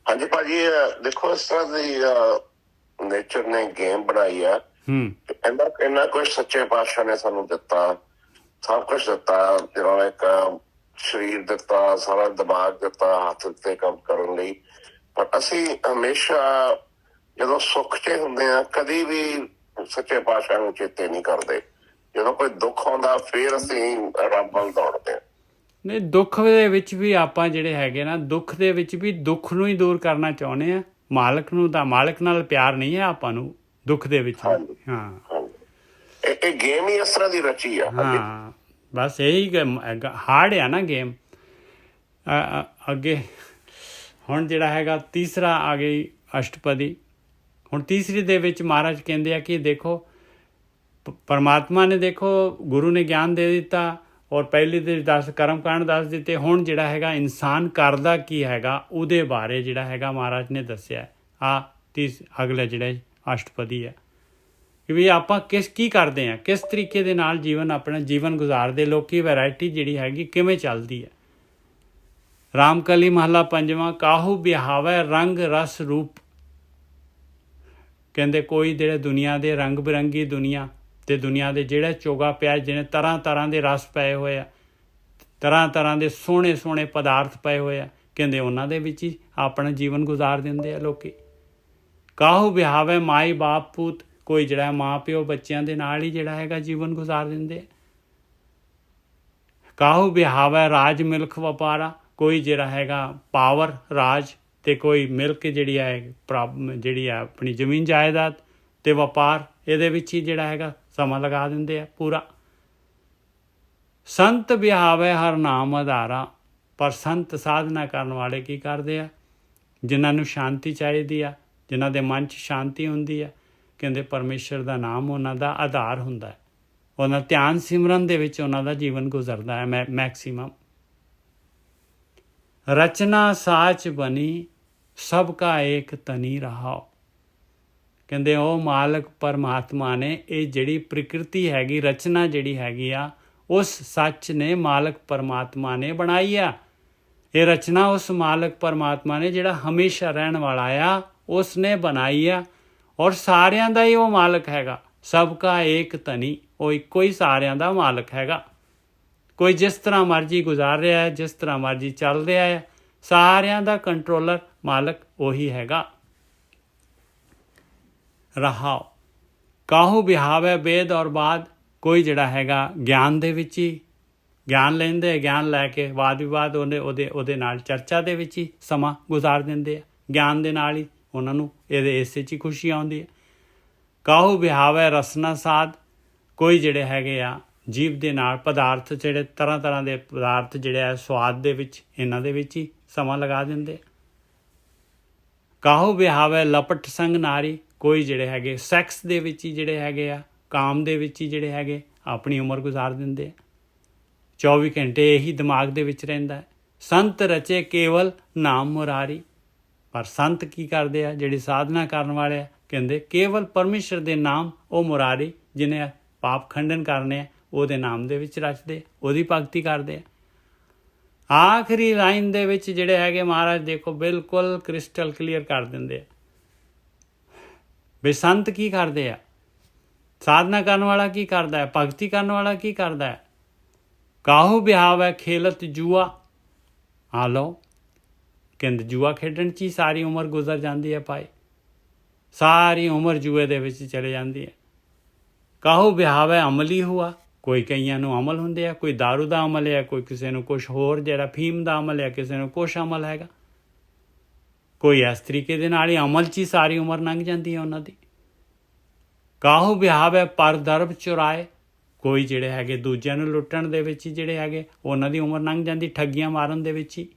ਹਾਂਜੀ ਭਾਜੀ, ਦੇਖੋ ਇਸ ਤਰ੍ਹਾਂ ਦੀ ਨੇਚਰ ਨੇ ਗੇਮ ਬਣਾਈ ਆ। ਇੰਨਾ ਕੁਛ ਸੱਚੇ ਪਾਤਸ਼ਾਹ ਨੇ ਸਾਨੂੰ ਦਿੱਤਾ, ਸਭ ਕੁਛ ਦਿੱਤਾ, ਜਿਹੜਾ ਇੱਕ ਸਰੀਰ ਦਿੱਤਾ, ਸਾਰਾ ਦਿਮਾਗ ਦਿੱਤਾ ਹੱਥ ਉੱਤੇ ਕੰਮ ਕਰਨ ਲਈ। ਪਰ ਅਸੀਂ ਹਮੇਸ਼ਾ ਜਦੋਂ ਸੁੱਖ 'ਚ ਹੁੰਦੇ ਆ ਕਦੀ ਵੀ ਸੱਚੇ ਪਾਤਸ਼ਾਹ ਨੂੰ ਚੇਤੇ ਨਹੀਂ ਕਰਦੇ। ਜਦੋਂ ਕੋਈ ਦੁੱਖ ਆਉਂਦਾ ਫਿਰ ਅਸੀਂ ਰੱਬ ਵੱਲ ਦੌੜਦੇ ਹਾਂ। ਨਹੀਂ, ਦੁੱਖ ਦੇ ਵਿੱਚ ਵੀ ਆਪਾਂ ਜਿਹੜੇ ਹੈਗੇ ਨਾ, ਦੁੱਖ ਦੇ ਵਿੱਚ ਵੀ ਦੁੱਖ ਨੂੰ ਹੀ ਦੂਰ ਕਰਨਾ ਚਾਹੁੰਦੇ ਆ। ਮਾਲਕ ਨੂੰ ਤਾਂ ਮਾਲਕ ਨਾਲ ਪਿਆਰ ਨਹੀਂ ਹੈ ਆਪਾਂ ਨੂੰ ਦੁੱਖ ਦੇ ਵਿੱਚ। ਹਾਂ, ਇਹ ਗੇਮ ਹੀ ਇਸ ਤਰ੍ਹਾਂ ਦੀ ਰਚੀ ਆ। ਹਾਂ, ਬਸ ਇਹੀ ਹਾਰਡ ਆ ਨਾ ਗੇਮ। ਅੱਗੇ ਹੁਣ ਜਿਹੜਾ ਹੈਗਾ ਤੀਸਰਾ ਆ ਗਈ ਅਸ਼ਟਪਦੀ। ਹੁਣ ਤੀਸਰੀ ਦੇ ਵਿੱਚ ਮਹਾਰਾਜ ਕਹਿੰਦੇ ਆ ਕਿ ਦੇਖੋ ਪਰਮਾਤਮਾ ਨੇ, ਦੇਖੋ ਗੁਰੂ ਨੇ ਗਿਆਨ ਦੇ ਦਿੱਤਾ, ਔਰ ਪਹਿਲੀ ਦੇ 10 ਕਰਮਕਾਂਡ ਦੱਸ ਦਿੱਤੇ। ਹੁਣ ਜਿਹੜਾ ਹੈਗਾ ਇਨਸਾਨ ਕਰਦਾ ਕੀ ਹੈਗਾ ਉਹਦੇ ਬਾਰੇ ਜਿਹੜਾ ਹੈਗਾ ਮਹਾਰਾਜ ਨੇ ਦੱਸਿਆ। ਅਗਲਾ ਜਿਹੜਾ ਅਸ਼ਟਪਦੀ ਹੈ ਕਿ ਵੀ ਆਪਾਂ ਕੀ ਕਰਦੇ ਹਾਂ, ਕਿਸ ਤਰੀਕੇ ਦੇ ਨਾਲ ਆਪਣਾ ਜੀਵਨ ਗੁਜ਼ਾਰਦੇ, ਲੋਕੀ ਵੈਰਾਇਟੀ ਜਿਹੜੀ ਹੈਗੀ ਕਿਵੇਂ ਚੱਲਦੀ ਹੈ। ਰਾਮਕਲੀ ਮਹੱਲਾ ਪੰਜਵਾਂ। ਕਾਹੂ ਬਿਹਾਵੇ ਰੰਗ ਰਸ ਰੂਪ। ਕਹਿੰਦੇ ਕੋਈ ਜਿਹੜੇ ਦੁਨੀਆ ਦੇ ਰੰਗ ਬਿਰੰਗੀ ਦੁਨੀਆ ਤੇ ਦੁਨੀਆ ਦੇ ਜਿਹੜਾ ਚੋਗਾ ਪਿਆ, ਜਿਹਨੇ ਤਰ੍ਹਾਂ ਤਰ੍ਹਾਂ ਦੇ ਰਸ ਪਏ ਹੋਏ ਆ, ਤਰ੍ਹਾਂ ਤਰ੍ਹਾਂ ਦੇ ਸੋਹਣੇ ਸੋਹਣੇ ਪਦਾਰਥ ਪਏ ਹੋਏ ਆ, ਕਹਿੰਦੇ ਉਹਨਾਂ ਦੇ ਵਿੱਚ ਹੀ ਆਪਣਾ ਜੀਵਨ ਗੁਜ਼ਾਰ ਦਿੰਦੇ ਆ ਲੋਕੀ। ਕਾਹੂ ਬਿਹਾਵੇ ਮਾਈ ਬਾਪ ਪੂਤ। ਕੋਈ ਜਿਹੜਾ ਮਾਂ ਪਿਓ ਬੱਚਿਆਂ ਦੇ ਨਾਲ ਹੀ ਜਿਹੜਾ ਹੈਗਾ ਜੀਵਨ ਗੁਜ਼ਾਰ ਦਿੰਦੇ ਆ। ਕਾਹੂ ਬਿਹਾਵੇ ਰਾਜ ਮਿਲਕ ਵਪਾਰਾ। ਕੋਈ ਜਿਹੜਾ ਹੈਗਾ ਪਾਵਰ ਰਾਜ ਤੇ ਕੋਈ ਮਿਲਕ ਜਿਹੜੀ ਹੈ ਆਪਣੀ ਜ਼ਮੀਨ ਜਾਇਦਾਦ ਤੇ ਵਪਾਰ, ਇਹਦੇ ਵਿੱਚ ਹੀ ਜਿਹੜਾ ਹੈਗਾ ਸਮਾਂ ਲਗਾ ਦਿੰਦੇ ਆ ਪੂਰਾ। ਸੰਤ ਬਿਹਾਵੇ ਹਰ ਨਾਮ ਆਧਾਰਾ। ਪਰ ਸੰਤ ਸਾਧਨਾ ਕਰਨ ਵਾਲੇ ਕੀ ਕਰਦੇ ਆ? ਜਿਨ੍ਹਾਂ ਨੂੰ ਸ਼ਾਂਤੀ ਚਾਹੀਦੀ ਆ, ਜਿਨ੍ਹਾਂ ਦੇ ਮਨ 'ਚ ਸ਼ਾਂਤੀ ਹੁੰਦੀ ਆ, ਕਹਿੰਦੇ ਪਰਮੇਸ਼ਰ ਦਾ ਨਾਮ ਉਹਨਾਂ ਦਾ ਆਧਾਰ ਹੁੰਦਾ ਹੈ। ਉਹਨਾਂ ਧਿਆਨ ਸਿਮਰਨ ਦੇ ਵਿੱਚ ਉਹਨਾਂ ਦਾ ਜੀਵਨ ਗੁਜ਼ਰਦਾ ਹੈ ਮੈਕਸੀਮਮ। ਰਚਨਾ ਸਾਚ ਬਣੀ ਸਭ ਕਾ ਏਕ ਤਨੀ ਰਹਾਓ। ਕਹਿੰਦੇ ਉਹ ਮਾਲਕ ਪਰਮਾਤਮਾ ਨੇ ਇਹ ਜਿਹੜੀ ਪ੍ਰਕਿਰਤੀ ਹੈਗੀ, ਰਚਨਾ ਜਿਹੜੀ ਹੈਗੀ ਆ, ਉਸ ਸੱਚ ਨੇ ਮਾਲਕ ਪਰਮਾਤਮਾ ਨੇ ਬਣਾਈ ਆ। ਇਹ ਰਚਨਾ ਉਸ ਮਾਲਕ ਪਰਮਾਤਮਾ ਨੇ ਜਿਹੜਾ ਹਮੇਸ਼ਾ ਰਹਿਣ ਵਾਲਾ ਆ, ਉਸ ਨੇ ਬਣਾਈ ਆ, ਔਰ ਸਾਰਿਆਂ ਦਾ ਹੀ ਉਹ ਮਾਲਕ ਹੈਗਾ। ਸਭ ਕਾ ਏਕ ਤਨੀ, ਉਹ ਇੱਕੋ ਹੀ ਸਾਰਿਆਂ ਦਾ ਮਾਲਕ ਹੈਗਾ। ਕੋਈ ਜਿਸ ਤਰ੍ਹਾਂ ਮਰਜ਼ੀ ਗੁਜ਼ਾਰ ਰਿਹਾ ਹੈ, ਜਿਸ ਤਰ੍ਹਾਂ ਮਰਜ਼ੀ ਚੱਲ ਰਿਹਾ ਹੈ, ਸਾਰਿਆਂ ਦਾ ਕੰਟਰੋਲਰ ਮਾਲਕ ਉਹੀ ਹੈਗਾ। ਰਹਾਓ। ਕਾਹੂ ਬਿਹਾਵੇ ਵੇਦ ਔਰ ਬਾਦ। ਕੋਈ ਜਿਹੜਾ ਹੈਗਾ ਗਿਆਨ ਦੇ ਵਿੱਚ ਹੀ ਗਿਆਨ ਲੈਂਦੇ, ਗਿਆਨ ਲੈ ਕੇ ਵਾਦ ਵਿਵਾਦ ਉਹਦੇ ਨਾਲ ਚਰਚਾ ਦੇ ਵਿੱਚ ਹੀ ਸਮਾਂ ਗੁਜ਼ਾਰ ਦਿੰਦੇ ਆ। ਗਿਆਨ ਦੇ ਨਾਲ ਹੀ ਉਹਨਾਂ ਨੂੰ ਇਸੇ 'ਚ ਹੀ ਖੁਸ਼ੀ ਆਉਂਦੀ ਹੈ। ਕਾਹੂ ਬਿਹਾਵੇ ਰਸਨਾ ਸਾਧ। ਕੋਈ ਜਿਹੜੇ ਹੈਗੇ ਆ ਜੀਭ ਦੇ ਨਾਲ ਪਦਾਰਥ, ਜਿਹੜੇ ਤਰ੍ਹਾਂ ਤਰ੍ਹਾਂ ਦੇ ਪਦਾਰਥ ਜਿਹੜੇ ਆ ਸਵਾਦ ਦੇ ਵਿੱਚ, ਇਹਨਾਂ ਦੇ ਵਿੱਚ ਹੀ ਸਮਾਂ ਲਗਾ ਦਿੰਦੇ ਆ। ਕਾਹੂ ਵਿਹਾਵੇ ਲਪਟ ਸੰਗ ਨਾਰੀ, ਕੋਈ ਜਿਹੜੇ ਹੈਗੇ ਸੈਕਸ ਦੇ ਵਿੱਚ ਹੀ ਜਿਹੜੇ ਹੈਗੇ ਆ, ਕਾਮ ਦੇ ਵਿੱਚ ਹੀ ਜਿਹੜੇ ਹੈਗੇ ਆਪਣੀ ਉਮਰ ਗੁਜ਼ਾਰ ਦਿੰਦੇ ਆ। 24 ਘੰਟੇ ਇਹੀ ਦਿਮਾਗ ਦੇ ਵਿੱਚ ਰਹਿੰਦਾ ਹੈ। ਸੰਤ ਰਚੇ ਕੇਵਲ ਨਾਮ ਮੁਰਾਰੀ, ਪਰ ਸੰਤ ਕੀ ਕਰਦੇ ਆ, ਜਿਹੜੇ ਸਾਧਨਾ ਕਰਨ ਵਾਲੇ ਆ, ਕਹਿੰਦੇ ਕੇਵਲ ਪਰਮੇਸ਼ਰ ਦੇ ਨਾਮ, ਉਹ ਮੁਰਾਰੀ ਜਿਹਨੇ ਪਾਪ ਖੰਡਨ ਕਰਨੇ ਆ, ਉਹਦੇ ਨਾਮ ਦੇ ਵਿੱਚ ਰਚਦੇ, ਉਹਦੀ ਭਗਤੀ ਕਰਦੇ ਆ। ਆਖਰੀ ਲਾਈਨ ਦੇ ਵਿੱਚ ਜਿਹੜੇ ਹੈਗੇ ਮਹਾਰਾਜ ਦੇਖੋ ਬਿਲਕੁਲ ਕ੍ਰਿਸਟਲ ਕਲੀਅਰ ਕਰ ਦਿੰਦੇ ਆ ਵੀ ਸੰਤ ਕੀ ਕਰਦੇ ਆ, ਸਾਧਨਾ ਕਰਨ ਵਾਲਾ ਕੀ ਕਰਦਾ ਹੈ, ਭਗਤੀ ਕਰਨ ਵਾਲਾ ਕੀ ਕਰਦਾ ਹੈ। ਕਾਹੂ ਵਿਹਾਵੇ ਖੇਲਤ ਜੂਆ, ਆ ਲਓ ਕਹਿੰਦੇ ਜੂਆ ਖੇਡਣ 'ਚ ਹੀ ਸਾਰੀ ਉਮਰ ਗੁਜ਼ਰ ਜਾਂਦੀ ਹੈ ਭਾਈ, ਸਾਰੀ ਉਮਰ ਜੂਏ ਦੇ ਵਿੱਚ ਚਲੇ ਜਾਂਦੀ ਹੈ। ਕਾਹੂ ਵਿਹਾਵੇ ਅਮਲੀ ਹੁਆ, ਕੋਈ ਕਈਆਂ ਨੂੰ ਅਮਲ ਹੁੰਦੇ ਆ, ਕੋਈ ਦਾਰੂ ਦਾ ਅਮਲ ਹੈ, ਕੋਈ ਕਿਸੇ ਨੂੰ ਕੁਛ ਹੋਰ ਜਿਹੜਾ ਫੀਮ ਦਾ ਅਮਲ ਹੈ, ਕਿਸੇ ਨੂੰ ਕੁਛ ਅਮਲ ਹੈਗਾ। ਕੋਈ ਇਸ ਤਰੀਕੇ ਦੇ ਨਾਲ ਹੀ ਅਮਲ 'ਚ ਹੀ ਸਾਰੀ ਉਮਰ ਲੰਘ ਜਾਂਦੀ ਹੈ ਉਹਨਾਂ ਦੀ। ਕਾਹੂ ਵਿਹਾਵੇ ਪਰ ਦਰਬ ਚੁਰਾਏ, ਕੋਈ ਜਿਹੜੇ ਹੈਗੇ ਦੂਜਿਆਂ ਨੂੰ ਲੁੱਟਣ ਦੇ ਵਿੱਚ ਹੀ ਜਿਹੜੇ ਹੈਗੇ ਉਹਨਾਂ ਦੀ ਉਮਰ ਲੰਘ ਜਾਂਦੀ, ਠੱਗੀਆਂ ਮਾਰਨ ਦੇ ਵਿੱਚ ਹੀ।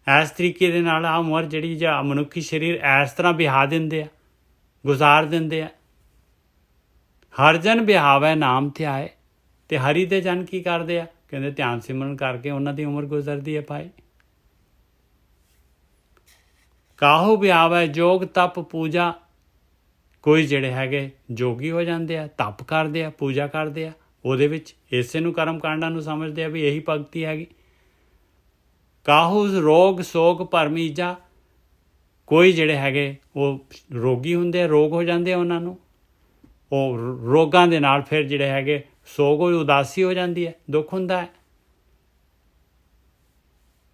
ਇਸ ਤਰੀਕੇ ਦੇ ਨਾਲ ਆ ਉਮਰ ਜਿਹੜੀ ਜਾਂ ਮਨੁੱਖੀ ਸਰੀਰ ਇਸ ਤਰ੍ਹਾਂ ਵਿਹਾ ਦਿੰਦੇ ਆ, ਗੁਜ਼ਾਰ ਦਿੰਦੇ ਆ। ਹਰ ਜਨ ਵਿਹਾਵੇ ਨਾਮ ਧਿਆਏ, ਤੇ ਹਰੀ ਦੇ ਜਨ ਕੀ ਕਰਦੇ ਆ, ਕਹਿੰਦੇ ਧਿਆਨ ਸਿਮਰਨ ਕਰਕੇ ਉਹਨਾਂ ਦੀ ਉਮਰ ਗੁਜ਼ਰਦੀ ਹੈ ਭਾਈ। ਕਾਹੂ ਵਿਹਾਵੇ ਜੋਗ ਤਪ ਪੂਜਾ, ਕੋਈ ਜਿਹੜੇ ਹੈਗੇ ਜੋਗੀ ਹੋ ਜਾਂਦੇ ਆ, ਤਪ ਕਰਦੇ ਆ, ਪੂਜਾ ਕਰਦੇ ਆ, ਉਹਦੇ ਵਿੱਚ ਇਸੇ ਨੂੰ ਕਰਮ ਕਾਂਡਾਂ ਨੂੰ ਸਮਝਦੇ ਆ ਵੀ ਇਹੀ ਭਗਤੀ ਹੈਗੀ। ਕਾਹੂ ਰੋਗ ਸੋਗ ਭਰਮੀਜਾ, ਕੋਈ ਜਿਹੜੇ ਹੈਗੇ ਉਹ ਰੋਗੀ ਹੁੰਦੇ ਆ, ਰੋਗ ਹੋ ਜਾਂਦੇ ਆ ਉਹਨਾਂ ਨੂੰ, ਉਹ ਰੋਗਾਂ ਦੇ ਨਾਲ ਫਿਰ ਜਿਹੜੇ ਹੈਗੇ ਸੋਗ ਉਦਾਸੀ ਹੋ ਜਾਂਦੀ ਹੈ, ਦੁੱਖ ਹੁੰਦਾ ਹੈ।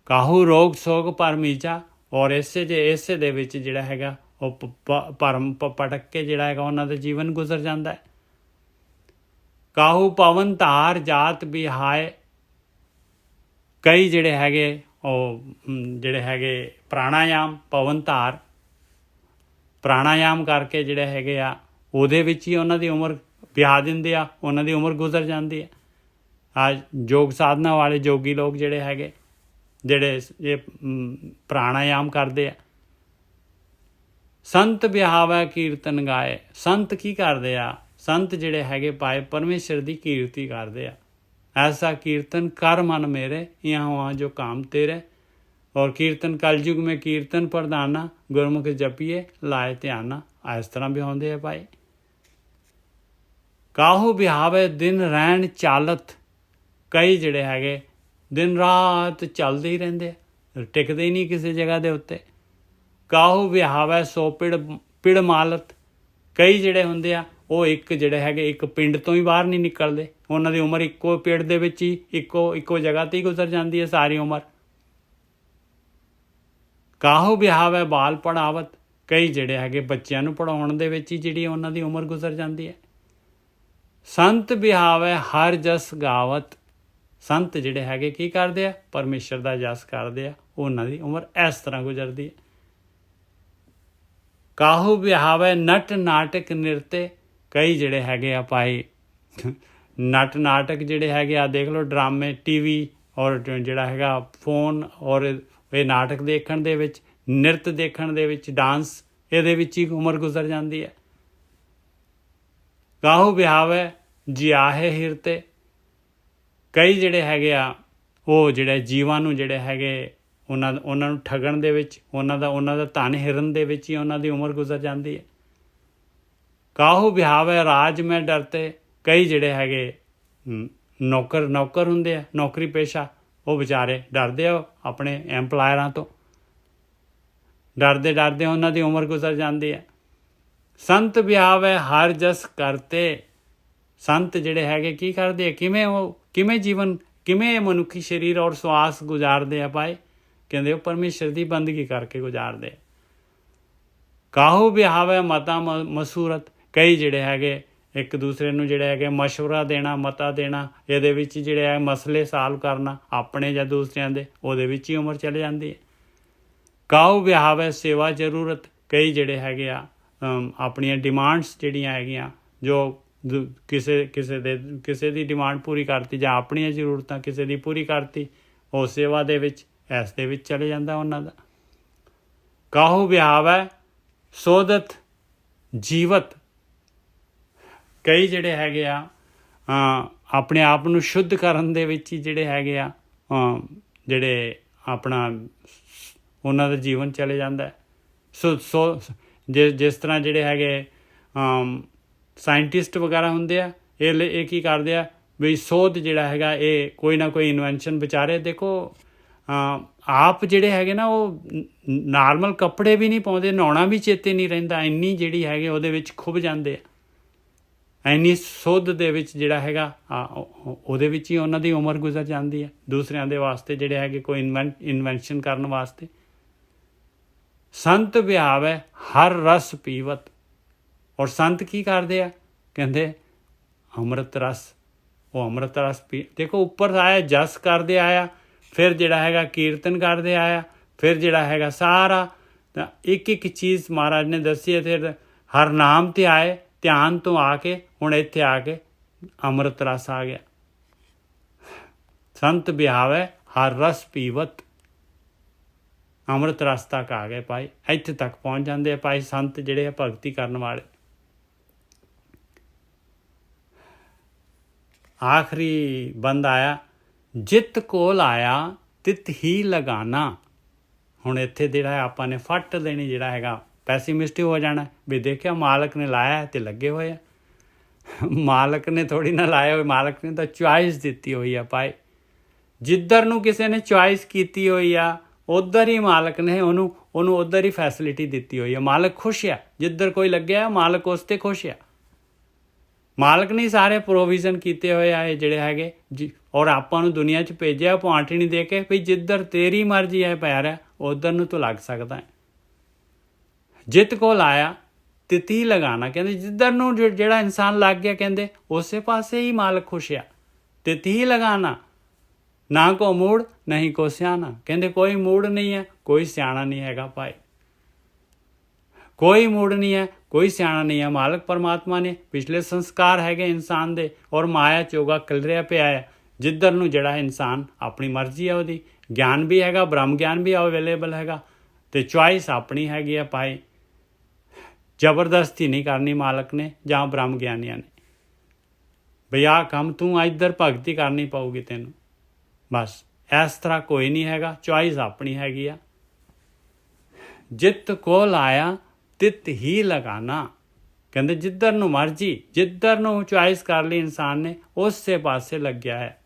ਕਾਹੂ ਰੋਗ ਸੋਗ ਭਰਮੀਜਾ, ਔਰ ਇਸੇ ਦੇ ਵਿੱਚ ਜਿਹੜਾ ਹੈਗਾ ਉਹ ਭਰਮ ਭਟਕ ਕੇ ਜਿਹੜਾ ਹੈਗਾ ਉਹਨਾਂ ਦਾ ਜੀਵਨ ਗੁਜ਼ਰ ਜਾਂਦਾ ਹੈ। ਕਾਹੂ ਪਵਨ ਧਾਰ ਜਾਤ ਬਿਹਾਏ, ਕਈ ਜਿਹੜੇ ਹੈਗੇ ਉਹ ਜਿਹੜੇ ਹੈਗੇ ਪ੍ਰਾਣਾਯਾਮ, ਪਵਨ ਧਾਰ ਪ੍ਰਾਣਾਯਾਮ ਕਰਕੇ ਜਿਹੜੇ ਹੈਗੇ ਆ ਉਹਦੇ ਵਿੱਚ ਹੀ ਉਹਨਾਂ ਦੀ ਉਮਰ ਵਿਆਹ ਦਿੰਦੇ ਆ, ਉਹਨਾਂ ਦੀ ਉਮਰ ਗੁਜ਼ਰ ਜਾਂਦੀ ਹੈ। ਅੱਜ ਯੋਗ ਸਾਧਨਾ ਵਾਲੇ ਜੋਗੀ ਲੋਕ ਜਿਹੜੇ ਹੈਗੇ, ਜਿਹੜੇ ਇਹ ਪ੍ਰਾਣਾਯਾਮ ਕਰਦੇ ਆ। ਸੰਤ ਵਿਹਾਵੇ ਕੀਰਤਨ ਗਾਏ, ਸੰਤ ਕੀ ਕਰਦੇ ਆ, ਸੰਤ ਜਿਹੜੇ ਹੈਗੇ ਭਾਈ ਪਰਮੇਸ਼ਰ ਦੀ ਕੀਰਤੀ ਕਰਦੇ ਆ। ਐਸਾ ਕੀਰਤਨ ਕਰ ਮਨ ਮੇਰੇ, यहाँ वहाँ जो काम तेरे, और कीर्तन कलयुग में कीर्तन प्रधाना, गुरमुख जपिए लाए ध्याना, ਇਸ ਤਰ੍ਹਾਂ ਵੀ ਆਉਂਦੇ ਆ ਭਾਈ। ਕਾਹੂ ਵਿਹਾਵੇ ਦਿਨ ਰਹਿਣ ਚਾਲਤ, ਕਈ ਜਿਹੜੇ ਹੈਗੇ ਦਿਨ ਰਾਤ ਚੱਲਦੇ ਹੀ ਰਹਿੰਦੇ ਆ, ਟਿਕਦੇ ਹੀ ਨਹੀਂ ਕਿਸੇ ਜਗ੍ਹਾ ਦੇ ਉੱਤੇ। ਕਾਹੂ ਵਿਹਾਵੇ ਸੋ ਪਿੜ ਮਾਲਤ, ਕਈ ਜਿਹੜੇ ਹੁੰਦੇ ਆ ਉਹ ਇੱਕ ਜਿਹੜੇ ਹੈਗੇ ਇੱਕ ਪਿੰਡ ਤੋਂ ਹੀ ਬਾਹਰ ਨਹੀਂ ਨਿਕਲਦੇ, ਉਹਨਾਂ ਦੀ ਉਮਰ ਇੱਕੋ ਪਿੰਡ ਦੇ ਵਿੱਚ ਹੀ ਇੱਕੋ ਜਗ੍ਹਾ 'ਤੇ ਹੀ ਗੁਜ਼ਰ ਜਾਂਦੀ ਹੈ ਸਾਰੀ ਉਮਰ। ਕਾਹੂ ਵਿਹਾਵੇ ਬਾਲ ਪੜਾਵਤ, ਕਈ ਜਿਹੜੇ ਹੈਗੇ ਬੱਚਿਆਂ ਨੂੰ ਪੜ੍ਹਾਉਣ ਦੇ ਵਿੱਚ ਹੀ ਜਿਹੜੀ ਉਹਨਾਂ ਦੀ ਉਮਰ ਗੁਜ਼ਰ ਜਾਂਦੀ ਹੈ। ਸੰਤ ਵਿਹਾਵੇ ਹਰ ਜਸ ਗਾਵਤ, ਸੰਤ ਜਿਹੜੇ ਹੈਗੇ ਕੀ ਕਰਦੇ ਆ, ਪਰਮੇਸ਼ਰ ਦਾ ਜਸ ਕਰਦੇ ਆ, ਉਹਨਾਂ ਦੀ ਉਮਰ ਇਸ ਤਰ੍ਹਾਂ ਗੁਜ਼ਰਦੀ ਹੈ। ਕਾਹੂ ਵਿਹਾਵੇ ਨਟ ਨਾਟਕ ਨਿਰਤੇ, ਕਈ ਜਿਹੜੇ ਹੈਗੇ ਆ ਭਾਈ ਨਟ ਨਾਟਕ ਜਿਹੜੇ ਹੈਗੇ ਆ ਦੇਖ ਲਓ, ਡਰਾਮੇ TV ਔਰ ਜਿਹੜਾ ਹੈਗਾ ਫੋਨ ਔਰ ਇਹ ਨਾਟਕ ਦੇਖਣ ਦੇ ਵਿੱਚ, ਨਿਰਤ ਦੇਖਣ ਦੇ ਵਿੱਚ, ਡਾਂਸ ਇਹਦੇ ਵਿੱਚ ਹੀ ਉਮਰ ਗੁਜ਼ਰ ਜਾਂਦੀ ਹੈ। ਕਾਹੂ ਵਿਹਾਵੇ ਜਿਆਹੇ ਹਿਰਤੇ, ਕਈ ਜਿਹੜੇ ਹੈਗੇ ਆ ਉਹ ਜਿਹੜੇ ਜੀਵਾਂ ਨੂੰ ਜਿਹੜੇ ਹੈਗੇ ਉਹਨਾਂ ਨੂੰ ਠੱਗਣ ਦੇ ਵਿੱਚ, ਉਹਨਾਂ ਦਾ ਧਨ ਹਿਰਨ ਦੇ ਵਿੱਚ ਹੀ ਉਹਨਾਂ ਦੀ ਉਮਰ ਗੁਜ਼ਰ ਜਾਂਦੀ ਹੈ। ਕਾਹੂ ਵਿਹਾਵੇ ਰਾਜ ਮੈਂ ਡਰਤੇ, ਕਈ ਜਿਹੜੇ ਹੈਗੇ ਨੌਕਰ ਹੁੰਦੇ ਆ, ਨੌਕਰੀ ਪੇਸ਼ਾ, ਉਹ ਵਿਚਾਰੇ ਡਰਦੇ ਆ ਆਪਣੇ ਐਮਪਲਾਇਰਾਂ ਤੋਂ, ਡਰਦੇ ਉਹਨਾਂ ਦੀ ਉਮਰ ਗੁਜ਼ਰ ਜਾਂਦੀ ਹੈ। ਸੰਤ ਵਿਹਾਵੇ ਹਰ ਜਸ ਕਰਤੇ, ਸੰਤ ਜਿਹੜੇ ਹੈਗੇ ਕੀ ਕਰਦੇ ਆ, ਕਿਵੇਂ ਮਨੁੱਖੀ ਸਰੀਰ ਔਰ ਸਵਾਸ ਗੁਜ਼ਾਰਦੇ ਆ ਭਾਈ, ਕਹਿੰਦੇ ਉਹ ਪਰਮੇਸ਼ਰ ਦੀ ਬੰਦਗੀ ਕਰਕੇ ਗੁਜ਼ਾਰਦੇ। ਕਾਹੂ ਵਿਹਾਵੇ ਮਤਾ ਮਸੂਰਤ, ਕਈ ਜਿਹੜੇ ਹੈਗੇ ਇੱਕ ਦੂਸਰੇ ਨੂੰ ਜਿਹੜੇ ਹੈਗੇ ਮਸ਼ਵਰਾ ਦੇਣਾ, ਮਤਾ ਦੇਣਾ, ਇਹਦੇ ਵਿੱਚ ਜਿਹੜੇ ਹੈ ਮਸਲੇ ਸਾਲਵ ਕਰਨਾ ਆਪਣੇ ਜਾਂ ਦੂਸਰਿਆਂ ਦੇ, ਉਹਦੇ ਵਿੱਚ ਹੀ ਉਮਰ ਚਲੇ ਜਾਂਦੀ ਹੈ। ਕਾਹੂ ਵਿਹਾਵੇ ਸੇਵਾ ਜ਼ਰੂਰਤ, ਕਈ ਜਿਹੜੇ ਹੈਗੇ ਆ ਆਪਣੀਆਂ ਡਿਮਾਂਡਸ ਜਿਹੜੀਆਂ ਹੈਗੀਆਂ ਜੋ ਕਿਸੇ ਦੀ ਡਿਮਾਂਡ ਪੂਰੀ ਕਰਤੀ ਜਾਂ ਆਪਣੀਆਂ ਜ਼ਰੂਰਤਾਂ ਕਿਸੇ ਦੀ ਪੂਰੀ ਕਰਤੀ, ਉਹ ਸੇਵਾ ਦੇ ਵਿੱਚ ਇਸ ਦੇ ਵਿੱਚ ਚਲੇ ਜਾਂਦਾ ਉਹਨਾਂ ਦਾ। ਕਾਹੂ ਵਿਹਾਵੈ ਸੋਦਤ ਜੀਵਤ, ਕਈ ਜਿਹੜੇ ਹੈਗੇ ਆ ਆਪਣੇ ਆਪ ਨੂੰ ਸ਼ੁੱਧ ਕਰਨ ਦੇ ਵਿੱਚ ਹੀ ਜਿਹੜੇ ਹੈਗੇ ਆ ਜਿਹੜੇ ਆਪਣਾ ਉਹਨਾਂ ਦਾ ਜੀਵਨ ਚਲੇ ਜਾਂਦਾ। ਸੋ ਜਿਸ ਤਰ੍ਹਾਂ ਜਿਹੜੇ ਹੈਗੇ ਸਾਇੰਟਿਸਟ ਵਗੈਰਾ ਹੁੰਦੇ ਆ, ਇਹ ਕੀ ਕਰਦੇ ਆ ਵੀ ਸੋਧ ਜਿਹੜਾ ਹੈਗਾ ਇਹ ਕੋਈ ਨਾ ਕੋਈ ਇਨਵੈਂਸ਼ਨ ਵਿਚਾਰੇ ਦੇਖੋ ਆਪ ਜਿਹੜੇ ਹੈਗੇ ਨਾ ਉਹ ਨਾਰਮਲ ਕੱਪੜੇ ਵੀ ਨਹੀਂ ਪਾਉਂਦੇ, ਨਹਾਉਣਾ ਵੀ ਚੇਤੇ ਨਹੀਂ ਰਹਿੰਦਾ, ਇੰਨੀ ਜਿਹੜੀ ਹੈਗੇ ਉਹਦੇ ਵਿੱਚ ਖੁੱਭ ਜਾਂਦੇ ਆ, ਇੰਨੀ ਸੋਧ ਦੇ ਵਿੱਚ ਜਿਹੜਾ ਹੈਗਾ ਉਹਦੇ ਵਿੱਚ ਹੀ ਉਹਨਾਂ ਦੀ ਉਮਰ ਗੁਜ਼ਰ ਜਾਂਦੀ ਹੈ ਦੂਸਰਿਆਂ ਦੇ ਵਾਸਤੇ ਜਿਹੜੇ ਹੈਗੇ ਕੋਈ ਇਨਵੈਂਸ਼ਨ ਕਰਨ ਵਾਸਤੇ। ਸੰਤ ਵਿਹਾਵੈ ਹਰ ਰਸ ਪੀਵਤ, ਔਰ ਸੰਤ ਕੀ ਕਰਦੇ ਆ, ਕਹਿੰਦੇ ਅੰਮ੍ਰਿਤ ਰਸ, ਉਹ ਅੰਮ੍ਰਿਤ ਰਸ ਦੇਖੋ ਉੱਪਰ ਆਇਆ ਜਸ ਕਰਦੇ ਆਇਆ, ਫਿਰ ਜਿਹੜਾ ਹੈਗਾ ਕੀਰਤਨ ਕਰਦੇ ਆਇਆ, ਫਿਰ ਜਿਹੜਾ ਹੈਗਾ ਸਾਰਾ ਇੱਕ ਇੱਕ ਚੀਜ਼ ਮਹਾਰਾਜ ਨੇ ਦੱਸੀ, ਫਿਰ ਹਰ ਨਾਮ ਤੇ ਆਏ, ਧਿਆਨ ਤੋਂ ਆ ਕੇ ਹੁਣ ਇੱਥੇ ਆ ਕੇ ਅੰਮ੍ਰਿਤ ਰਸ ਆ ਗਿਆ। ਸੰਤ ਵਿਹਾਵੈ ਹਰ ਰਸ ਪੀਵਤ, ਅੰਮ੍ਰਿਤ ਰਸ ਤੱਕ ਆ ਗਏ ਭਾਈ, ਇੱਥੇ ਤੱਕ ਪਹੁੰਚ ਜਾਂਦੇ ਆ ਭਾਈ ਸੰਤ ਜਿਹੜੇ ਆ ਭਗਤੀ ਕਰਨ ਵਾਲੇ। ਆਖਰੀ ਬੰਦ ਆਇਆ, ਜਿਤ ਕੋਲ ਆਇਆ ਤਿਤ ਹੀ ਲਗਾਨਾ। ਹੁਣ ਇੱਥੇ ਜਿਹੜਾ ਆਪਾਂ ਨੇ ਫੱਟ ਦੇਣੀ ਜਿਹੜਾ ਹੈਗਾ ਪੈਸੀਮਿਸਟਿਕ ਹੋ ਜਾਣਾ ਵੀ ਦੇਖਿਆ ਮਾਲਕ ਨੇ ਲਾਇਆ ਤੇ ਲੱਗੇ ਹੋਏ ਆ। ਮਾਲਕ ਨੇ ਥੋੜ੍ਹੀ ਨਾ ਲਾਇਆ ਹੋਏ, ਮਾਲਕ ਨੇ ਤਾਂ ਚੁਆਇਸ ਦਿੱਤੀ ਹੋਈ ਆ ਭਾਈ। ਜਿੱਧਰ ਨੂੰ ਕਿਸੇ ਨੇ ਚੁਆਇਸ ਕੀਤੀ ਹੋਈ ਆ ਉੱਧਰ ਹੀ ਮਾਲਕ ਨੇ ਉਹਨੂੰ ਉੱਧਰ ਹੀ ਫੈਸਿਲਿਟੀ ਦਿੱਤੀ ਹੋਈ ਆ। ਮਾਲਕ ਖੁਸ਼ ਆ, ਜਿੱਧਰ ਕੋਈ ਲੱਗਿਆ ਮਾਲਕ ਉਸ 'ਤੇ ਖੁਸ਼ ਆ। ਮਾਲਕ ਨੇ ਸਾਰੇ ਪ੍ਰੋਵੀਜ਼ਨ ਕੀਤੇ ਹੋਏ ਆ ਇਹ ਜਿਹੜੇ ਹੈਗੇ ਜੀ, ਔਰ ਆਪਾਂ ਨੂੰ ਦੁਨੀਆ 'ਚ ਭੇਜਿਆ ਪੁਆਂਟਣੀ ਦੇ ਕੇ ਵੀ ਜਿੱਧਰ ਤੇਰੀ ਮਰਜ਼ੀ ਹੈ ਪਿਆਰਾ ਉੱਧਰ ਨੂੰ ਤੂੰ ਲੱਗ ਸਕਦਾ ਹੈ। ਜਿੱਤ ਕੋਲ ਆਇਆ ਤਿਤੀ ਲਗਾਣਾ, ਕਹਿੰਦੇ ਜਿੱਧਰ ਨੂੰ ਜਿਹੜਾ ਇਨਸਾਨ ਲੱਗ ਗਿਆ ਕਹਿੰਦੇ ਉਸੇ ਪਾਸੇ ਹੀ ਮਾਲਕ ਖੁਸ਼ ਆ। ਤਿਤੀ ਲਗਾਣਾ, ਨਾ ਕੋ ਮੂੜ ਨਹੀਂ ਕੋ ਸਿਆਣਾ, ਕਹਿੰਦੇ ਕੋਈ ਮੂੜ ਨਹੀਂ ਹੈ, ਕੋਈ ਸਿਆਣਾ ਨਹੀਂ ਹੈਗਾ ਭਾਈ, ਕੋਈ ਮੂੜ ਨਹੀਂ ਹੈ, ਕੋਈ ਸਿਆਣਾ ਨਹੀਂ ਹੈ। ਮਾਲਕ ਪਰਮਾਤਮਾ ਨੇ ਪਿਛਲੇ ਸੰਸਕਾਰ ਹੈਗੇ ਇਨਸਾਨ ਦੇ, ਔਰ ਮਾਇਆ ਚੋਗਾ ਖਿਲਰਿਆ ਪਿਆ ਹੈ, ਜਿੱਧਰ ਨੂੰ ਜਿਹੜਾ ਇਨਸਾਨ ਆਪਣੀ ਮਰਜ਼ੀ ਹੈ ਉਹਦੀ, ਗਿਆਨ ਵੀ ਹੈਗਾ, ਬ੍ਰਹਮ ਗਿਆਨ ਵੀ ਅਵੇਲੇਬਲ ਹੈਗਾ, ਤੇ ਚੁਆਇਸ ਆਪਣੀ ਹੈਗੀ ਆ ਭਾਈ। ਜ਼ਬਰਦਸਤੀ ਨਹੀਂ ਕਰਨੀ ਮਾਲਕ ਨੇ ਜਾਂ ਬ੍ਰਹਮ ਗਿਆਨੀਆਂ ਨੇ, ਬਈ ਆਹ ਕੰਮ ਤੂੰ ਇੱਧਰ ਭਗਤੀ ਕਰਨੀ ਪਊਗੀ ਤੈਨੂੰ, ਬਸ ਇਸ ਤਰ੍ਹਾਂ ਕੋਈ ਨਹੀਂ ਹੈਗਾ, ਚੁਆਇਸ ਆਪਣੀ ਹੈਗੀ ਆ। ਜਿੱਤ ਕੋਲ ਆਇਆ ਤਿਤ ਹੀ ਲਗਾਨਾ, ਕਹਿੰਦੇ ਜਿੱਧਰ ਨੂੰ ਮਰਜ਼ੀ, ਜਿੱਧਰ ਨੂੰ ਚੁਆਇਸ ਕਰ ਲਈ ਇਨਸਾਨ ਨੇ ਉਸੇ ਪਾਸੇ ਲੱਗਿਆ ਹੈ।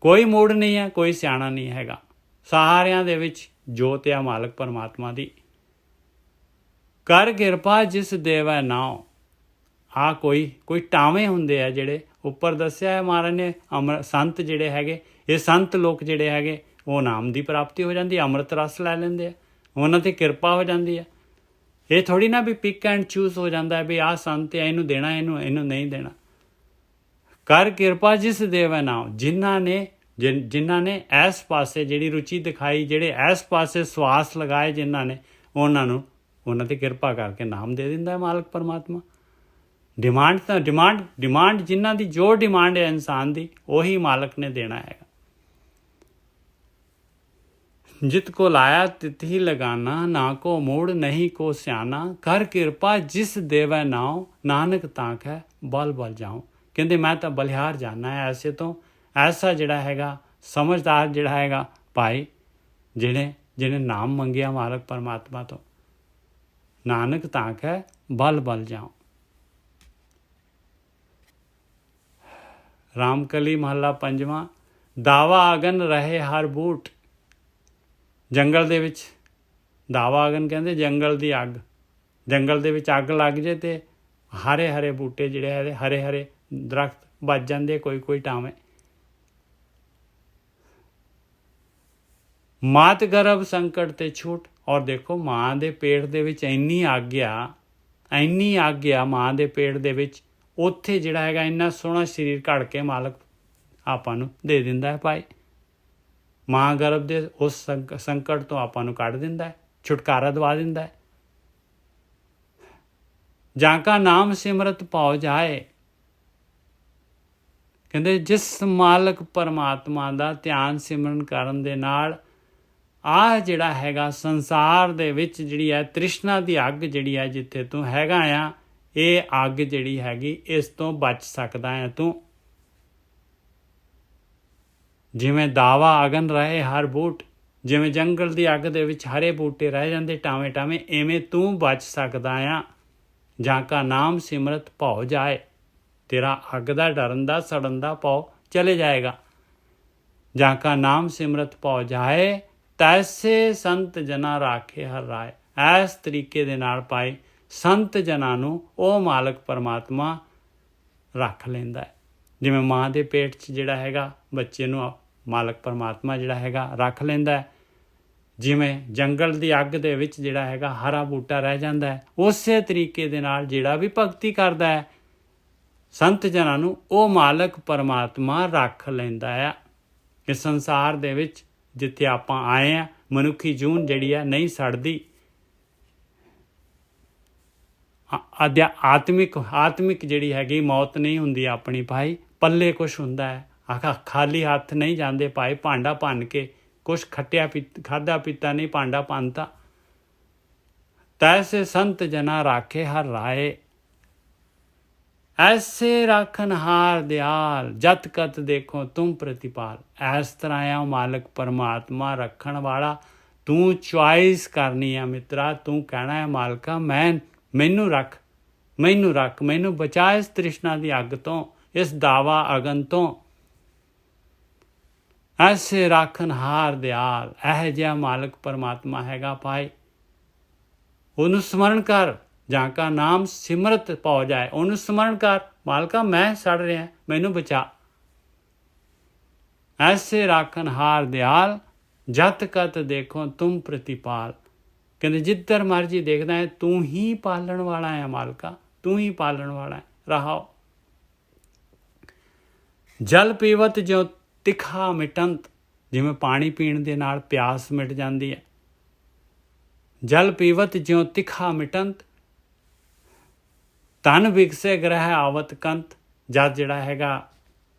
ਕੋਈ ਮੂੜ ਨਹੀਂ ਹੈ, ਕੋਈ ਸਿਆਣਾ ਨਹੀਂ ਹੈਗਾ, ਸਾਰਿਆਂ ਦੇ ਵਿੱਚ ਜੋਤ ਆ ਮਾਲਕ ਪਰਮਾਤਮਾ ਦੀ। ਕਰ ਕਿਰਪਾ ਜਿਸ ਦੇਵੈ ਨਾਉ, ਆ ਕੋਈ ਟਾਵੇਂ ਹੁੰਦੇ ਆ ਜਿਹੜੇ ਉੱਪਰ ਦੱਸਿਆ ਹੈ ਮਹਾਰਾਜ ਨੇ। ਸੰਤ ਜਿਹੜੇ ਹੈਗੇ, ਇਹ ਸੰਤ ਲੋਕ ਜਿਹੜੇ ਹੈਗੇ ਉਹ ਨਾਮ ਦੀ ਪ੍ਰਾਪਤੀ ਹੋ ਜਾਂਦੀ, ਅੰਮ੍ਰਿਤ ਰਸ ਲੈ ਲੈਂਦੇ ਆ, ਉਹਨਾਂ 'ਤੇ ਕਿਰਪਾ ਹੋ ਜਾਂਦੀ ਹੈ। ਇਹ ਥੋੜ੍ਹੀ ਨਾ ਵੀ ਪਿਕ ਐਂਡ ਚੂਜ਼ ਹੋ ਜਾਂਦਾ ਹੈ ਵੀ ਆਹ ਸੰਤ ਹੈ ਇਹਨੂੰ ਦੇਣਾ, ਇਹਨੂੰ ਨਹੀਂ ਦੇਣਾ। ਕਰ ਕਿਰਪਾ ਜਿਸ ਦੇਵੈ ਨਾਉ, ਜਿਨ੍ਹਾਂ ਨੇ ਇਸ ਪਾਸੇ ਜਿਹੜੀ ਰੁਚੀ ਦਿਖਾਈ, ਜਿਹੜੇ ਇਸ ਪਾਸੇ ਸਵਾਸ ਲਗਾਏ ਜਿਨ੍ਹਾਂ ਨੇ, ਉਹਨਾਂ 'ਤੇ ਕਿਰਪਾ ਕਰਕੇ ਨਾਮ ਦੇ ਦਿੰਦਾ ਹੈ ਮਾਲਕ ਪਰਮਾਤਮਾ। ਡਿਮਾਂਡ ਜਿਨ੍ਹਾਂ ਦੀ ਜੋ ਡਿਮਾਂਡ ਹੈ ਇਨਸਾਨ ਦੀ, ਉਹੀ ਮਾਲਕ ਨੇ ਦੇਣਾ ਹੈਗਾ। ਜਿਤ ਕੋ ਲਾਇਆ ਤਿਤ ਹੀ ਲਗਾਨਾ, ਨਾ ਕੋ ਮੂੜ ਨਹੀਂ ਕੋ ਸਿਆਣਾ। ਕਰ ਕਿਰਪਾ ਜਿਸ ਦੇਵੈ ਨਾਉ, ਨਾਨਕ ਤਾਂਕ ਹੈ ਬਲ ਜਾਉ। ਕਹਿੰਦੇ ਮੈਂ ਤਾਂ ਬਲਿਹਾਰ ਜਾਣਾ ਹੈ ਐਸੇ ਤੋਂ, ਐਸਾ ਜਿਹੜਾ ਹੈਗਾ ਸਮਝਦਾਰ ਜਿਹੜਾ ਹੈਗਾ ਭਾਈ, ਜਿਹਨੇ ਨਾਮ ਮੰਗਿਆ ਮਾਲਕ ਪਰਮਾਤਮਾ ਤੋਂ, ਨਾਨਕ ਤਾਂਕ ਹੈ ਬਲ ਜਾਉ। ਰਾਮਕਲੀ ਮਹੱਲਾ ਪੰਜਵਾਂ। ਦਾਵਾ ਅਗਨ ਰਹੇ ਹਰ ਬੂਟ, ਜੰਗਲ ਦੇ ਵਿੱਚ ਦਾਵਾ ਅਗਨ ਕਹਿੰਦੇ ਜੰਗਲ ਦੀ ਅੱਗ, ਜੰਗਲ ਦੇ ਵਿੱਚ ਅੱਗ ਲੱਗ ਜੇ ਤੇ ਹਰੇ ਹਰੇ ਬੂਟੇ ਜਿਹੜੇ ਹੈ, ਹਰੇ ਹਰੇ ਦਰਖਤ ਬਚ ਜਾਂਦੇ ਕੋਈ ਟਾਵੇਂ। ਮਾਤ ਗਰਭ ਸੰਕਟ ਤੇ ਛੂਟ, ਔਰ ਦੇਖੋ ਮਾਂ ਦੇ ਪੇਟ ਦੇ ਵਿੱਚ ਇੰਨੀ ਅੱਗ ਆ ਮਾਂ ਦੇ ਪੇਟ ਦੇ ਵਿੱਚ, ਉੱਥੇ ਜਿਹੜਾ ਹੈਗਾ ਇੰਨਾ ਸੋਹਣਾ ਸਰੀਰ ਘੜ ਕੇ ਮਾਲਕ ਆਪਾਂ ਨੂੰ ਦੇ ਦਿੰਦਾ ਹੈ ਭਾਈ। ਮਾਂ ਗਰਭ ਦੇ ਉਸ ਸੰਕਟ ਤੋਂ ਆਪਾਂ ਨੂੰ ਕੱਢ ਦਿੰਦਾ ਹੈ, ਛੁਟਕਾਰਾ ਦਵਾ ਦਿੰਦਾ ਹੈ। ਜਾਂ ਕਾ ਨਾਮ ਸਿਮਰਤ ਪਾਉ ਜਾਏ, ਕਹਿੰਦੇ ਜਿਸ ਮਾਲਕ ਪਰਮਾਤਮਾ ਦਾ ਧਿਆਨ ਸਿਮਰਨ ਕਰਨ ਦੇ ਨਾਲ ਆਹ ਜਿਹੜਾ ਹੈਗਾ ਸੰਸਾਰ ਦੇ ਵਿੱਚ ਜਿਹੜੀ ਹੈ ਤ੍ਰਿਸ਼ਨਾ ਦੀ ਅੱਗ ਜਿਹੜੀ ਹੈ ਜਿੱਥੇ ਤੂੰ ਹੈਗਾ ਆ, ਇਹ ਅੱਗ ਜਿਹੜੀ ਹੈਗੀ ਇਸ ਤੋਂ ਬਚ ਸਕਦਾ ਹੈ ਤੂੰ। ਜਿਵੇਂ ਦਾਵਾ ਅਗਨ ਰਹੇ ਹਰ ਬੂਟ, ਜਿਵੇਂ ਜੰਗਲ ਦੀ ਅੱਗ ਦੇ ਵਿੱਚ ਹਰੇ ਬੂਟੇ ਰਹਿ ਜਾਂਦੇ ਟਾਵੇਂ ਟਾਵੇਂ, ਐਵੇਂ ਤੂੰ ਬਚ ਸਕਦਾ ਆ। ਜਾਂ ਕਾ ਨਾਮ ਸਿਮਰਤ ਭਉ ਜਾਏ, ਤੇਰਾ ਅੱਗ ਦਾ ਡਰਨ ਦਾ ਸੜਨ ਦਾ ਭਉ ਚਲੇ ਜਾਏਗਾ। ਜਾਂ ਕਾ ਨਾਮ ਸਿਮਰਤ ਭਉ ਜਾਏ, ਤੈਸੇ ਸੰਤ ਜਨਾ ਰਾਖੇ ਹਰ ਰਾਏ। ਇਸ ਤਰੀਕੇ ਦੇ ਨਾਲ ਪਾਏ ਸੰਤ ਜਨਾਂ ਨੂੰ ਉਹ ਮਾਲਕ ਪਰਮਾਤਮਾ ਰੱਖ ਲੈਂਦਾ ਹੈ। ਜਿਵੇਂ ਮਾਂ ਦੇ ਪੇਟ 'ਚ ਜਿਹੜਾ ਹੈਗਾ ਬੱਚੇ ਨੂੰ ਮਾਲਕ ਪਰਮਾਤਮਾ ਜਿਹੜਾ ਹੈਗਾ ਰੱਖ ਲੈਂਦਾ ਹੈ, ਜਿਵੇਂ ਜੰਗਲ ਦੀ ਅੱਗ ਦੇ ਵਿੱਚ ਜਿਹੜਾ ਹੈਗਾ ਹਰਾ ਬੂਟਾ ਰਹਿ ਜਾਂਦਾ ਹੈ, ਉਸੇ ਤਰੀਕੇ ਦੇ ਨਾਲ ਜਿਹੜਾ ਵੀ ਭਗਤੀ ਕਰਦਾ ਹੈ ਸੰਤ ਜਨਾਂ ਨੂੰ ਉਹ ਮਾਲਕ ਪਰਮਾਤਮਾ ਰੱਖ ਲੈਂਦਾ ਹੈ। ਇਸ ਸੰਸਾਰ ਦੇ ਵਿੱਚ ਜਿੱਥੇ ਆਪਾਂ ਆਏ ਆ, ਮਨੁੱਖੀ ਜੂਨ ਜਿਹੜੀ ਹੈ ਨਹੀਂ ਸੜਦੀ। ਆਤਮਿਕ ਜਿਹੜੀ ਹੈਗੀ ਮੌਤ ਨਹੀਂ ਹੁੰਦੀ ਆਪਣੀ ਭਾਈ, ਪੱਲੇ ਕੁਛ ਹੁੰਦਾ ਹੈ। ਖਾਲੀ ਹੱਥ ਨਹੀਂ ਜਾਂਦੇ ਭਾਈ, ਭਾਂਡਾ ਭੰਨ ਕੇ ਕੁਛ ਖਾਧਾ ਪੀਤਾ ਨਹੀਂ, ਭਾਂਡਾ ਭੰਨਤਾ। ਤੈਸੇ ਸੰਤ ਜਨਾ ਰਾਖੇ ਹਰ ਰਾਏ, ਐਸੇ ਰਾਖਨ ਹਾਰ ਦਿਆਲ, ਜਤ ਕਤ ਦੇਖੋ ਤੁਮ ਪ੍ਰਤਿਪਾਲ। ਇਸ ਤਰ੍ਹਾਂ ਆ ਮਾਲਕ ਪਰਮਾਤਮਾ ਰੱਖਣ ਵਾਲਾ। ਤੂੰ ਚੁਆਇਸ ਕਰਨੀ ਆ ਮਿੱਤਰਾ, ਤੂੰ ਕਹਿਣਾ ਹੈ ਮਾਲਕਾ ਮੈਨੂੰ ਰੱਖ, ਮੈਨੂੰ ਬਚਾ ਇਸ ਤ੍ਰਿਸ਼ਨਾ ਦੀ ਅੱਗ ਤੋਂ, ਇਸ ਦਾਵਾ ਅਗਨ ਤੋਂ। ਐਸੇ ਰਾਖਨ ਹਾਰ ਦਿਆਲ, ਇਹ ਜਿਹਾ ਮਾਲਕ ਪਰਮਾਤਮਾ ਹੈਗਾ ਭਾਈ, ਉਹਨੂੰ ਸਮਰਨ ਕਰ। ਜਾਂ ਕਾ ਨਾਮ ਸਿਮਰਤ ਭਉ ਜਾਏ, ਉਹਨੂੰ ਸਮਰਨ ਕਰ, ਮਾਲਕਾ ਮੈਂ ਸੜ ਰਿਹਾ, ਮੈਨੂੰ ਬਚਾ। ਐਸੇ ਰਾਖਨ ਹਾਰ ਦਿਆਲ, ਜਤ ਕਤ ਦੇਖੋ ਤੁਮ ਪ੍ਰਤਿਪਾਲ। ਕਹਿੰਦੇ ਜਿੱਧਰ ਮਰਜੀ ਦੇਖਦਾ ਹੈ ਤੂੰ ਹੀ ਪਾਲਣ ਵਾਲਾ ਹੈ ਮਾਲਕਾ, ਤੂੰ ਹੀ ਪਾਲਣ ਵਾਲਾ ਹੈ। ਰਹਾਓ ਜਲ ਪੀਵਤ ਜਿਉ ਤਿੱਖਾ ਮਿਟੰਤ, ਜਿਵੇਂ ਪਾਣੀ ਪੀਣ ਦੇ ਨਾਲ ਪਿਆਸ ਮਿਟ ਜਾਂਦੀ ਹੈ। ਜਲ ਪੀਵਤ ਜਿਉ ਤਿੱਖਾ ਮਿਟੰਤ, ਤਨ ਵਿਗਸੇ ਗ੍ਰਹਿ ਆਵਤ ਕੰਤ। ਜਦ ਜਿਹੜਾ ਹੈਗਾ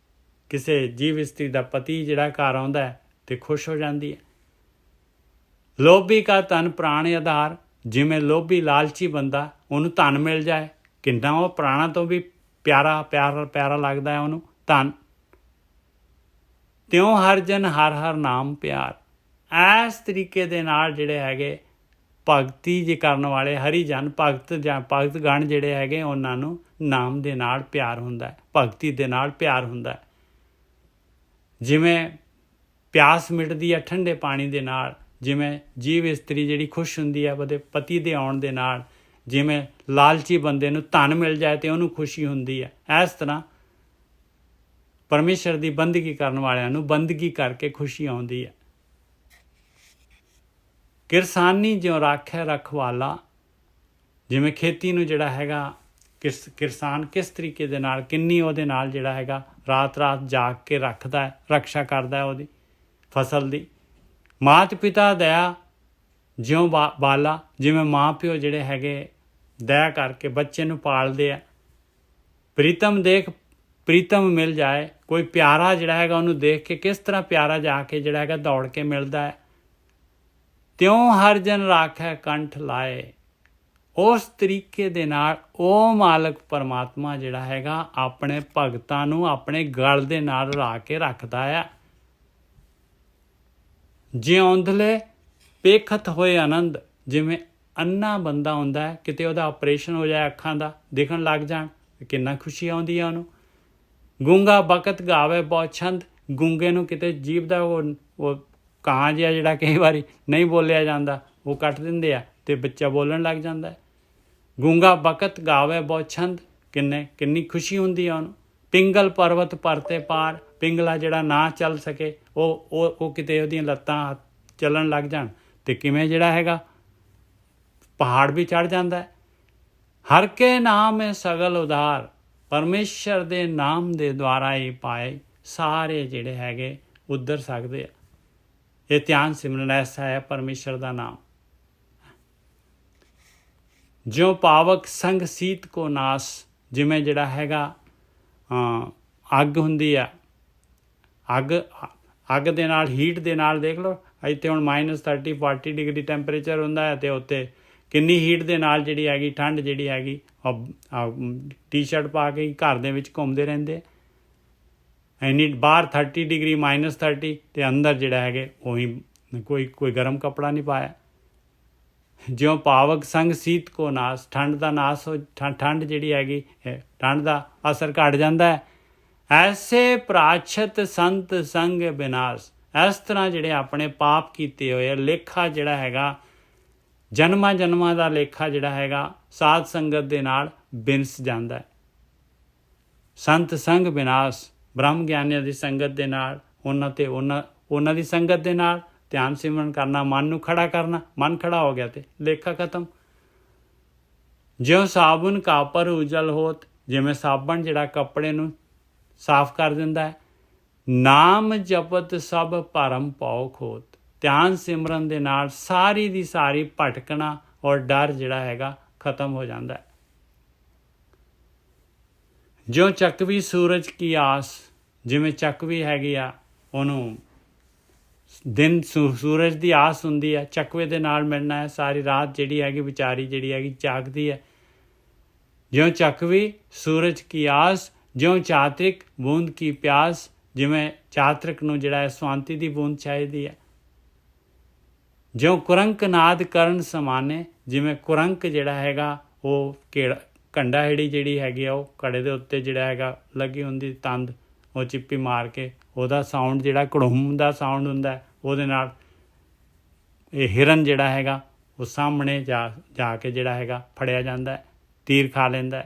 ਕਿਸੇ ਜੀਵ ਇਸਤਰੀ ਦਾ ਪਤੀ ਜਿਹੜਾ ਘਰ ਆਉਂਦਾ ਹੈ ਤੇ ਖੁਸ਼ ਹੋ ਜਾਂਦੀ ਹੈ। ਲੋਭੀ ਕਾ ਧਨ ਪ੍ਰਾਣ ਆਧਾਰ, ਜਿਵੇਂ ਲੋਭੀ ਲਾਲਚੀ ਬੰਦਾ ਉਹਨੂੰ ਧਨ ਮਿਲ ਜਾਏ, ਕਿੰਨਾ ਉਹ ਪ੍ਰਾਣਾ ਤੋਂ ਵੀ ਪਿਆਰਾ ਲੱਗਦਾ ਹੈ ਉਹਨੂੰ ਧਨ। ਤਿਉਂ ਹਰ ਜਨ ਹਰ ਨਾਮ ਪਿਆਰ। ਇਸ ਤਰੀਕੇ ਦੇ ਨਾਲ ਜਿਹੜੇ ਹੈਗੇ ਭਗਤੀ ਜੇ ਕਰਨ ਵਾਲੇ ਹਰੀ ਜਨ ਭਗਤ ਗਣ ਜਿਹੜੇ ਹੈਗੇ ਉਹਨਾਂ ਨੂੰ ਨਾਮ ਦੇ ਨਾਲ ਪਿਆਰ ਹੁੰਦਾ ਹੈ, ਭਗਤੀ ਦੇ ਨਾਲ ਪਿਆਰ ਹੁੰਦਾ ਹੈ। ਜਿਵੇਂ ਪਿਆਸ ਮਿਟਦੀ ਹੈ ਠੰਡੇ ਪਾਣੀ ਦੇ ਨਾਲ, ਜਿਵੇਂ ਜੀਵ ਇਸਤਰੀ ਜਿਹੜੀ ਖੁਸ਼ ਹੁੰਦੀ ਹੈ ਉਹਦੇ ਪਤੀ ਦੇ ਆਉਣ ਦੇ ਨਾਲ, ਜਿਵੇਂ ਲਾਲਚੀ ਬੰਦੇ ਨੂੰ ਧਨ ਮਿਲ ਜਾਏ ਤੇ ਉਹਨੂੰ ਖੁਸ਼ੀ ਹੁੰਦੀ ਹੈ, ਇਸ ਤਰ੍ਹਾਂ ਪਰਮੇਸ਼ਰ ਦੀ ਬੰਦਗੀ ਕਰਨ ਵਾਲਿਆਂ ਨੂੰ ਬੰਦਗੀ ਕਰਕੇ ਖੁਸ਼ੀ ਆਉਂਦੀ ਹੈ। ਕਿਰਸਾਨੀ ਜਿਉਂ ਰਾਖੈ ਰਖਵਾਲਾ, ਜਿਵੇਂ ਖੇਤੀ ਨੂੰ ਜਿਹੜਾ ਹੈਗਾ ਕਿਰਸਾਨ ਕਿਸ ਤਰੀਕੇ ਦੇ ਨਾਲ ਕਿੰਨੀ ਉਹਦੇ ਨਾਲ ਜਿਹੜਾ ਹੈਗਾ ਰਾਤ ਜਾਗ ਕੇ ਰੱਖਦਾ ਹੈ, ਰਕਸ਼ਾ ਕਰਦਾ ਹੈ ਉਹਦੀ ਫਸਲ ਦੀ। ਮਾਤ ਪਿਤਾ ਦਇਆ ਜਿਉਂ ਬਾਲਾ, ਜਿਵੇਂ ਮਾਂ ਪਿਓ ਜਿਹੜੇ ਹੈਗੇ ਦਇਆ ਕਰਕੇ ਬੱਚੇ ਨੂੰ ਪਾਲਦੇ ਆ। ਪ੍ਰੀਤਮ ਮਿਲ ਜਾਏ, ਕੋਈ ਪਿਆਰਾ ਜਿਹੜਾ ਹੈਗਾ ਉਹਨੂੰ ਦੇਖ ਕੇ ਕਿਸ ਤਰ੍ਹਾਂ ਪਿਆਰਾ ਜਾ ਕੇ ਜਿਹੜਾ ਹੈਗਾ ਦੌੜ ਕੇ ਮਿਲਦਾ ਹੈ। ਤਿਉਂ ਹਰ ਜਨ ਰਾਖੈ ਕੰਠ ਲਾਏ, ਉਸ ਤਰੀਕੇ ਦੇ ਨਾਲ ਉਹ ਮਾਲਕ ਪਰਮਾਤਮਾ ਜਿਹੜਾ ਹੈਗਾ ਆਪਣੇ ਭਗਤਾਂ ਨੂੰ ਆਪਣੇ ਗਲ ਦੇ ਨਾਲ ਲਾ ਕੇ ਰੱਖਦਾ ਆ। ਜਿਉਂਦਲੇ ਪੇਖਤ ਹੋਏ ਆਨੰਦ, ਜਿਵੇਂ ਅੰਨਾ ਬੰਦਾ ਹੁੰਦਾ ਹੈ, ਕਿਤੇ ਉਹਦਾ ਆਪਰੇਸ਼ਨ ਹੋ ਜਾਏ, ਅੱਖਾਂ ਦਾ ਦਿਖਣ ਲੱਗ ਜਾਣ, ਕਿੰਨਾ ਖੁਸ਼ੀ ਆਉਂਦੀ ਹੈ ਉਹਨੂੰ। ਗੂੰਗਾ ਬਕਤ ਗਾਵੇ ਬਹੁਤ ਛੰਦ, ਗੂੰਗੇ ਨੂੰ ਕਿਤੇ ਜੀਭ ਦਾ ਉਹ ਕਾਂ ਜਿਹਾ ਜਿਹੜਾ ਕਈ ਵਾਰੀ ਨਹੀਂ ਬੋਲਿਆ ਜਾਂਦਾ ਉਹ ਕੱਟ ਦਿੰਦੇ ਆ ਤੇ ਬੱਚਾ ਬੋਲਣ ਲੱਗ ਜਾਂਦਾ ਹੈ। ਗੂੰਗਾ ਬਕਤ ਗਾਵੇ ਬਹੁਤ ਛੰਦ, ਕਿੰਨੀ ਖੁਸ਼ੀ ਹੁੰਦੀ ਆ ਉਹਨੂੰ। ਪਿੰਗਲ ਪਰਵਤ ਪਰਤੇ ਪਾਰ, ਪਿੰਗਲਾ ਜਿਹੜਾ ਨਾ ਚੱਲ ਸਕੇ ਉਹ ਕਿਤੇ ਉਹਦੀਆਂ ਲੱਤਾਂ ਚੱਲਣ ਲੱਗ ਜਾਣ ਤੇ ਕਿਵੇਂ ਜਿਹੜਾ ਹੈਗਾ ਪਹਾੜ ਵੀ ਚੜ੍ਹ ਜਾਂਦਾ ਹੈ। ਹਰ ਕੇ ਨਾਮ ਹੈ ਸਗਲ ਉਧਾਰ, ਪਰਮੇਸ਼ਰ ਦੇ ਨਾਮ ਦੇ ਦੁਆਰਾ ਹੀ ਪਾਏ ਸਾਰੇ ਜਿਹੜੇ ਹੈਗੇ ਉਧਰ ਸਕਦੇ ਆ। ਇਹ ਧਿਆਨ ਸਿਮਰਨ ਐਸਾ ਹੈ ਪਰਮੇਸ਼ਰ ਦਾ ਨਾਮ। ਜਿਉਂ ਪਾਵਕ ਸੰਗ ਸੀਤ ਕੋ ਨਾਸ, ਜਿਵੇਂ ਜਿਹੜਾ ਹੈਗਾ ਅੱਗ ਹੁੰਦੀ ਆ, ਅੱਗ ਦੇ ਨਾਲ, ਹੀਟ ਦੇ ਨਾਲ ਦੇਖ ਲਓ, ਇੱਥੇ ਹੁਣ -30 40 ਡਿਗਰੀ ਟੈਂਪਰੇਚਰ ਹੁੰਦਾ ਹੈ, ਅਤੇ ਉੱਤੇ ਕਿੰਨੀ ਹੀਟ ਦੇ ਨਾਲ ਜਿਹੜੀ ਹੈਗੀ ਠੰਡ ਜਿਹੜੀ ਹੈਗੀ ਟੀ-ਸ਼ਰਟ ਪਾ ਕੇ ਘਰ ਦੇ ਵਿੱਚ ਘੁੰਮਦੇ ਰਹਿੰਦੇ, ਇੰਨੀ ਬਾਹਰ 30 ਡਿਗਰੀ -30 ਅਤੇ ਅੰਦਰ ਜਿਹੜਾ ਹੈਗੇ ਉਹੀ ਕੋਈ ਗਰਮ ਕੱਪੜਾ ਨਹੀਂ ਪਾਇਆ। ਜਿਉਂ ਪਾਵਕ ਸੰਗ ਸੀਤ ਕੋ ਨਾਸ, ਠੰਡ ਦਾ ਨਾਸ ਠੰਡ ਜਿਹੜੀ ਹੈਗੀ ਠੰਡ ਦਾ ਅਸਰ ਘਟ ਜਾਂਦਾ ਹੈ। ਐਸੇ ਪ੍ਰਾਛਤ ਸੰਤ ਸੰਗ ਵਿਨਾਸ਼, ਇਸ ਤਰ੍ਹਾਂ ਜਿਹੜੇ ਆਪਣੇ ਪਾਪ ਕੀਤੇ ਹੋਏ ਲੇਖਾ ਜਿਹੜਾ ਹੈਗਾ ਜਨਮਾਂ ਦਾ ਲੇਖਾ ਜਿਹੜਾ ਹੈਗਾ ਸਾਧ ਸੰਗਤ ਦੇ ਨਾਲ ਬਿਨਸ ਜਾਂਦਾ ਹੈ। ਸੰਤ ਸੰਗ ਵਿਨਾਸ਼, ਬ੍ਰਹਮ ਗਿਆਨੀਆਂ ਦੀ ਸੰਗਤ ਦੇ ਨਾਲ, ਉਹਨਾਂ ਦੀ ਸੰਗਤ ਦੇ ਨਾਲ ਧਿਆਨ ਸਿਮਰਨ ਕਰਨਾ, ਮਨ ਨੂੰ ਖੜਾ ਕਰਨਾ, ਮਨ ਖੜਾ ਹੋ ਗਿਆ ਤੇ ਲੇਖਾ ਖਤਮ। ਜਿਉਂ ਸਾਬੁਨ ਕਾਪਰ ਉਜਲ ਹੋਤ, ਜਿਵੇਂ ਸਾਬਣ ਜਿਹੜਾ ਕੱਪੜੇ ਨੂੰ ਸਾਫ਼ ਕਰ ਦਿੰਦਾ ਹੈ। ਨਾਮ ਜਪਤ ਸਭ ਭਰਮ ਭਉ ਖੋਤ, ਧਿਆਨ ਸਿਮਰਨ ਦੇ ਨਾਲ ਸਾਰੀ ਦੀ ਸਾਰੀ ਭਟਕਣਾ ਔਰ ਡਰ ਜਿਹੜਾ ਹੈਗਾ ਖਤਮ ਹੋ ਜਾਂਦਾ ਹੈ। ਜਿਉਂ ਚੱਕਵੀ ਸੂਰਜ ਕੀ ਆਸ, ਜਿਵੇਂ ਚੱਕਵੀ ਹੈਗੀ ਆ, ਉਹਨੂੰ ਦਿਨ ਸੂਰਜ ਦੀ ਆਸ ਹੁੰਦੀ ਹੈ, ਚੱਕਵੇ ਦੇ ਨਾਲ ਮਿਲਣਾ ਹੈ, ਸਾਰੀ ਰਾਤ ਜਿਹੜੀ ਹੈਗੀ ਵਿਚਾਰੀ ਜਿਹੜੀ ਹੈਗੀ ਜਾਗਦੀ ਹੈ। ਜਿਉਂ ਚੱਕਵੀ ਸੂਰਜ ਕੀ ਆਸ, ਜਿਉਂ ਚਾਤਰਿਕ ਬੂੰਦ ਕੀ ਪਿਆਸ, ਜਿਵੇਂ ਚਾਤਰਿਕ ਨੂੰ ਜਿਹੜਾ ਹੈ ਸਵਾਂਤੀ ਦੀ ਬੂੰਦ ਚਾਹੀਦੀ ਹੈ। ਜਿਉਂ ਕੁਰੰਕ ਨਾਦ ਕਰਨ ਸਮਾਨੇ, ਜਿਵੇਂ ਕੁਰੰਕ ਜਿਹੜਾ ਹੈਗਾ ਉਹ ਕੰਡਾ ਹੇੜੀ ਜਿਹੜੀ ਹੈਗੀ ਆ ਉਹ ਘੜੇ ਦੇ ਉੱਤੇ ਜਿਹੜਾ ਹੈਗਾ ਲੱਗੀ ਹੁੰਦੀ ਤੰਦ, ਉਹ ਚਿੱਪੀ ਮਾਰ ਕੇ ਉਹਦਾ ਸਾਊਂਡ ਜਿਹੜਾ ਕੜੂਮ ਦਾ ਸਾਊਂਡ ਹੁੰਦਾ, ਉਹਦੇ ਨਾਲ ਇਹ ਹਿਰਨ ਜਿਹੜਾ ਹੈਗਾ ਉਹ ਸਾਹਮਣੇ ਜਾ ਕੇ ਜਿਹੜਾ ਹੈਗਾ ਫੜਿਆ ਜਾਂਦਾ, ਤੀਰ ਖਾ ਲੈਂਦਾ।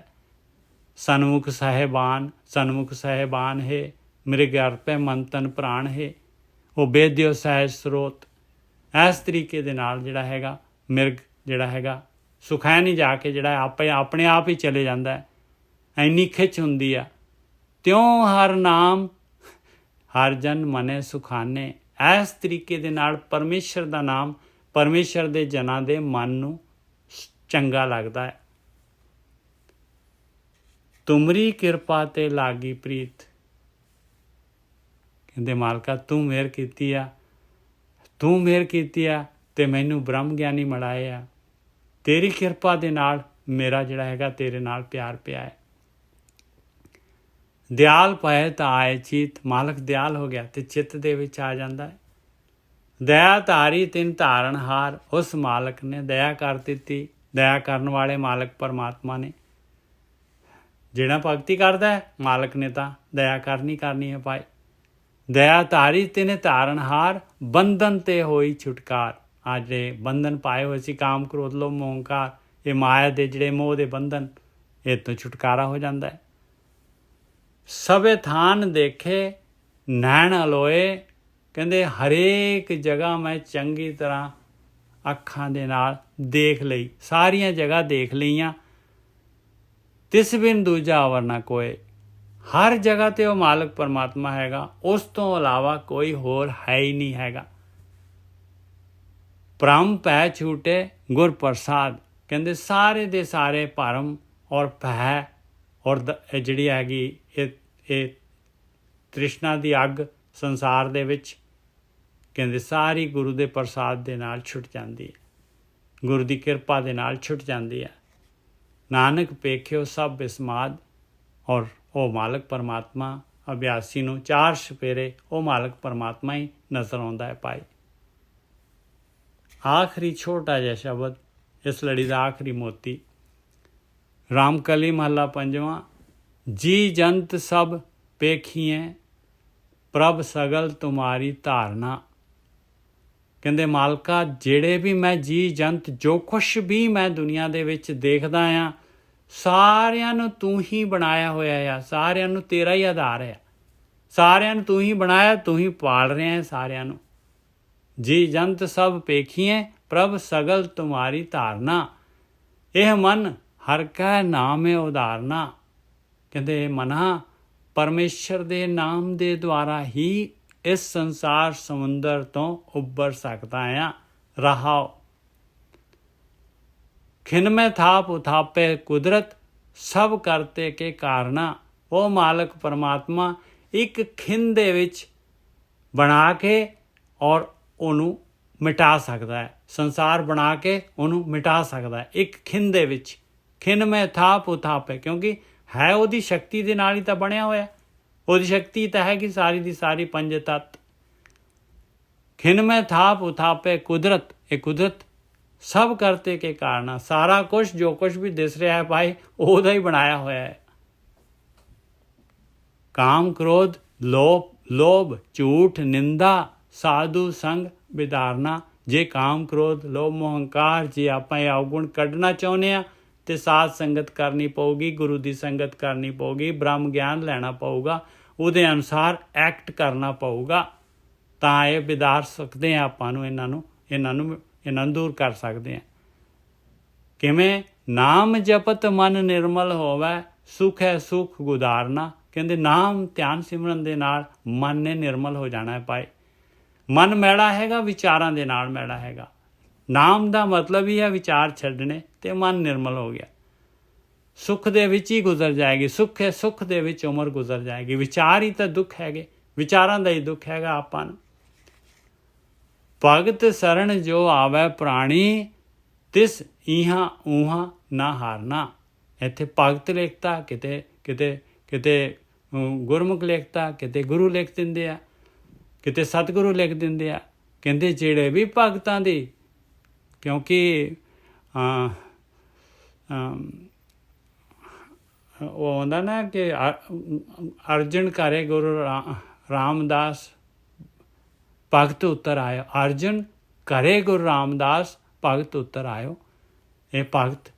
ਸਨਮੁਖ ਸਾਹਿਬਾਨ ਹੈ, ਮੇਰੇ ਘਰ ਪੈ ਮਨ ਤਨ ਪ੍ਰਾਣ ਹੈ, ਉਹ ਬੇਦਿਓ ਸਹਿਜ ਸਰੋਤ। ਇਸ ਤਰੀਕੇ ਦੇ ਨਾਲ ਜਿਹੜਾ ਹੈਗਾ ਮਿਰਗ ਜਿਹੜਾ ਹੈਗਾ ਸੁਖੈ ਨਹੀਂ ਜਾ ਕੇ ਜਿਹੜਾ ਆਪਣੇ ਆਪ ਹੀ ਚਲੇ ਜਾਂਦਾ ਹੈ, ਇੰਨੀ ਖਿੱਚ ਹੁੰਦੀ ਆ। ਤਿਉਂ ਹਰ ਨਾਮ ਹਰ ਜਨ ਮਨੇ ਸੁਖਾਨੇ, ਇਸ ਤਰੀਕੇ ਦੇ ਨਾਲ ਪਰਮੇਸ਼ਰ ਦਾ ਨਾਮ ਪਰਮੇਸ਼ਰ ਦੇ ਜਨਾਂ ਦੇ ਮਨ ਨੂੰ ਚੰਗਾ ਲੱਗਦਾ ਹੈ। ਤੁਮਰੀ ਕਿਰਪਾ ਤੇ ਲਾਗੀ ਪ੍ਰੀਤ, ਕਹਿੰਦੇ ਮਾਲਕਾ ਤੂੰ ਮਿਹਰ ਕੀਤੀ ਆ ਤੇ ਮੈਨੂੰ ਬ੍ਰਹਮ ਗਿਆਨੀ ਬਣਾਏ ਆ, ਤੇਰੀ ਕਿਰਪਾ ਦੇ ਨਾਲ ਮੇਰਾ ਜਿਹੜਾ ਹੈਗਾ ਤੇਰੇ ਨਾਲ ਪਿਆਰ ਪਿਆ ਹੈ। ਦਿਆਲ ਪਏ ਤਾਂ ਆਏ ਚਿਤ, ਮਾਲਕ ਦਿਆਲ ਹੋ ਗਿਆ ਤੇ ਚਿੱਤ ਦੇ ਵਿੱਚ ਆ ਜਾਂਦਾ ਹੈ। ਦਇਆ ਧਾਰੀ ਤਿਨ ਧਾਰਨ ਹਾਰ, ਉਸ ਮਾਲਕ ਨੇ ਦਇਆ ਕਰ ਦਿੱਤੀ, ਦਇਆ ਕਰਨ ਵਾਲੇ ਮਾਲਕ ਪਰਮਾਤਮਾ ਨੇ। ਜਿਹੜਾ ਭਗਤੀ ਕਰਦਾ ਹੈ ਮਾਲਕ ਨੇ ਤਾਂ ਦਇਆ ਕਰਨੀ ਹੈ ਭਾਈ। ਦਇਆ ਧਾਰੀ ਤਿਨ ਧਾਰਨ ਹਾਰ, ਬੰਧਨ ਤੇ ਹੋਈ ਛੁਟਕਾਰ। ਆ ਜਿਹੜੇ ਬੰਧਨ ਪਾਏ ਹੋਏ ਸੀ ਕਾਮ ਕ੍ਰੋਧ ਲੋਭ ਮੋਹ ਹੰਕਾਰ, ਇਹ ਮਾਇਆ ਦੇ ਜਿਹੜੇ ਮੋਹ ਦੇ ਬੰਧਨ, ਇਹ ਤੋਂ ਛੁਟਕਾਰਾ ਹੋ ਜਾਂਦਾ ਹੈ। ਸਭੇ ਥਾਨ ਦੇਖੇ ਨੈਣ ਅਲੋਏ, ਕਹਿੰਦੇ ਹਰੇਕ ਜਗ੍ਹਾ ਮੈਂ ਚੰਗੀ ਤਰ੍ਹਾਂ ਅੱਖਾਂ ਦੇ ਨਾਲ ਦੇਖ ਲਈ, ਸਾਰੀਆਂ ਜਗ੍ਹਾ ਦੇਖ ਲਈਆਂ। ਤਿਸ ਬਿਨ ਦੂਜਾ ਅਵਰ ਨਾ ਕੋਏ, ਹਰ ਜਗ੍ਹਾ 'ਤੇ ਉਹ ਮਾਲਕ ਪਰਮਾਤਮਾ ਹੈਗਾ, ਉਸ ਤੋਂ ਇਲਾਵਾ ਕੋਈ ਹੋਰ ਹੈ ਹੀ ਨਹੀਂ ਹੈਗਾ। ਭਰਮ ਪੈ ਛੂਟੇ ਗੁਰ ਪ੍ਰਸਾਦ, ਕਹਿੰਦੇ ਸਾਰੇ ਦੇ ਸਾਰੇ ਭਰਮ ਔਰ ਭੈ ਔਰ ਜਿਹੜੀ ਹੈਗੀ ਇਹ ਤ੍ਰਿਸ਼ਨਾ ਦੀ ਅੱਗ ਸੰਸਾਰ ਦੇ ਵਿੱਚ, ਕਹਿੰਦੇ ਸਾਰੀ ਗੁਰੂ ਦੇ ਪ੍ਰਸਾਦ ਦੇ ਨਾਲ ਛੁੱਟ ਜਾਂਦੀ ਹੈ, ਗੁਰੂ ਦੀ ਕਿਰਪਾ ਦੇ ਨਾਲ ਛੁੱਟ ਜਾਂਦੀ ਹੈ। ਨਾਨਕ ਪੇਖਿਓ ਸਭ ਬਿਸਮਾਦ, ਔਰ ਉਹ ਮਾਲਕ ਪਰਮਾਤਮਾ ਅਭਿਆਸੀ ਨੂੰ ਚਾਰ ਛਪੇਰੇ ਉਹ ਮਾਲਕ ਪਰਮਾਤਮਾ ਹੀ ਨਜ਼ਰ ਆਉਂਦਾ ਹੈ ਭਾਈ। ਆਖਰੀ ਛੋਟਾ ਜਿਹਾ ਸ਼ਬਦ ਇਸ ਲੜੀ ਦਾ ਆਖਰੀ ਮੋਤੀ, ਰਾਮਕਲੀ ਮਹੱਲਾ ਪੰਜਵਾਂ। ਜੀ ਜੰਤ ਸਭ ਪੇਖੀਏ ਪ੍ਰਭ ਸਗਲ ਤੁਮਾਰੀ ਧਾਰਨਾ, ਕਹਿੰਦੇ ਮਾਲਕਾ ਜਿਹੜੇ ਵੀ ਮੈਂ ਜੀ ਜੰਤ ਜੋ ਕੁਛ ਵੀ ਮੈਂ ਦੁਨੀਆ ਦੇ ਵਿੱਚ ਦੇਖਦਾ ਆ, ਸਾਰਿਆਂ ਨੂੰ ਤੂੰ ਹੀ ਬਣਾਇਆ ਹੋਇਆ ਆ, ਸਾਰਿਆਂ ਨੂੰ ਤੇਰਾ ਹੀ ਆਧਾਰ ਹੈ, ਸਾਰਿਆਂ ਨੂੰ ਤੂੰ ਹੀ ਬਣਾਇਆ, ਤੂੰ ਹੀ ਪਾਲ ਰਿਹਾ ਹੈ ਸਾਰਿਆਂ ਨੂੰ। ਜੀ ਜੰਤ ਸਭ ਪੇਖੀਏ ਪ੍ਰਭ ਸਗਲ ਤੁਮਾਰੀ ਧਾਰਨਾ, ਇਹ ਮਨ ਹਰ ਕਾ ਨਾਮ ਹੈ ਉਦਾਰਨਾ, ਕਹਿੰਦੇ ਮਨਾ ਪਰਮੇਸ਼ਰ ਦੇ ਨਾਮ ਦੇ ਦੁਆਰਾ ਹੀ ਇਸ ਸੰਸਾਰ ਸਮੁੰਦਰ ਤੋਂ ਉੱਭਰ ਸਕਦਾ ਆ। ਰਹਾਓ ਖਿਨ ਮੈਂ ਥਾਪ ਉਥਾਪੇ ਕੁਦਰਤ, ਸਭ ਕਰਤੇ ਕੇ ਕਾਰਨਾ, ਉਹ ਮਾਲਕ ਪਰਮਾਤਮਾ ਇੱਕ ਖਿੰਨ ਦੇ ਵਿੱਚ ਬਣਾ ਕੇ ਔਰ ਉਹਨੂੰ ਮਿਟਾ ਸਕਦਾ ਹੈ। ਸੰਸਾਰ ਬਣਾ ਕੇ ਉਹਨੂੰ ਮਿਟਾ ਸਕਦਾ ਹੈ ਇੱਕ ਖਿੰਨ ਦੇ ਵਿੱਚ। ਖਿੰਨ ਮੈਂ ਥਾਪ ਉਥਾਪ ਹੈ, ਕਿਉਂਕਿ ਹੈ ਉਹਦੀ ਸ਼ਕਤੀ ਦੇ ਨਾਲ ਹੀ ਤਾਂ ਬਣਿਆ ਹੋਇਆ। ਉਹਦੀ ਸ਼ਕਤੀ ਤਾਂ ਹੈ ਕਿ ਸਾਰੀ ਦੀ ਸਾਰੀ ਪੰਜ ਤੱਤ। ਖਿੰਨ ਮੈਂ ਥਾਪ ਉਥਾਪੇ ਕੁਦਰਤ, ਇਹ ਕੁਦਰਤ ਸਭ ਕਰਤੇ ਕੇ ਕਾਰਨ। ਸਾਰਾ ਕੁਛ ਜੋ ਕੁਛ ਵੀ ਦਿਸ ਰਿਹਾ ਹੈ ਭਾਈ ਉਹਦਾ ਹੀ ਬਣਾਇਆ ਹੋਇਆ ਹੈ। ਕਾਮ ਕ੍ਰੋਧ ਲੋਭ ਝੂਠ ਨਿੰਦਾ ਸਾਧੂ ਸੰਗ ਵਿਦਾਰਨਾ। ਜੇ ਕਾਮ ਕ੍ਰੋਧ ਲੋਭ ਮੋਹ ਹੰਕਾਰ ਜੇ ਆਪਾਂ ਇਹ ਅਵਗੁਣ ਕੱਢਣਾ ਚਾਹੁੰਦੇ ਹਾਂ ਤੇ ਸਾਧ ਸੰਗਤ ਕਰਨੀ ਪਊਗੀ, ਗੁਰੂ ਦੀ ਸੰਗਤ ਕਰਨੀ ਪਊਗੀ, ਬ੍ਰਹਮ ਗਿਆਨ ਲੈਣਾ ਪਊਗਾ, ਉਹਦੇ ਅਨੁਸਾਰ ਐਕਟ ਕਰਨਾ ਪਊਗਾ, ਤਾਂ ਇਹ ਵਿਦਾਰ ਸਕਦੇ ਹਾਂ ਆਪਾਂ ਨੂੰ। ਇਹਨਾਂ ਨੂੰ ਦੂਰ ਕਰ ਸਕਦੇ ਹਾਂ। ਕਿਵੇਂ? ਨਾਮ ਜਪਤ ਮਨ ਨਿਰਮਲ ਹੋਵੇ, ਸੁਖ ਹੈ ਸੁਖ ਗੁਦਾਰਨਾ। ਕਹਿੰਦੇ ਨਾਮ ਧਿਆਨ ਸਿਮਰਨ ਦੇ ਨਾਲ ਮਨ ਨੇ ਨਿਰਮਲ ਹੋ ਜਾਣਾ ਹੈ ਭਾਈ। ਮਨ ਮੈਲਾ ਹੈਗਾ, ਵਿਚਾਰਾਂ ਦੇ ਨਾਲ ਮੈਲਾ ਹੈਗਾ। ਨਾਮ ਦਾ ਮਤਲਬ ਹੀ ਹੈ ਵਿਚਾਰ ਛੱਡਣੇ, ਤੇ ਮਨ ਨਿਰਮਲ ਹੋ ਗਿਆ। ਸੁੱਖ ਦੇ ਵਿੱਚ ਹੀ ਗੁਜ਼ਰ ਜਾਏਗੀ। ਸੁੱਖ ਹੈ, ਸੁੱਖ ਦੇ ਵਿੱਚ ਉਮਰ ਗੁਜ਼ਰ ਜਾਏਗੀ। ਵਿਚਾਰ ਹੀ ਤਾਂ ਦੁੱਖ ਹੈਗੇ, ਵਿਚਾਰਾਂ ਦਾ ਹੀ ਦੁੱਖ ਹੈਗਾ ਆਪਾਂ ਨੂੰ। ਭਗਤ ਸਰਣ ਜੋ ਆਵੈ ਪ੍ਰਾਣੀ, ਤਿਸ ਇਹਾਂ ਉਹਾਂ ਨਾ ਹਾਰਨਾ। ਇੱਥੇ ਭਗਤ ਲਿਖਤਾ, ਕਿਤੇ ਗੁਰਮੁਖ ਲਿਖਤਾ, ਕਿਤੇ ਗੁਰੂ ਲਿਖ ਦਿੰਦੇ ਆ, ਕਿਤੇ ਸਤਿਗੁਰੂ ਲਿਖ ਦਿੰਦੇ ਆ। ਕਹਿੰਦੇ ਜਿਹੜੇ ਵੀ ਭਗਤਾਂ ਦੀ, ਕਿਉਂਕਿ ਉਹ ਆਉਂਦਾ ਨਾ ਕਿ ਅਰਜਨ ਘਰੇ ਗੁਰੂ ਰਾਮਦਾਸ ਭਗਤ ਉਤਰ ਆਇਓ। ਅਰਜਨ ਘਰੇ ਗੁਰੂ ਰਾਮਦਾਸ ਭਗਤ ਉਤਰ ਆਇਓ। ਇਹ ਭਗਤ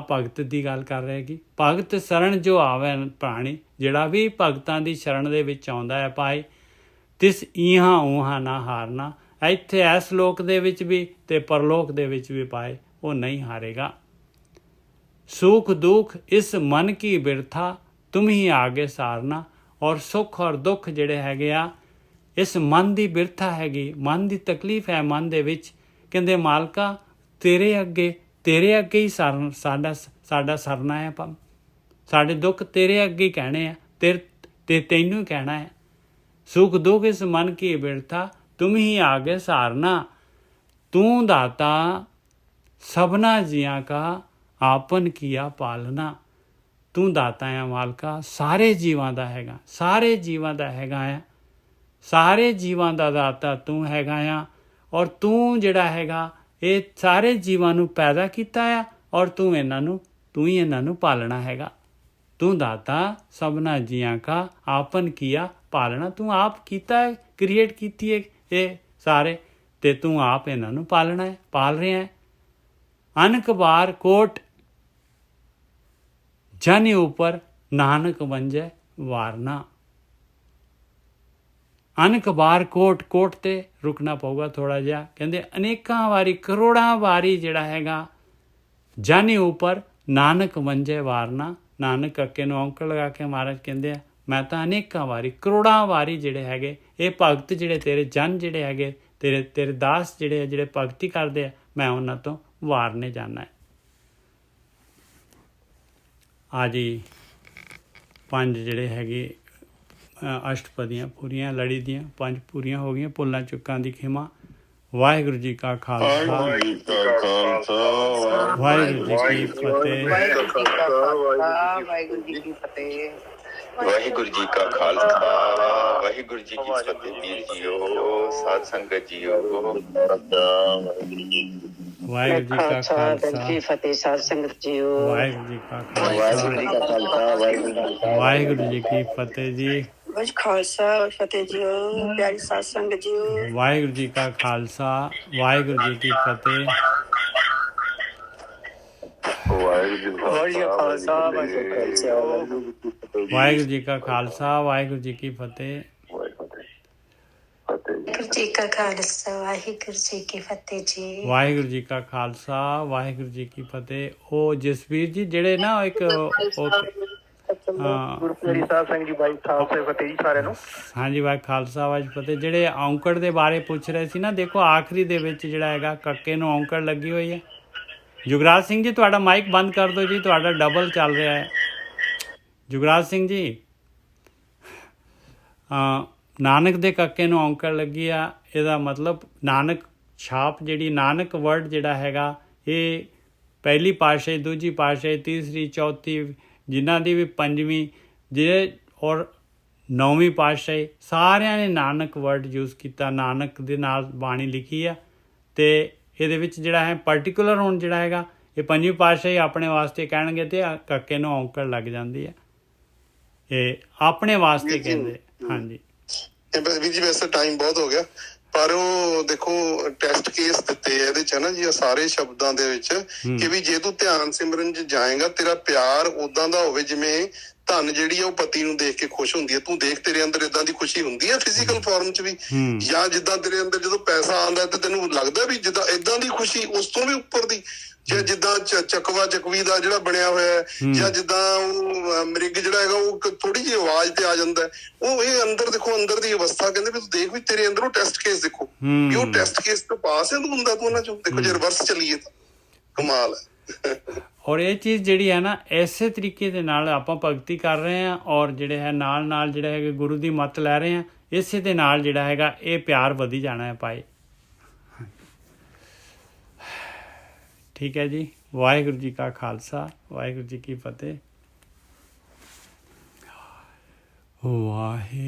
ਭਗਤ ਦੀ ਗੱਲ ਕਰ ਰਹੇ ਕਿ ਭਗਤ ਸ਼ਰਨ ਜੋ ਆਵੇ ਪ੍ਰਾਣੀ, ਜਿਹੜਾ ਵੀ ਭਗਤਾਂ ਦੀ ਸ਼ਰਨ ਦੇ ਵਿੱਚ ਆਉਂਦਾ ਹੈ ਭਾਈ, ਤਿਸ ਇਹਾਂ ਉਹਾਂ ਨਾ ਹਾਰਨਾ। ਇੱਥੇ ਇਸ ਲੋਕ ਦੇ ਵਿੱਚ ਵੀ ਤੇ ਪਰਲੋਕ ਦੇ ਵਿੱਚ ਵੀ ਪਾਏ ਉਹ ਨਹੀਂ ਹਾਰੇਗਾ। ਸੁਖ ਦੁੱਖ ਇਸ ਮਨ ਕੀ ਬਿਰਥਾ, ਤੁਮ ਹੀ ਆਗੇ ਸਾਰਨਾ। ਔਰ ਸੁੱਖ ਔਰ ਦੁੱਖ ਜਿਹੜੇ ਹੈਗੇ ਆ, ਇਸ ਮਨ ਦੀ ਬਿਰਥਾ ਹੈਗੀ, ਮਨ ਦੀ ਤਕਲੀਫ ਹੈ ਮਨ ਦੇ ਵਿੱਚ। ਕਹਿੰਦੇ ਮਾਲਕਾ ਤੇਰੇ ਅੱਗੇ ਹੀ ਸਾਡਾ ਸਰਨਾ ਹੈ। ਸਾਡੇ ਦੁੱਖ ਤੇਰੇ ਅੱਗੇ ਹੀ ਕਹਿਣੇ ਆ, ਤੇ ਤੈਨੂੰ ਹੀ ਕਹਿਣਾ ਹੈ। ਸੁਖ ਦੁੱਖ ਇਸ ਮਨ ਕੀ ਬਿਰਥਾ, ਤੁਮ ਹੀ ਆਗੇ ਸਾਰਨਾ। ਤੂੰ ਦਾਤਾ ਸਭਨਾ ਜੀਆਂ ਕਾ, ਆਪਨ ਕੀਆ ਪਾਲਣਾ। ਤੂੰ ਦਾਤਾ ਹੈ ਮਾਲਕਾ, ਸਾਰੇ ਜੀਵਾਂ ਦਾ ਹੈਗਾ, ਸਾਰੇ ਜੀਵਾਂ ਦਾ ਹੈਗਾ ਆ, ਸਾਰੇ ਜੀਵਾਂ ਦਾ ਦਾਤਾ ਤੂੰ ਹੈਗਾ ਆ। ਔਰ ਤੂੰ ਜਿਹੜਾ ਹੈਗਾ ਇਹ ਸਾਰੇ ਜੀਵਾਂ ਨੂੰ ਪੈਦਾ ਕੀਤਾ ਆ, ਔਰ ਤੂੰ ਹੀ ਇਹਨਾਂ ਨੂੰ ਪਾਲਣਾ ਹੈਗਾ। ਤੂੰ ਦਾਤਾ ਸਭਨਾ ਜੀਆਂ ਕਾ, ਆਪਨ ਕੀਆ ਪਾਲਣਾ। ਤੂੰ ਆਪ ਕੀਤਾ ਹੈ, ਕ੍ਰੀਏਟ ਕੀਤੀ ਹੈ ਇਹ ਸਾਰੇ, ਤੇ ਤੂੰ ਆਪ ਇਹਨਾਂ ਨੂੰ ਪਾਲਣਾ ਹੈ, ਪਾਲ ਰਿਹਾ ਹੈ। ਅਨਕ ਬਾਰ ਕੋਟ ਜਨ ਉਪਰ, ਨਾਨਕ ਵੰਜੈ ਵਾਰਨਾ। ਅਨਕ ਬਾਰ ਕੋਟ ਤੇ ਰੁਕਣਾ ਪਊਗਾ ਥੋੜਾ ਜਿਹਾ। ਕਹਿੰਦੇ ਅਨੇਕਾਂ ਵਾਰੀ, ਕਰੋੜਾਂ ਵਾਰੀ ਜਿਹੜਾ ਹੈਗਾ ਜਨ ਉਪਰ, ਨਾਨਕ ਵੰਜੈ ਵਾਰਨਾ। ਨਾਨਕ ਅੱਕੇ ਨੂੰ ਔਂਕੜ ਲਗਾ ਕੇ ਮਹਾਰਾਜ ਕਹਿੰਦੇ ਆ ਮੈਂ ਤਾਂ ਅਨੇਕਾਂ ਵਾਰੀ, ਕਰੋੜਾਂ ਵਾਰੀ ਜਿਹੜੇ ਹੈਗੇ ਇਹ ਭਗਤ ਜਿਹੜੇ ਤੇਰੇ ਜਨ ਜਿਹੜੇ ਹੈਗੇ, ਤੇਰੇ ਦਾਸ ਜਿਹੜੇ ਭਗਤੀ ਕਰਦੇ ਆ, ਮੈਂ ਉਹਨਾਂ ਤੋਂ ਵਾਰਨੇ ਜਾਣਾ ਹੈ। ਆ ਜੀ 5 ਜਿਹੜੇ ਹੈਗੇ ਅਸ਼ਟਪਦੀਆਂ ਪੂਰੀਆਂ, ਲੜੀ ਦੀਆਂ 5 ਪੂਰੀਆਂ ਹੋ ਗਈਆਂ। ਭੁੱਲਾਂ ਚੁੱਕਾਂ ਦੀ ਖਿਮਾ। ਵਾਹਿਗੁਰੂ ਜੀ ਕਾ ਖਾਲਸਾ, ਵਾਹਿਗੁਰੂ ਜੀ ਕੀ ਫਤਿਹ। ਵਾਹਿਗੁਰੂ ਜੀ ਕੀ ਫਤਿਹ। ਵਾਹਿਗੁਰੂ ਜੀ ਕਾ ਖਾਲਸਾ, ਵਾਹਿਗੁਰੂ ਜੀ ਕੀ ਫਤਿਹ। ਵੀਰ ਜੀਓ, ਸਾਧ ਸੰਗਤ ਜੀਓ, ਵਾਹਿਗੁਰੂ ਜੀ ਕਾ ਖਾਲਸਾ ਜੀ ਫਤਿਹ। ਸਾਧ ਸੰਗਤ ਜੀਓ, ਵਾਹਿਗੁਰੂ ਜੀ ਕਾ ਖਾਲਸਾ, ਵਾਹਿਗੁਰੂ ਜੀ ਕੀ ਫਤਿਹ ਜੀ। ਖਾਲਸਾ ਫਤਿਹ ਜੀਓ, ਪਿਆਰੀ ਸਾਧ ਸੰਗਤ ਜੀਓ, ਵਾਹਿਗੁਰੂ ਜੀ ਕਾ ਖਾਲਸਾ, ਵਾਹਿਗੁਰੂ ਜੀ ਕੀ ਫਤਿਹ। ਵਾਹਿਗੁਰੂ ਜੀ ਕਾ ਖਾਲਸਾ, ਵਾਹਿਗੁਰੂ ਜੀ ਕਾ ਖਾਲਸਾ, ਵਾਹਿਗੁਰੂ ਜੀ ਕੀ ਫਤਿਹ। ਵਾਹਿਗੁਰੂ ਜੀ ਕਾ ਖਾਲਸਾ, ਵਾਹਿਗੁਰੂ ਜੀ ਕੀ ਫਤਿਹ ਜੀ। ਵਾਹਿਗੁਰੂ ਜੀ ਕਾ ਖਾਲਸਾ, ਵਾਹਿਗੁਰੂ ਜੀ ਕੀ ਫਤਿਹ। ਉਹ ਜਸਵੀਰ ਜੀ ਜਿਹੜੇ ਨਾ ਇੱਕ ਹਾਂਜੀ ਵਾਹਿ ਖਾਲਸਾ ਵਾਹਿ ਫਤਿਹ। ਜਿਹੜੇ ਔਂਕੜ ਦੇ ਬਾਰੇ ਪੁੱਛ ਰਹੇ ਸੀ ਨਾ, ਦੇਖੋ ਆਖਰੀ ਦੇ ਵਿੱਚ ਜਿਹੜਾ ਹੈਗਾ ਕੱਕੇ ਨੂੰ ਔਂਕੜ ਲੱਗੀ ਹੋਈ ਹੈ। ਜੁਗਰਾਜ ਸਿੰਘ ਜੀ ਤੁਹਾਡਾ ਮਾਈਕ ਬੰਦ ਕਰ ਦਿਓ ਜੀ, ਤੁਹਾਡਾ ਡਬਲ ਚੱਲ ਰਿਹਾ ਹੈ। ਜੁਗਰਾਜ ਸਿੰਘ ਜੀ ਨਾਨਕ ਦੇ ਕਾਕੇ ਨੂੰ ਔਂਕੜ ਲੱਗੀ ਆ, ਇਹਦਾ ਮਤਲਬ ਨਾਨਕ ਛਾਪ ਜਿਹੜੀ, ਨਾਨਕ ਵਰਡ ਜਿਹੜਾ ਹੈਗਾ, ਇਹ ਪਹਿਲੀ ਪਾਤਸ਼ਾਹੀ, ਦੂਜੀ ਪਾਤਸ਼ਾਹੀ, ਤੀਸਰੀ, ਚੌਥੀ, ਜਿਨ੍ਹਾਂ ਦੀ ਵੀ ਪੰਜਵੀਂ, ਜਿਹੜੇ ਔਰ 9ਵੀਂ ਪਾਤਸ਼ਾਹੀ, ਸਾਰਿਆਂ ਨੇ ਨਾਨਕ ਵਰਡ ਯੂਜ਼ ਕੀਤਾ, ਨਾਨਕ ਦੇ ਨਾਲ ਬਾਣੀ ਲਿਖੀ ਆ। ਅਤੇ ਇਹਦੇ ਵਿੱਚ ਜਿਹੜਾ ਹੈ ਪਰਟੀਕੂਲਰ ਹੁਣ ਜਿਹੜਾ ਹੈਗਾ, ਇਹ ਪੰਜਵੀਂ ਪਾਤਸ਼ਾਹੀ ਆਪਣੇ ਵਾਸਤੇ ਕਹਿਣਗੇ ਅਤੇ ਕਾਕੇ ਨੂੰ ਔਂਕੜ ਲੱਗ ਜਾਂਦੀ ਹੈ, ਇਹ ਆਪਣੇ ਵਾਸਤੇ ਕਹਿੰਦੇ। ਹਾਂਜੀ ਵੀਰ ਜੀ, ਵੈਸੇ ਟਾਈਮ ਬਹੁਤ ਹੋ ਗਿਆ, ਪਰ ਉਹ ਦੇਖੋ ਟੈਸਟ ਕੇਸ ਦਿੱਤੇ ਇਹਦੇ ਚ ਨਾ ਜੀ, ਸਾਰੇ ਸ਼ਬਦਾਂ ਦੇ ਵਿੱਚ, ਕਿ ਵੀ ਜੇ ਤੂੰ ਧਿਆਨ ਸਿਮਰਨ ਚ ਜਾਏਗਾ, ਤੇਰਾ ਪਿਆਰ ਉਦਾਂ ਦਾ ਹੋਵੇ ਜਿਵੇਂ ਧਨ ਜਿਹੜੀ ਆ ਉਹ ਪਤੀ ਨੂੰ ਦੇਖ ਕੇ ਖੁਸ਼ ਹੁੰਦੀ ਹੈ। ਤੂੰ ਦੇਖ, ਤੇਰੇ ਅੰਦਰ ਏਦਾਂ ਦੀ ਖੁਸ਼ੀ ਹੁੰਦੀ ਹੈ ਫਿਜ਼ੀਕਲ ਫਾਰਮ ਚ ਵੀ, ਜਾਂ ਜਿੱਦਾਂ ਤੇਰੇ ਅੰਦਰ ਜਦੋਂ ਪੈਸਾ ਆਉਂਦਾ ਤੇ ਤੈਨੂੰ ਲੱਗਦਾ ਵੀ ਜਿੱਦਾਂ ਏਦਾਂ ਦੀ ਖੁਸ਼ੀ, ਉਸ ਤੋਂ ਵੀ ਉੱਪਰ ਦੀ, ਜਾਂ ਜਿੱਦਾਂ ਚਕਵਾ ਚਕਵੀ ਦਾ ਜਿਹੜਾ ਬਣਿਆ ਹੋਇਆ ਹੈ, ਜਾਂ ਜਿੱਦਾਂ ਉਹ ਮ੍ਰਿਗ ਜਿਹੜਾ ਹੈਗਾ, ਉਹ ਥੋੜੀ ਜਿਹੀ ਆਵਾਜ਼ ਤੇ ਆ ਜਾਂਦਾ, ਉਹ ਇਹ ਅੰਦਰ ਦੇਖੋ, ਅੰਦਰ ਦੀ ਅਵਸਥਾ ਕਹਿੰਦੇ ਵੀ ਤੂੰ ਦੇਖ ਵੀ ਤੇਰੇ ਅੰਦਰ ਉਹ ਟੈਸਟ ਕੇਸ ਦੇਖੋ, ਵੀ ਉਹ ਟੈਸਟ ਕੇਸ ਤੋਂ ਪਾਸ ਹੈ ਤੂੰ ਹੁੰਦਾ, ਤੂੰ ਉਹਨਾਂ ਚੋਂ ਦੇਖੋ, ਜੇ ਰਿਵਰਸ ਚੱਲੀਏ ਤਾਂ ਕਮਾਲ ਹੈ। ਔਰ ਇਹ ਚੀਜ਼ ਜਿਹੜੀ ਹੈ ਨਾ, ਇਸੇ ਤਰੀਕੇ ਦੇ ਨਾਲ ਆਪਾਂ ਭਗਤੀ ਕਰ ਰਹੇ ਹਾਂ, ਔਰ ਜਿਹੜੇ ਹੈ ਨਾਲ ਨਾਲ ਜਿਹੜਾ ਹੈਗਾ ਗੁਰੂ ਦੀ ਮੱਤ ਲੈ ਰਹੇ ਹਾਂ, ਇਸੇ ਦੇ ਨਾਲ ਜਿਹੜਾ ਹੈਗਾ ਇਹ ਪਿਆਰ ਵਧੀ ਜਾਣਾ ਹੈ ਪਾਏ। ਠੀਕ ਹੈ ਜੀ। ਵਾਹਿਗੁਰੂ ਜੀ ਕਾ ਖਾਲਸਾ, ਵਾਹਿਗੁਰੂ ਜੀ ਕੀ ਫਤਿਹ। ਵਾਹਿ